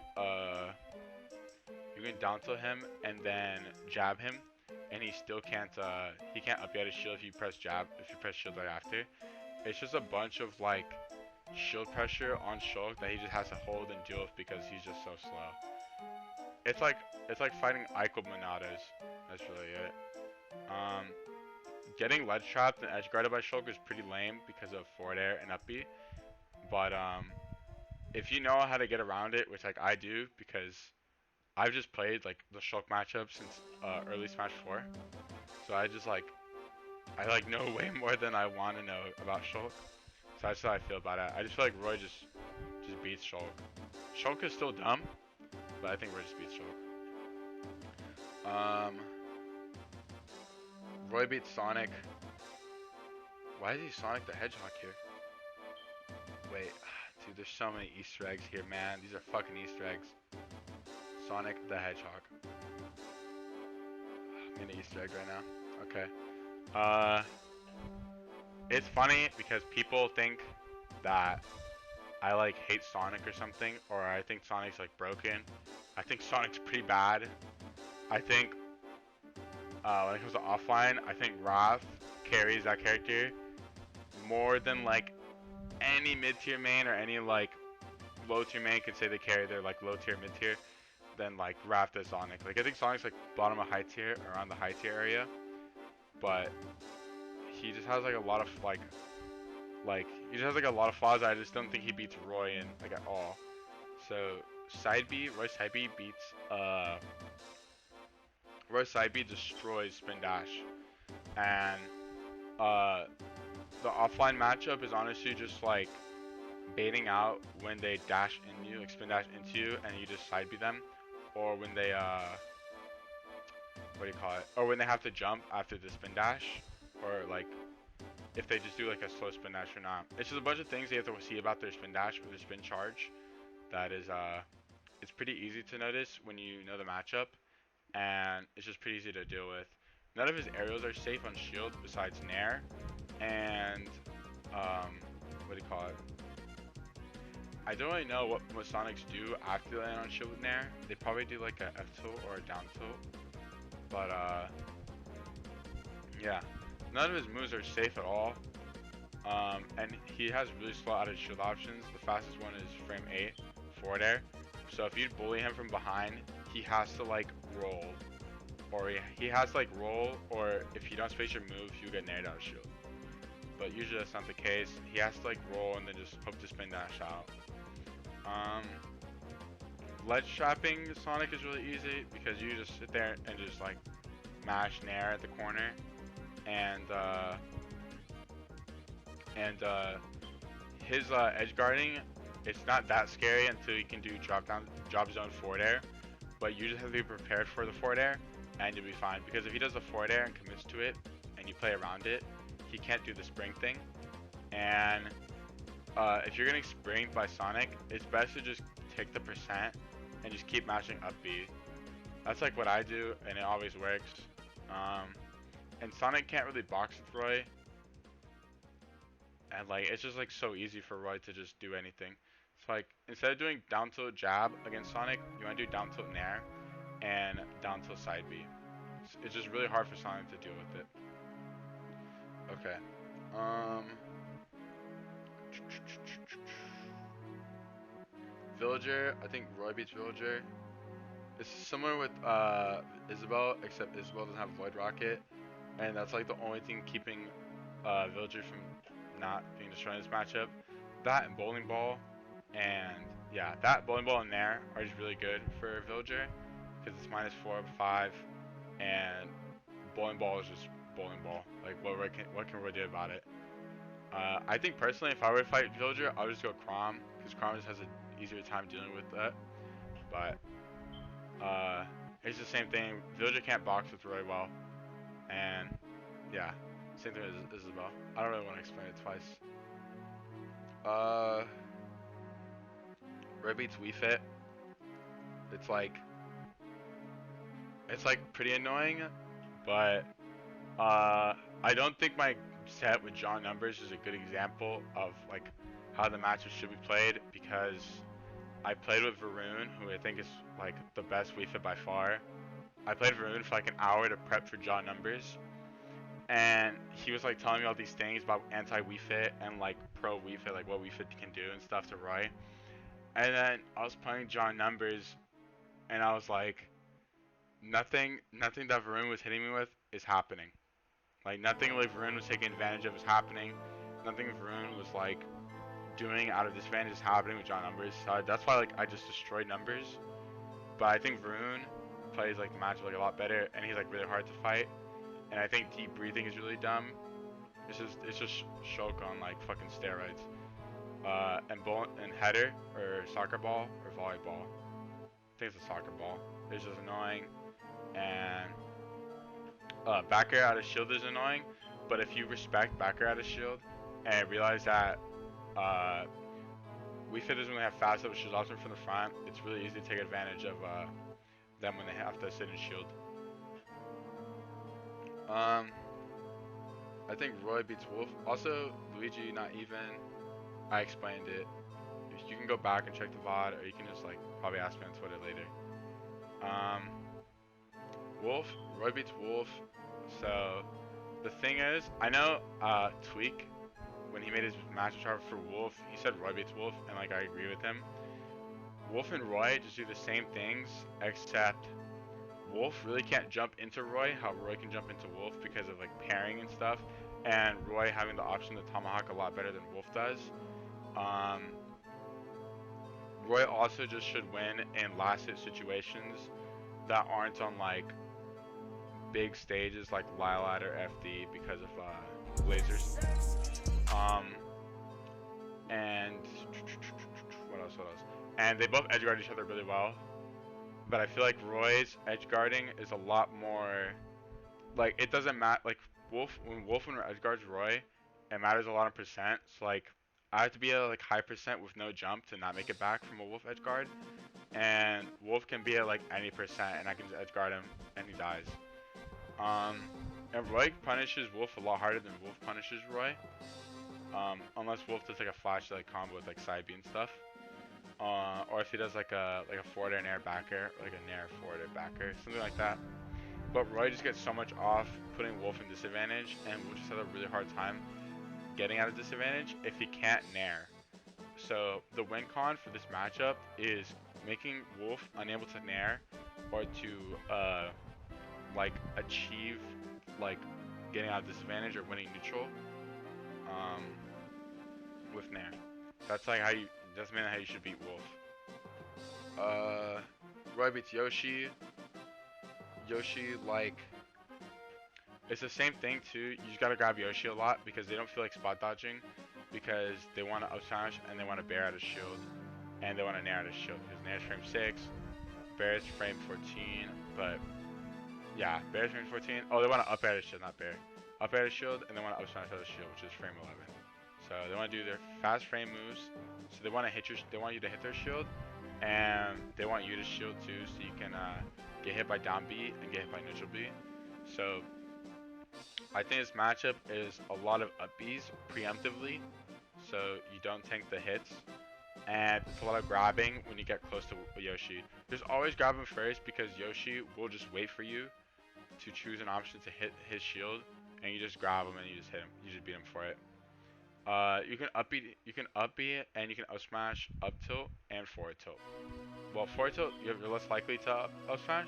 him and then jab him, and he still can't he can't up B out his shield if you press shield right after. It's just a bunch of like shield pressure on Shulk that he just has to hold and deal with because he's just so slow. It's like fighting Ike Monadas. That's really it. Getting ledge trapped and edge guarded by Shulk is pretty lame because of forward air and up B. But if you know how to get around it, which like I do because I've just played like the Shulk matchup since early Smash 4, so I know way more than I want to know about Shulk. So that's how I feel about it. I just feel like Roy just beats Shulk. Shulk is still dumb, but I think Roy just beats Shulk. Roy beats Sonic. Why is he Sonic the Hedgehog here? Wait, dude, there's so many Easter eggs here, man. These are fucking Easter eggs. Sonic the Hedgehog. I'm in an Easter egg right now. Okay. It's funny because people think that I like hate Sonic or something, or I think Sonic's like broken. I think Sonic's pretty bad. I think when it comes to offline, I think Raph carries that character more than like any mid-tier main or any like low-tier main could say they carry their like low-tier, mid-tier than like Raph does Sonic. Like I think Sonic's like bottom of high tier, around the high tier area, but he just has like a lot of he just has like a lot of flaws. I just don't think he beats Roy in like at all. So Roy side B beats Roy side B destroys Spin Dash, and the offline matchup is honestly just like baiting out when they dash into you, like spin dash into you, and you just side B them, or when they what do you call it? Or when they have to jump after the spin dash, or like if they just do like a slow spin dash or not. It's just a bunch of things you have to see about their spin dash or their spin charge. That is it's pretty easy to notice when you know the matchup, and it's just pretty easy to deal with. None of his aerials are safe on shield besides Nair, and what do you call it? I don't really know what Sonics do after they land on shield with Nair. They probably do like a F tilt or a down tilt, but yeah, none of his moves are safe at all. And he has really slow out of shield options. The fastest one is frame 8 forward air. So if you bully him from behind, he has to like roll, or he has to like roll, or if you don't space your move, you get naired out of shield. But usually that's not the case. He has to like roll and then just hope to spin dash out. Ledge trapping Sonic is really easy because you just sit there and just like mash Nair at the corner, and his edge guarding, it's not that scary until you can do drop zone forward air, but you just have to be prepared for the forward air and you'll be fine, because if he does the forward air and commits to it and you play around it, he can't do the spring thing. And if you're getting springed by Sonic, it's best to just take the percent and just keep mashing up B. That's like what I do, and it always works. And Sonic can't really box with Roy, and like it's just like so easy for Roy to just do anything. So like instead of doing down tilt jab against Sonic, you want to do down tilt Nair and down tilt side B. It's just really hard for Sonic to deal with it. Okay. Villager, I think Roy beats Villager. It's similar with Isabel, except Isabel doesn't have Void Rocket, and that's like the only thing keeping Villager from not being destroyed in this matchup. That and Bowling Ball, and yeah, that Bowling Ball and Nair are just really good for Villager because it's -4, 5, and Bowling Ball is just Bowling Ball. Like what can Roy do about it? I think personally, if I were to fight Villager, I would just go Chrom, because Chrom just has an easier time dealing with that. But it's the same thing. Villager can't box with Roy well, and yeah, Same thing as Isabel. I don't really want to explain it twice. Roy beats Wii Fit. It's like pretty annoying, but I don't think my set with John Numbers is a good example of like how the matches should be played, because I played with Varun, who I think is like the best Wii Fit by far. I played Varun for like an hour to prep for John Numbers, and he was like telling me all these things about anti Wii Fit and like pro Wii Fit, like what Wii Fit can do and stuff to Roy. And then I was playing John Numbers, and I was like, nothing that Varun was hitting me with is happening. Like nothing like Varun was taking advantage of is happening. Nothing Varun was like doing out of disadvantage is happening with John Numbers. So that's why like I just destroyed Numbers. But I think Varun plays like the match like a lot better, and he's like really hard to fight. And I think deep breathing is really dumb. It's just Shulk on like fucking steroids. And header or soccer ball or volleyball. I think it's a soccer ball. It's just annoying. And back air out of shield is annoying, but if you respect back air out of shield and realize that Wii Fit doesn't really have fast up shield option from the front, it's really easy to take advantage of them when they have to sit in shield. I think Roy beats Wolf. Also, Luigi not even. I explained it. You can go back and check the VOD, or you can just like probably ask me on Twitter later. Roy beats Wolf. So the thing is, I know Tweak, when he made his matchup chart for Wolf, he said Roy beats Wolf, and like I agree with him. Wolf and Roy just do the same things, except Wolf really can't jump into Roy how Roy can jump into Wolf because of like pairing and stuff, and Roy having the option to tomahawk a lot better than Wolf does. Roy also just should win in last hit situations that aren't on like big stages like Lilat or FD because of lasers. And what else? And they both edgeguard each other really well. But I feel like Roy's edgeguarding is a lot more like, it doesn't matter. Like when Wolf edgeguards Roy, it matters a lot of percent. So like I have to be at like high percent with no jump to not make it back from a Wolf edgeguard, and Wolf can be at like any percent and I can just edgeguard him and he dies. And Roy punishes Wolf a lot harder than Wolf punishes Roy. Unless Wolf does like a flash like combo with like side B and stuff. Or if he does like a forward air and air back air, like a nair forward air back air, something like that. But Roy just gets so much off putting Wolf in disadvantage, and Wolf just has a really hard time getting out of disadvantage if he can't nair. So the win con for this matchup is making Wolf unable to nair or to like achieve like getting out of disadvantage or winning neutral with nair. That's like that's mainly how you should beat Wolf. Roy beats Yoshi. Yoshi, like, it's the same thing too. You just gotta grab Yoshi a lot because they don't feel like spot dodging, because they want to up smash and they want to bear out of shield, and they want to nair out of shield because nair's frame 6, bear's frame 14, but yeah, bear's frame 14. Oh, they want to up air out of shield, not bear. Up air out of shield, and they want to up smash out of shield, which is frame 11. So they want to do their fast frame moves. So they want to hit they want you to hit their shield, and they want you to shield too, so you can get hit by down B and get hit by neutral B. So I think this matchup is a lot of up Bs preemptively, so you don't tank the hits, and it's a lot of grabbing when you get close to Yoshi. Just always grab him first, because Yoshi will just wait for you to choose an option to hit his shield, and you just grab him and you just hit him. You just beat him for it. You can up B, and you can up smash, up tilt, and forward tilt. Well, forward tilt, you're less likely to up smash,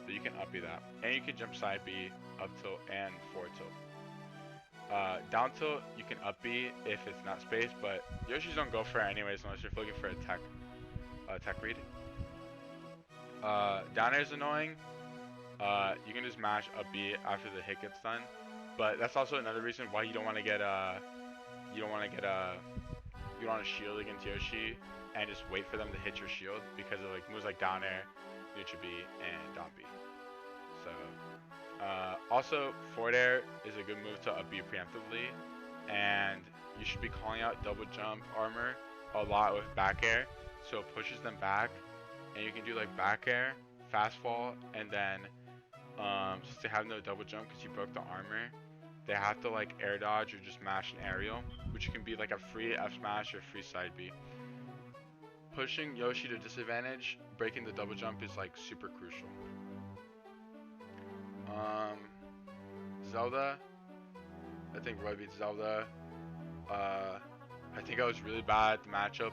but you can up B that. And you can jump side B, up tilt, and forward tilt. Down tilt, you can up B if it's not space, but Yoshis don't go for it anyways unless you're looking for a tech read. Down air is annoying. You can just mash up B after the hit gets done, but that's also another reason why you don't want to get you don't want to shield against Yoshi and just wait for them to hit your shield, because of like moves like down air, neutral B, and down B. So Also, forward air is a good move to upbeat preemptively, and you should be calling out double jump armor a lot with back air, so it pushes them back, and you can do like back air, fast fall, and then since they have no double jump because you broke the armor, they have to like air dodge or just mash an aerial, which can be like a free F smash or free side B. Pushing Yoshi to disadvantage, breaking the double jump is like super crucial. Zelda, I think Roy beats Zelda. I think I was really bad at the matchup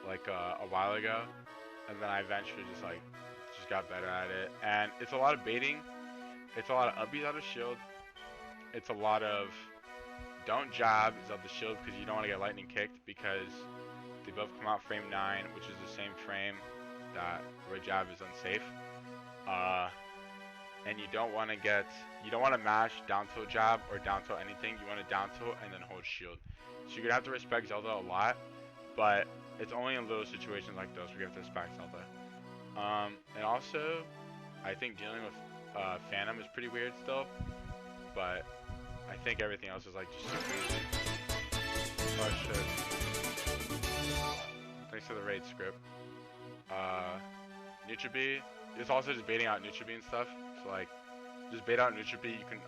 like a while ago, and then I eventually just got better at it. And it's a lot of baiting. It's a lot of upbeat out of shield. It's a lot of don't jab Zelda shield because you don't want to get lightning kicked because they both come out frame 9, which is the same frame that Roy jab is unsafe. And you don't want to mash down tilt jab or down tilt anything. You want to down tilt and then hold shield. So you're gonna have to respect Zelda a lot, but it's only in little situations like those where you have to respect Zelda. And also, I think dealing with Phantom is pretty weird still, but I think everything else is like just super easy. Oh shit. Thanks for the raid script. Nutribee, it's also just baiting out Nutribee and stuff. So like, just bait out Nutribee. You can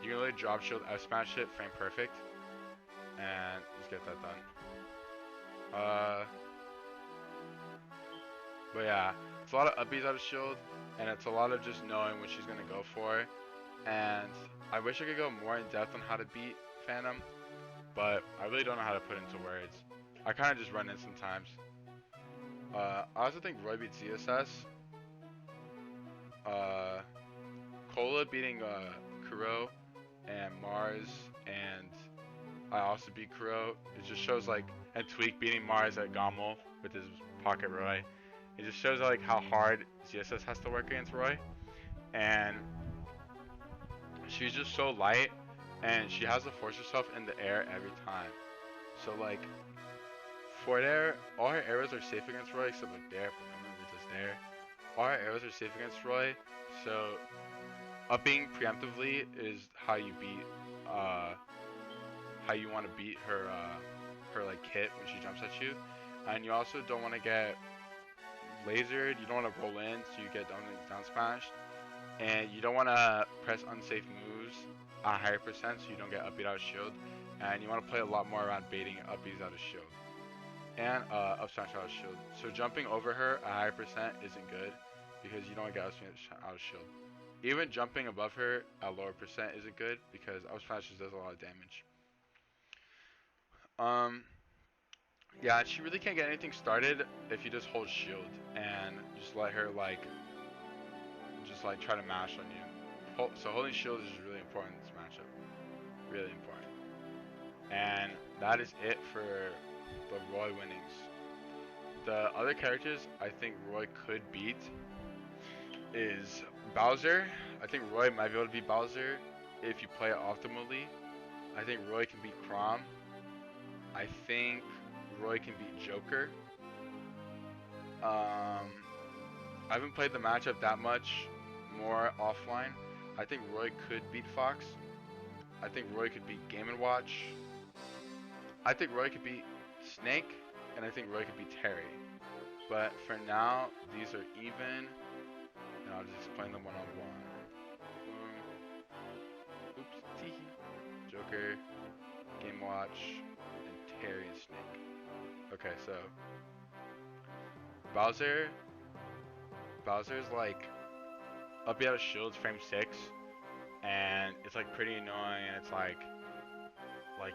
really drop shield, F smash it, frame perfect, and just get that done. But yeah, it's a lot of upbeats out of shield, and it's a lot of just knowing what she's gonna go for. And I wish I could go more in depth on how to beat Phantom, but I really don't know how to put into words. I kind of just run in sometimes. I also think Roy beats ZSS. Cola beating Kuro and Mars, and I also beat Kuro. It just shows like, and Tweak beating Mars at Gommel with his Pocket Roy. It just shows like how hard ZSS has to work against Roy, and she's just so light, and she has to force herself in the air every time. So like, forward air, all her arrows are safe against Roy except like there, but none of it does there. All her arrows are safe against Roy, so upping preemptively is how you beat, how you want to beat her, her like hit when she jumps at you. And you also don't want to get lasered, you don't want to roll in so you get down smashed. And you don't want to press unsafe moves a higher percent so you don't get upbeat out of shield. And you want to play a lot more around baiting upbeats out of shield. And up smash out of shield. So jumping over her a higher percent isn't good because you don't want to get up smash out of shield. Even jumping above her at lower percent isn't good because up smash just does a lot of damage. Yeah, she really can't get anything started if you just hold shield and just let her like try to mash on you. So holding shield is really important in this matchup. Really important. And that is it for the Roy winnings. The other characters I think Roy could beat is Bowser. I think Roy might be able to beat Bowser if you play it optimally. I think Roy can beat Chrom. I think Roy can beat Joker. I haven't played the matchup that much more offline. I think Roy could beat Fox. I think Roy could beat Game & Watch. I think Roy could beat Snake, and I think Roy could beat Terry. But for now, these are even, and I'll just explain them one on one. Oops, teehee. Joker, Game & Watch, and Terry and Snake. Okay, so Bowser's like up out of shields frame 6, and it's like pretty annoying, and it's like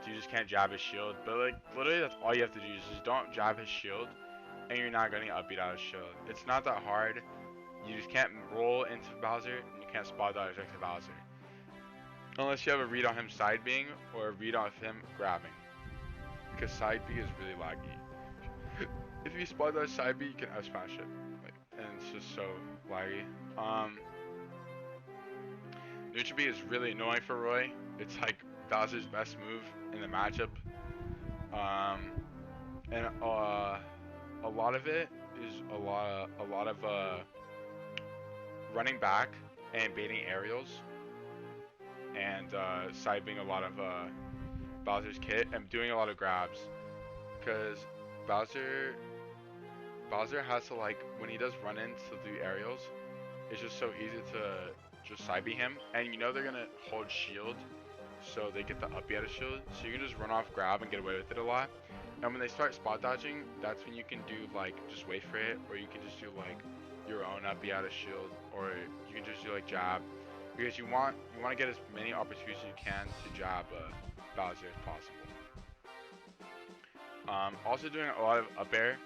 you just can't jab his shield, but like literally that's all you have to do is just don't jab his shield and you're not getting upbeat out of shield. It's not that hard. You just can't roll into Bowser and you can't spot dodge next to Bowser unless you have a read on him side being or a read on him grabbing, because side B is really laggy. If you spot dodge side B, you can F smash it, like, and it's just so laggy. Nutribee is really annoying for Roy. It's like Bowser's best move in the matchup. And a lot of it is a lot of running back and baiting aerials, and side being a lot of Bowser's kit, and doing a lot of grabs. Because Bowser has to, like, when he does run-ins to do aerials, it's just so easy to just side B him, and you know they're gonna hold shield, so they get the up B out of shield, so you can just run off grab and get away with it a lot. And when they start spot dodging, that's when you can do, like, just wait for it, or you can just do, like, your own up B out of shield, or you can just do, like, jab, because you want to get as many opportunities as you can to jab Bowser as possible. Also doing a lot of up air,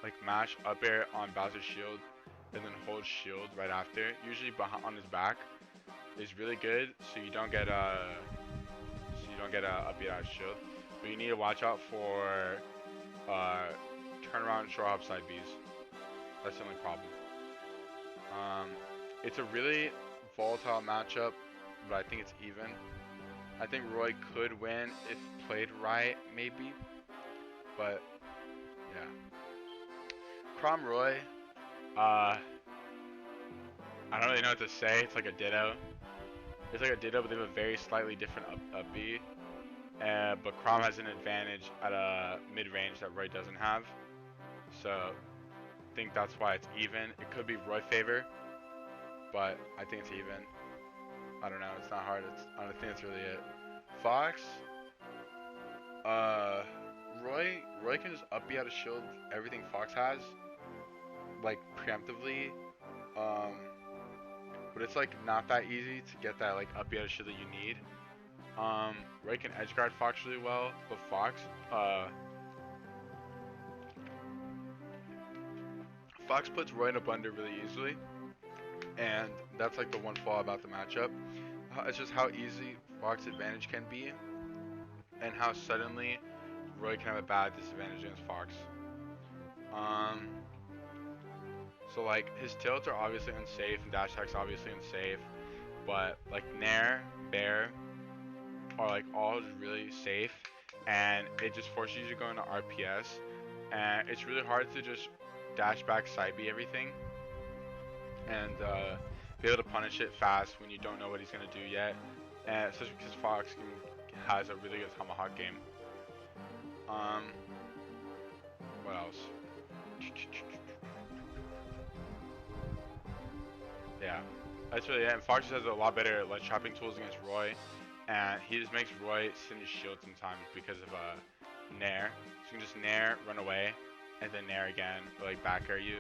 like mash up air on Bowser's shield, and then hold shield right after, usually behind, on his back, is really good, so you don't get up B out of shield. But you need to watch out for turnaround short hop side Bs. That's the only problem. It's a really volatile matchup, but I think it's even. I think Roy could win if played right, maybe. But yeah, Crom Roy. I don't really know what to say. It's like a ditto. It's like a ditto, but they have a very slightly different up B. But Crom has an advantage at a mid-range that Roy doesn't have. So I think that's why it's even. It could be Roy favor, but I think it's even. I don't know. It's not hard. I don't think that's really it. Fox. Roy can just up B out of shield everything Fox has, like preemptively. But it's like not that easy to get that like up B out of shield that you need. Roy can edge guard Fox really well, but Fox puts Roy in a blender really easily, and that's like the one flaw about the matchup. It's just how easy Fox's advantage can be, and how suddenly Roy can have a bad disadvantage against Fox. So like his tilts are obviously unsafe and dash attacks obviously unsafe, but like Nair, Bear are like all really safe, and it just forces you to go into RPS, and it's really hard to just dash back side B everything and be able to punish it fast when you don't know what he's gonna do yet, and especially because Fox has a really good tomahawk game. What else? Yeah, that's really it. And Fox has a lot better ledge trapping tools against Roy, and he just makes Roy sit in his shield sometimes because of Nair. So you can just Nair, run away, and then Nair again, or like back air you,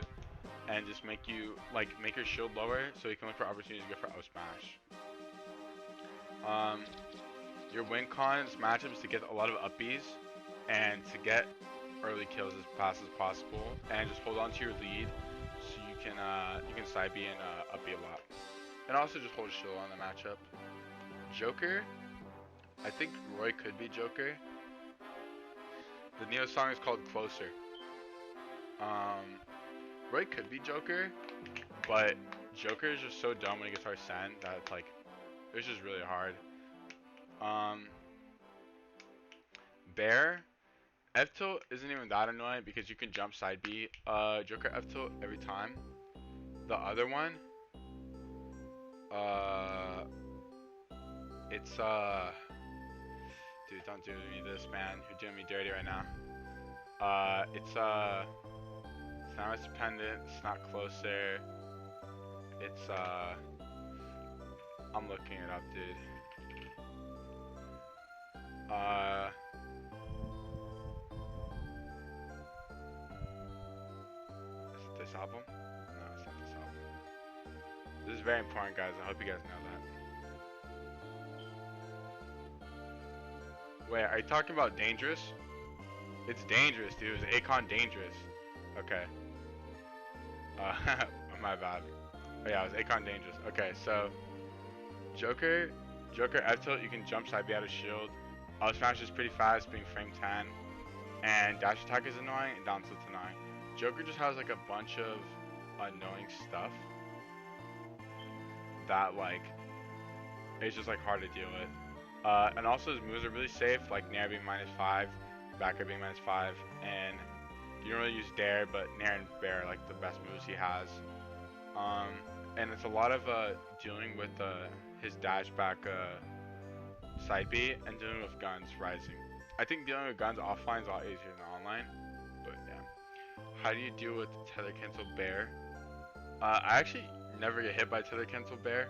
and just make you like make your shield lower so you can look for opportunities to go for out smash. Your win cons matchups to get a lot of up Bs and to get early kills as fast as possible, and just hold on to your lead so you can side B and up B a lot, and also just hold shield on the matchup. Joker, I think Roy could be Joker. The Neo song is called Closer. Roy could be Joker, but Joker is just so dumb when he gets Arsene that it's just really hard. Bear, F tilt isn't even that annoying because you can jump side B Joker F tilt every time. The other one, it's dude, don't do me this, man. You're doing me dirty right now. It's not as dependent, it's not closer. It's I'm looking it up, dude. Is it this album? No, it's not this album. This is very important, guys. I hope you guys know that. Wait, are you talking about Dangerous? It's Dangerous, dude. It was Akon Dangerous. Okay. My bad. Oh yeah, it was Akon Dangerous. Okay, so Joker F tilt, you can jump side B out of shield. Up smash is pretty fast, being frame 10, and dash attack is annoying, and down tilt's annoying. Joker just has like a bunch of annoying stuff that like it's just like hard to deal with. And also his moves are really safe, like Nair being -5, back air being -5, and you don't really use Dare, but Nair and Bear are like the best moves he has. and it's a lot of dealing with his dash back side B and dealing with guns rising. I think dealing with guns offline is a lot easier than online, but yeah. How do you deal with tether cancel bear? I actually never get hit by tether cancel bear,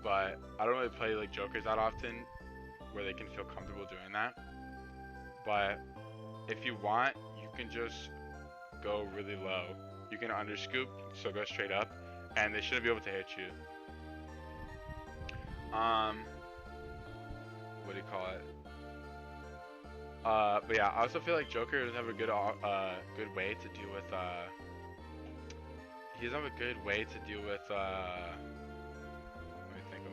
but I don't really play like jokers that often where they can feel comfortable doing that. But if you want, you can just go really low. You can underscoop, so go straight up, and they shouldn't be able to hit you. What do you call it? But yeah, I also feel like Joker doesn't have a good way to deal with he doesn't have a good way to deal with let me think.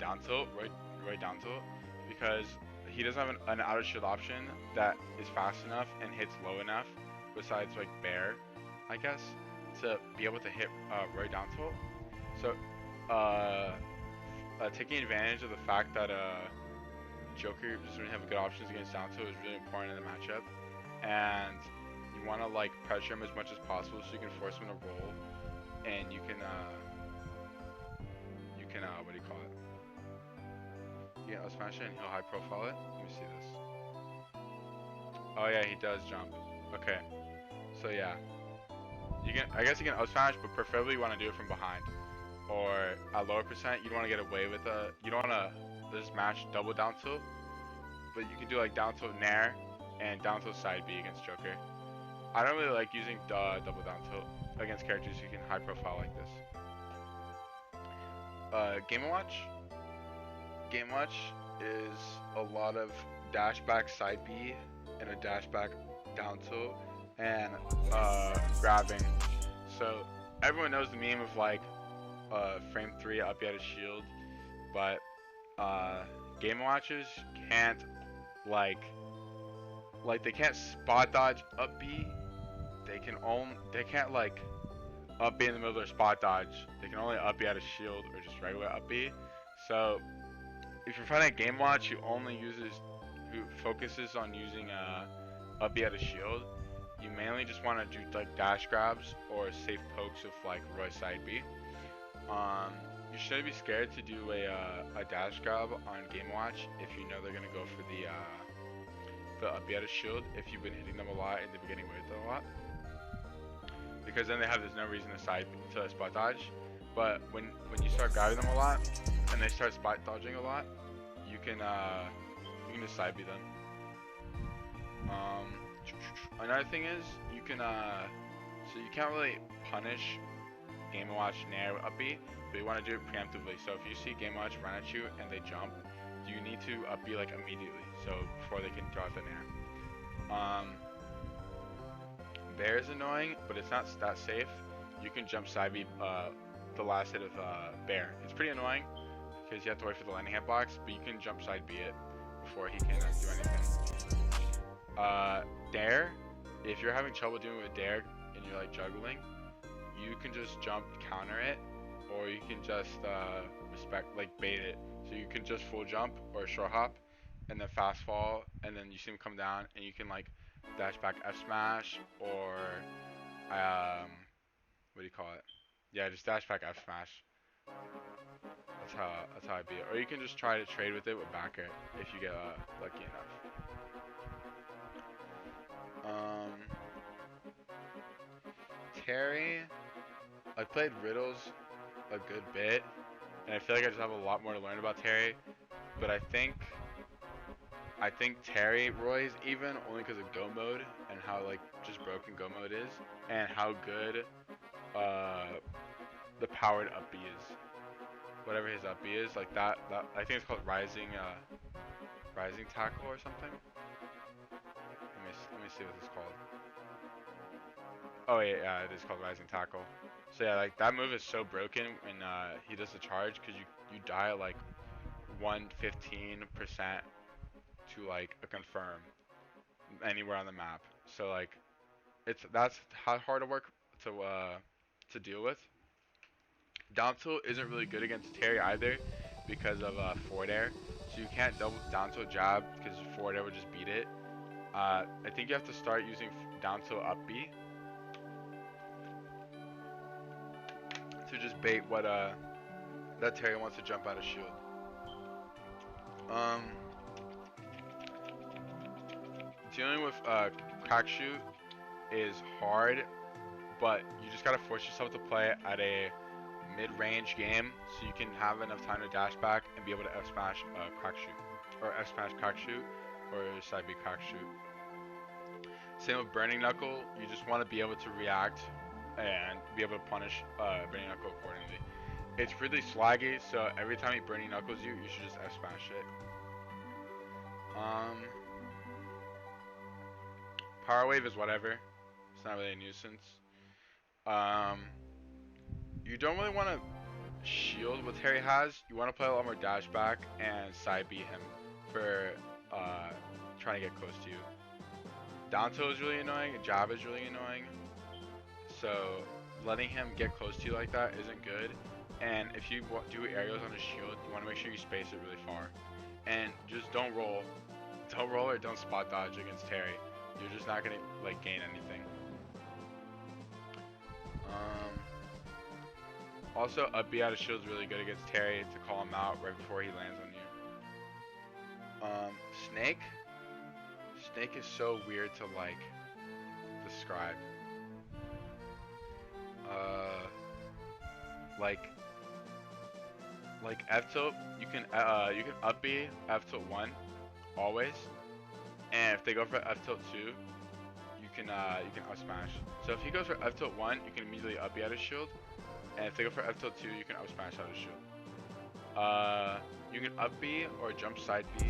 Down tilt, Roy down tilt, because he doesn't have an outer shield option that is fast enough and hits low enough, besides like Bear, I guess, to be able to hit Roy down tilt. So taking advantage of the fact that Joker doesn't really have good options against down tilt is really important in the matchup, and you want to like pressure him as much as possible so you can force him to roll, and you can what do you call it? You can smash it and he'll high profile it. Let me see this. Oh yeah, he does jump. Okay, so yeah, I guess you can up smash, but preferably you want to do it from behind or at lower percent. You don't want to get away with you don't want to just match double down tilt, but you can do like down tilt nair and down tilt side B against Joker. I don't really like using double down tilt against characters who can high profile like this. Game Watch. Game Watch is a lot of dash back side B and a dash back down tilt and grabbing. So everyone knows the meme of like frame 3 up at a shield, but Game Watchers can't like they can't spot dodge up B. They can't like up B in the middle of their spot dodge. They can only up B at a shield or just regular up B. So if you're fighting a Game Watch who focuses on using up B at a shield, you mainly just want to do like dash grabs or safe pokes with like Roy side B. You shouldn't be scared to do a dash grab on Game Watch if you know they're gonna go for the up B at a shield if you've been hitting them a lot in the beginning with it a lot, because then there's no reason to spot dodge. But when you start grabbing them a lot and they start spot dodging a lot, you can just side B them. Another thing is you can so you can't really punish Game Watch nair up B, but you want to do it preemptively. So if you see Game Watch run at you and they jump, you need to up B like immediately, so before they can draw the nair. Bear is annoying, but it's not that safe. You can jump side B the last hit of Bear. It's pretty annoying because you have to wait for the landing hitbox, but you can jump side B it before he can do anything. Dare, if you're having trouble doing with Dare and you're like juggling, you can just jump counter it, or you can just bait it. So you can just full jump or short hop and then fast fall, and then you see him come down and you can like dash back F smash or what do you call it? Yeah, just dash back F smash. That's how I beat it. Or you can just try to trade with it with backer if you get lucky enough. Terry, I played Riddles a good bit, and I feel like I just have a lot more to learn about Terry. But I think Terry Roy's even only because of go mode and how like just broken go mode is, and how good the powered up B is. Whatever his up B is, like that I think it's called rising tackle or something. Let me see what it's called. Oh yeah, it is called rising tackle. So yeah, like that move is so broken when he does the charge, because you die at like 115% to like a confirm anywhere on the map. So like that's hard to work to deal with. Down tilt isn't really good against Terry either because of forward air. So you can't double down tilt jab because forward air would just beat it. I think you have to start using down tilt up B. to just bait what that Terry wants to jump out of shield. Dealing with crack shoot is hard, but you just gotta force yourself to play at a mid-range game so you can have enough time to dash back and be able to F smash crack shoot, or F smash crack shoot, or side B crack shoot. Same with Burning Knuckle, you just want to be able to react and be able to punish Burning Knuckle accordingly. It's really slaggy, so every time he Burning Knuckles you, you should just F smash it. Power Wave is whatever. It's not really a nuisance. You don't really want to shield what Terry has. You want to play a lot more dash back and side B him for trying to get close to you. Down tilt is really annoying, and jab is really annoying. So letting him get close to you like that isn't good. And if you do aerials on his shield, you want to make sure you space it really far. And just don't roll. Don't roll or don't spot dodge against Terry. You're just not gonna like gain anything. Also, up B out of shield is really good against Terry to call him out right before he lands on you. Snake. Snake is so weird to like describe. Like F tilt, you can up B F tilt 1 always, and if they go for F tilt 2, you can up smash. So if he goes for F tilt 1, you can immediately up B out of shield, and if they go for F tilt 2, you can up smash out of shield. You can up B or jump side B,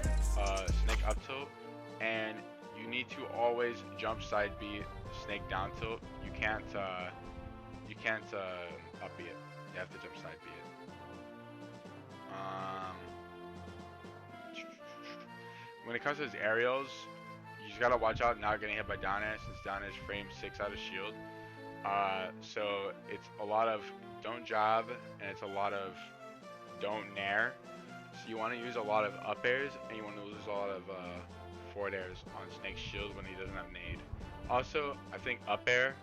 snake up tilt, and you need to always jump side B, snake down tilt. You can't up B it. You have to jump side B it. When it comes to his aerials, you just gotta watch out not getting hit by down air, since down air is frame 6 out of shield. So it's a lot of don't jab, and it's a lot of don't nair. So you want to use a lot of up airs, and you want to lose a lot of forward airs on Snake's shield when he doesn't have nade. Also, I think up air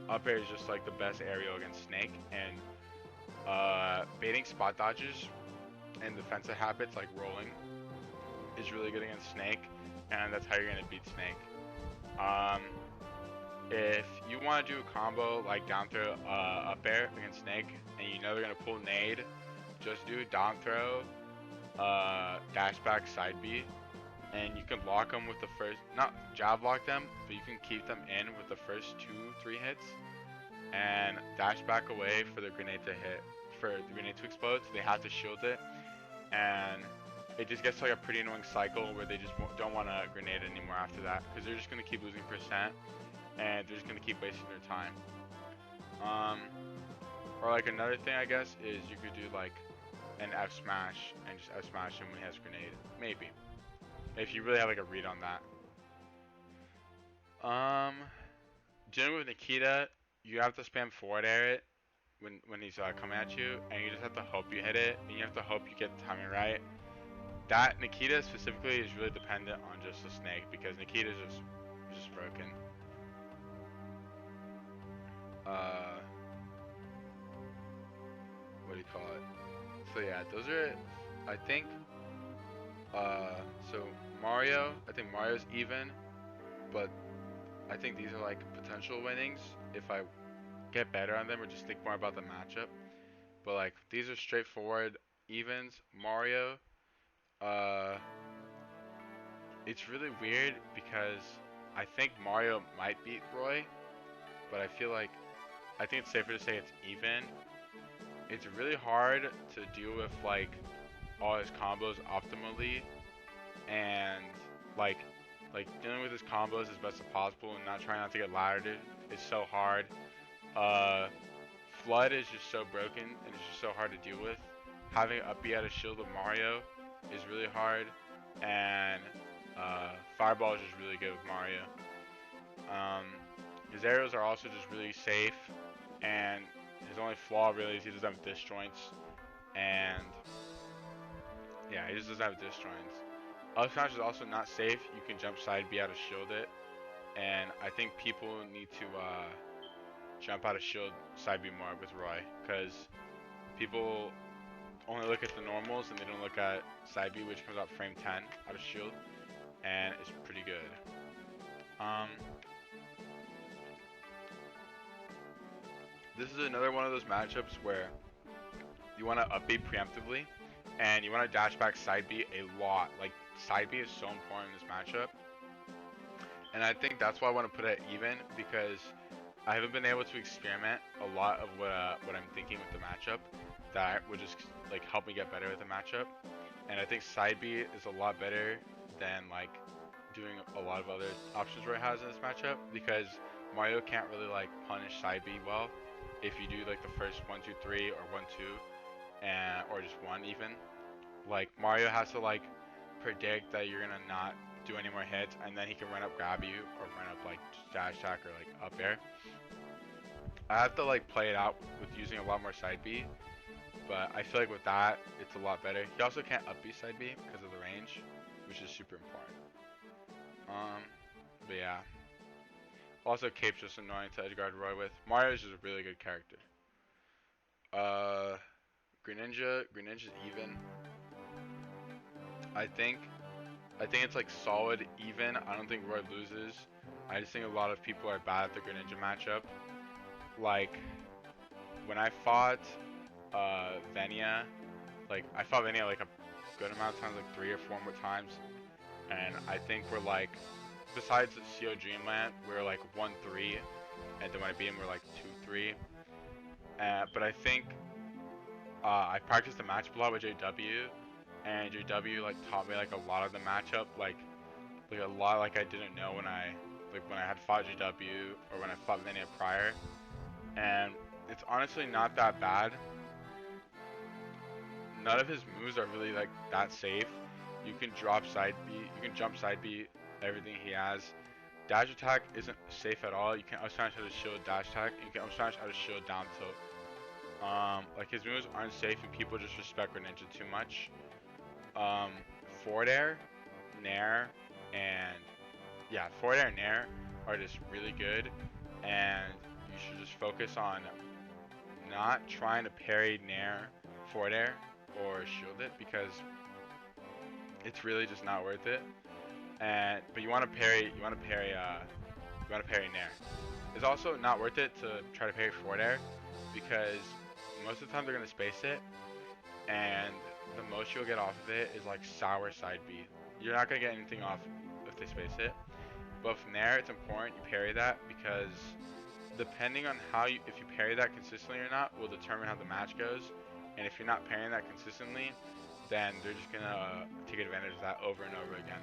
is just like the best aerial against Snake, and baiting spot dodges and defensive habits like rolling is really good against Snake, and that's how you're gonna beat Snake. If you want to do a combo like down throw up air against Snake, and you know they're gonna pull nade, just do down throw dash back side B, and you can lock them with the first, not jab lock them, but you can keep them in with the first 2-3 hits, and dash back away for the grenade to hit, for the grenade to explode, so they have to shield it, and it just gets like a pretty annoying cycle where they just don't want to grenade anymore after that, because they're just going to keep losing percent, and they're just going to keep wasting their time. Or like another thing I guess is you could do like an F smash and just F smash him when he has grenade, maybe, if you really have like a read on that. Dealing with Nikita, you have to spam forward air it when he's coming at you, and you just have to hope you hit it, and you have to hope you get the timing right. That Nikita specifically is really dependent on just the Snake, because Nikita is just broken. What do you call it? So yeah, those are, I think, so Mario, I think Mario's even, but I think these are like potential winnings if I get better on them or just think more about the matchup. But like, these are straightforward evens. Mario, it's really weird because I think Mario might beat Roy, but I feel like, I think it's safer to say it's even. It's really hard to deal with like all his combos optimally, and like dealing with his combos as best as possible and not trying not to get laddered is so hard. Flood is just so broken and it's just so hard to deal with. Having up B out of shield with Mario is really hard, and Fireball is just really good with Mario. His aerials are also just really safe, and his only flaw really is he doesn't have disjoints, and yeah, he just doesn't have disjoints. Up smash is also not safe. You can jump side B out of shield it, and I think people need to jump out of shield side B more with Roy, because people only look at the normals and they don't look at side B, which comes out frame 10 out of shield, and it's pretty good. This is another one of those matchups where you want to up B preemptively, and you want to dash back side B a lot. Like, side B is so important in this matchup, and I think that's why I want to put it even, because I haven't been able to experiment a lot of what I'm thinking with the matchup that would just like help me get better with the matchup. And I think side B is a lot better than like doing a lot of other options Roy has in this matchup, because Mario can't really like punish side B well if you do like the first 1 2 3 or 1 2 and or just 1 even. Like Mario has to like predict that you're gonna not do any more hits, and then he can run up grab you or run up like dash attack or like up air. I have to like play it out with using a lot more side B, but I feel like with that it's a lot better. He also can't up B side B because of the range, which is super important. But yeah. Also, Cape's just annoying to edgeguard Roy with. Mario's just a really good character. Greninja's even. I think it's like solid even. I don't think Roy loses. I just think a lot of people are bad at the Greninja matchup. Like when I fought Venia, like I fought Venia like a good amount of times, like 3 or 4 more times, and I think we're like, besides CO Dreamland, we're like 1-3, and then when I beat him, we're like 2-3. But I think I practiced the matchup a lot with JW, and JW like taught me like a lot of the matchup, like a lot like I didn't know when I had fought JW or when I fought Venia prior, and it's honestly not that bad. None of his moves are really like that safe. You can drop side B, you can jump side B, everything he has. Dash attack isn't safe at all. You can up smash out of shield dash attack. You can up smash out of shield down tilt. Like his moves aren't safe and people just respect Greninja too much. Forward air, nair, and yeah, forward air and nair are just really good, and you should just focus on not trying to parry nair, forward air, or shield it, because it's really just not worth it. But you want to parry nair. It's also not worth it to try to parry forward air, because most of the time they're gonna space it, and the most you'll get off of it is like sour side B. You're not gonna get anything off if they space it. But from there, it's important you parry that, because depending on if you parry that consistently or not will determine how the match goes. And if you're not parrying that consistently, then they're just gonna take advantage of that over and over again.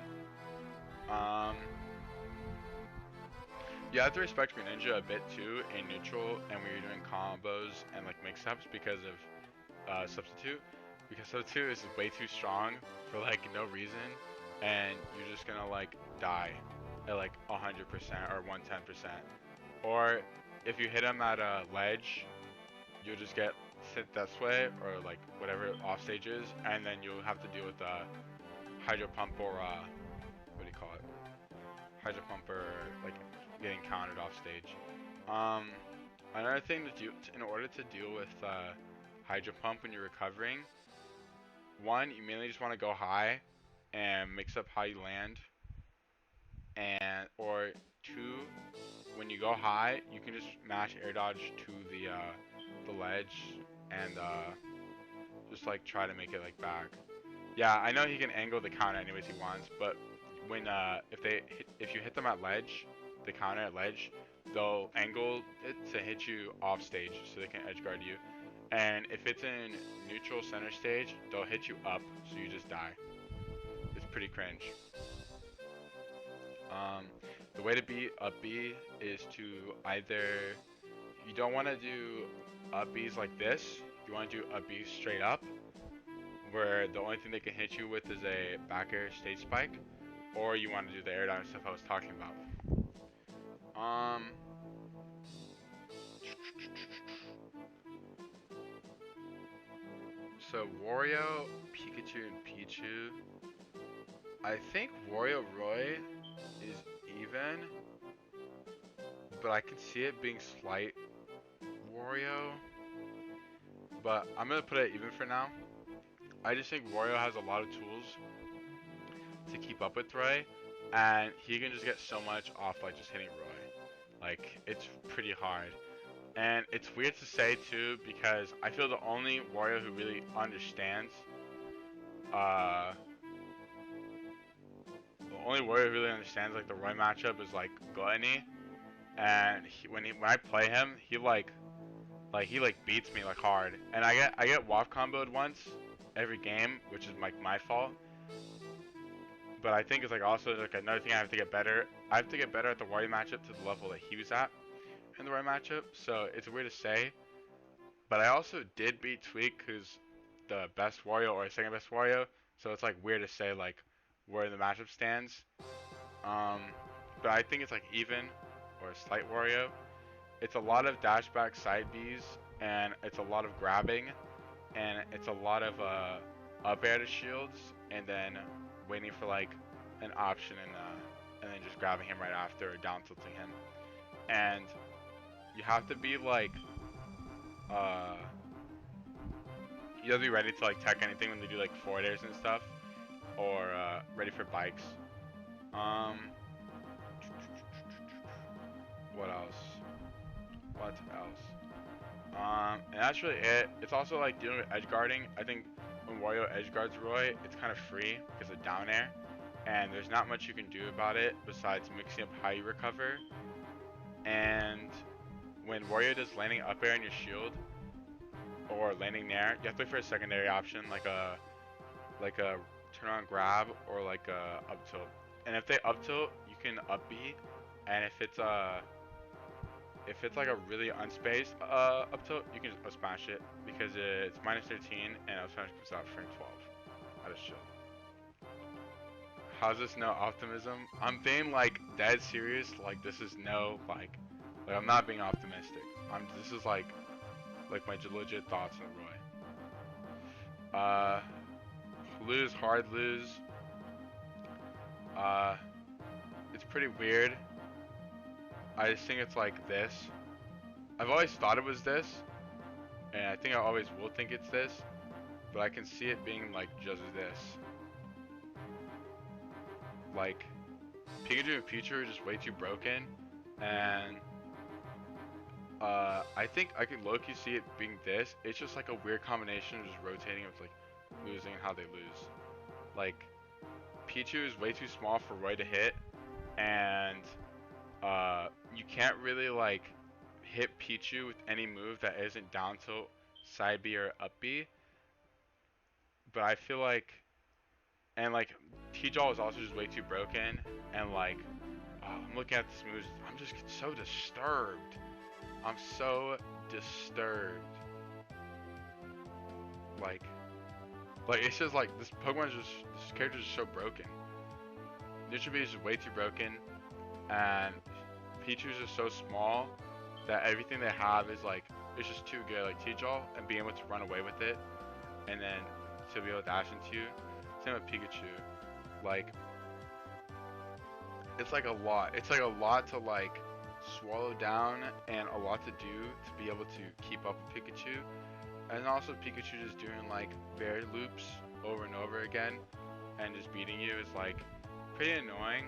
You have to respect Greninja a bit too in neutral and when you're doing combos and like mix-ups, because of Substitute. Because Substitute is way too strong for like no reason, and you're just gonna like die at like 100% or 110%. Or if you hit him at a ledge, you'll just get sent this way or like whatever off stages, and then you'll have to deal with Hydro Pump or what do you call it? Hydro Pump or like getting countered off stage. Another thing to do in order to deal with Hydro Pump when you're recovering, one, you mainly just want to go high and mix up how you land, or two, when you go high, you can just mash air dodge to the ledge and just like try to make it like back. Yeah, I know he can angle the counter anyways he wants, but when if you hit them at ledge, the counter at ledge, they'll angle it to hit you off stage so they can edge guard you. And if it's in neutral center stage, they'll hit you up so you just die. It's pretty cringe. The way to beat up B is to either, you don't want to do up Bs like this, you want to do up B straight up, where the only thing they can hit you with is a back air stage spike, or you want to do the air down stuff I was talking about. So Wario, Pikachu, and Pichu. I think Wario Roy is even, but I could see it being slight Wario, but I'm gonna put it even for now. I just think Wario has a lot of tools to keep up with Roy, and he can just get so much off by just hitting Roy. Like, it's pretty hard. And it's weird to say too, because I feel the only Wario who really understands, like the Roy matchup is like Gluttony, and when I play him, he beats me like hard, and I get WAF comboed once every game, which is like my fault. But I think it's like also like another thing I have to get better. I have to get better at the Wario matchup to the level that he was at in the Roy matchup. So it's weird to say, but I also did beat Tweak, who's the best Wario or second best Wario. So it's like weird to say like where the matchup stands. But I think it's like even or a slight Wario. It's a lot of dash back side Bs, and it's a lot of grabbing, and it's a lot of up air to shields, and then waiting for like an option and then just grabbing him right after or down tilting him. And you have to be like you have to be ready to like tech anything when they do like forward airs and stuff, or ready for bikes. What else? What else? And that's really it. It's also like dealing with edge guarding. I think when Wario edge guards Roy, it's kind of free because of down air, and there's not much you can do about it besides mixing up how you recover. And when Wario does landing up air in your shield or landing there, you have to wait for a secondary option like a turn on grab or like a up tilt. And if they up tilt, you can up B, and if it's like a really unspaced up tilt, you can just up smash it because it's -13 and up smash comes out frame 12. That is chill. How's this no optimism? I'm being like dead serious. Like this is no like I'm not being optimistic. This is like my legit thoughts on Roy. Lose, hard lose. It's pretty weird. I just think it's like this. I've always thought it was this, and I think I always will think it's this, but I can see it being like just this. Like, Pikachu and Pichu are just way too broken, and I think I can low-key see it being this. It's just like a weird combination of just rotating of like losing and how they lose. Like, Pichu is way too small for Roy to hit, and you can't really like hit Pichu with any move that isn't down tilt, side B, or up B. But I feel like, and like T-Jaw is also just way too broken, and like I'm looking at this move, I'm just so disturbed. I'm so disturbed. Like it's just like this character is just so broken. Neutral B is just way too broken, and Pichu's just so small that everything they have is like it's just too good. Like T-Jaw and being able to run away with it, and then to be able to dash into you. Same with Pikachu. Like it's like a lot. It's like a lot to like swallow down and a lot to do to be able to keep up with Pikachu. And also Pikachu just doing like bear loops over and over again and just beating you is like pretty annoying.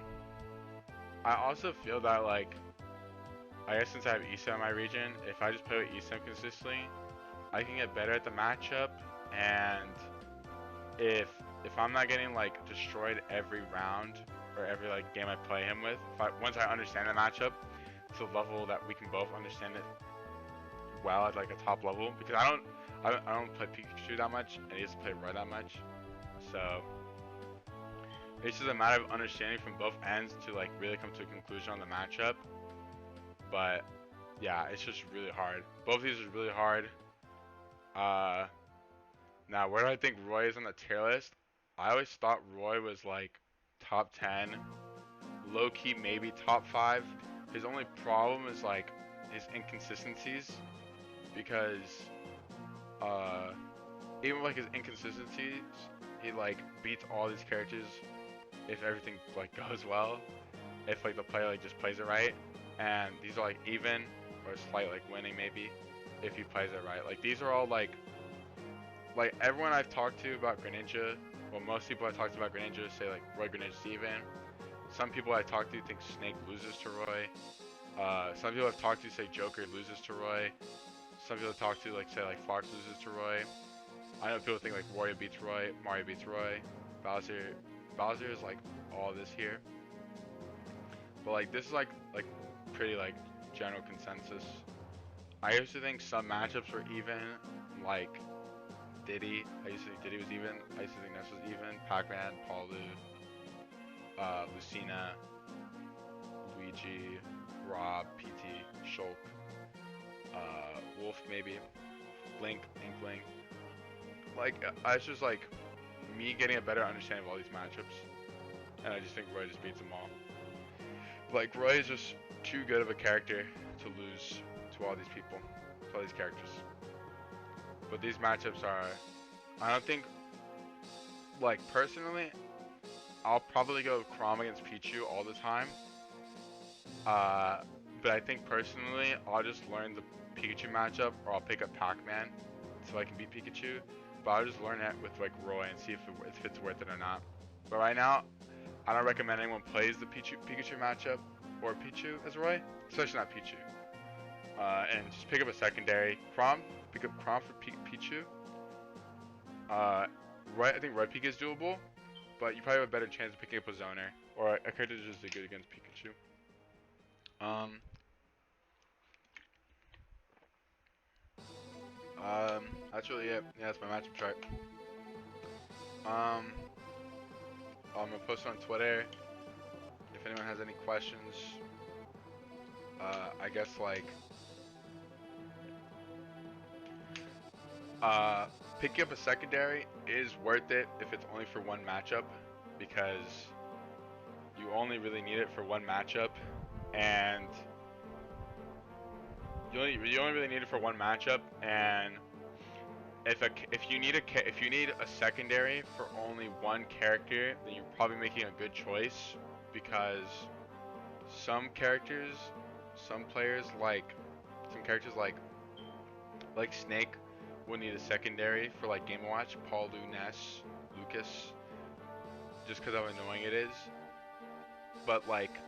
I also feel that like, I guess since I have ESA in my region, if I just play with ESA consistently, I can get better at the matchup, and if I'm not getting like destroyed every round or every like game I play him with, once I understand the matchup to the level that we can both understand it well at like a top level, because I don't play Pikachu that much, and he doesn't play Roy that much, so it's just a matter of understanding from both ends to like really come to a conclusion on the matchup. But yeah, it's just really hard. Both of these are really hard. Now where do I think Roy is on the tier list? I always thought Roy was like top 10, low key maybe top 5. His only problem is like his inconsistencies, because even like his inconsistencies, he like beats all these characters if everything like goes well, if like the player like just plays it right, and these are like even or slight like winning maybe. if he plays it right. Like these are all like everyone I've talked to about Greninja, well most people I talked to about Greninja say like Roy Greninja's even. Some people I talked to think Snake loses to Roy. Some people I've talked to say Joker loses to Roy. Some people I've talked to like say like Fox loses to Roy. I know people think like Wario beats Roy, Mario beats Roy, Bowser is like all this here. But like this is like pretty like general consensus. I used to think some matchups were even, like Diddy. I used to think Diddy was even. I used to think Ness was even. Pac-Man, Paulu, Lucina, Luigi, Rob, PT, Shulk, Wolf maybe, Link, Inkling. Like it's just like me getting a better understanding of all these matchups, and I just think Roy just beats them all. Like Roy is just too good of a character to lose to all these people, to all these characters. But these matchups are, I don't think, like personally, I'll probably go Chrom against Pichu all the time. But I think personally, I'll just learn the Pikachu matchup, or I'll pick up Pac-Man so I can beat Pikachu. But I'll just learn it with like Roy and see if it's worth it or not. But right now, I don't recommend anyone plays the Pikachu matchup or Pichu as Roy, especially not Pichu. And just pick up a secondary. Pick up Chrom for Pichu. Roy, I think Roy Pika is doable, but you probably have a better chance of picking up a Zoner or a character that's just good against Pikachu. That's really it. Yeah, that's my matchup chart. I'm gonna post it on Twitter. If anyone has any questions, I guess like, picking up a secondary is worth it if it's only for one matchup, because you only really need it for one matchup, and you only really need it for one matchup, and if you need a secondary for only one character, then you're probably making a good choice, because some characters like Snake will need a secondary for like Game & Watch, Paul, Ness, Lucas, just because how annoying it is. But like,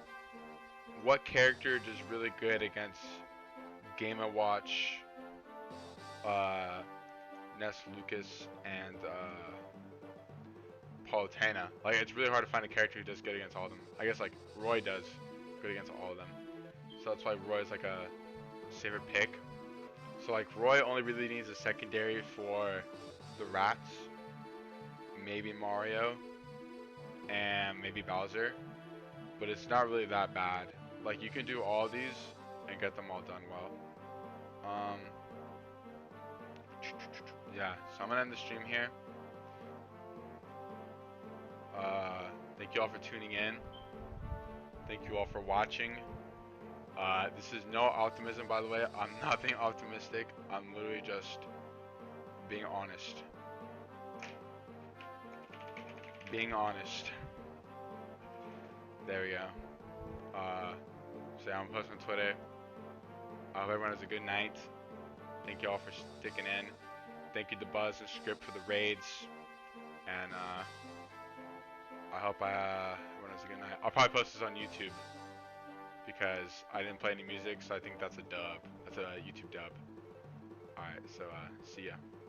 what character does really good against Game & Watch, Ness, Lucas, and Palutena? Like, it's really hard to find a character who does good against all of them. I guess like Roy does good against all of them, so that's why Roy is like a safer pick. So like Roy only really needs a secondary for the rats, maybe Mario, and maybe Bowser, but it's not really that bad. Like you can do all these and get them all done well. Yeah, so I'm gonna end the stream here. Thank you all for tuning in. Thank you all for watching. This is no optimism, by the way. I'm not being optimistic. I'm literally just being honest. Being honest. There we go. So I'm posting on Twitter. I hope everyone has a good night. Thank you all for sticking in. Thank you to Buzz and Script for the raids. And I hope everyone has a good night. I'll probably post this on YouTube, because I didn't play any music, so I think that's a dub. That's a YouTube dub. Alright, so see ya.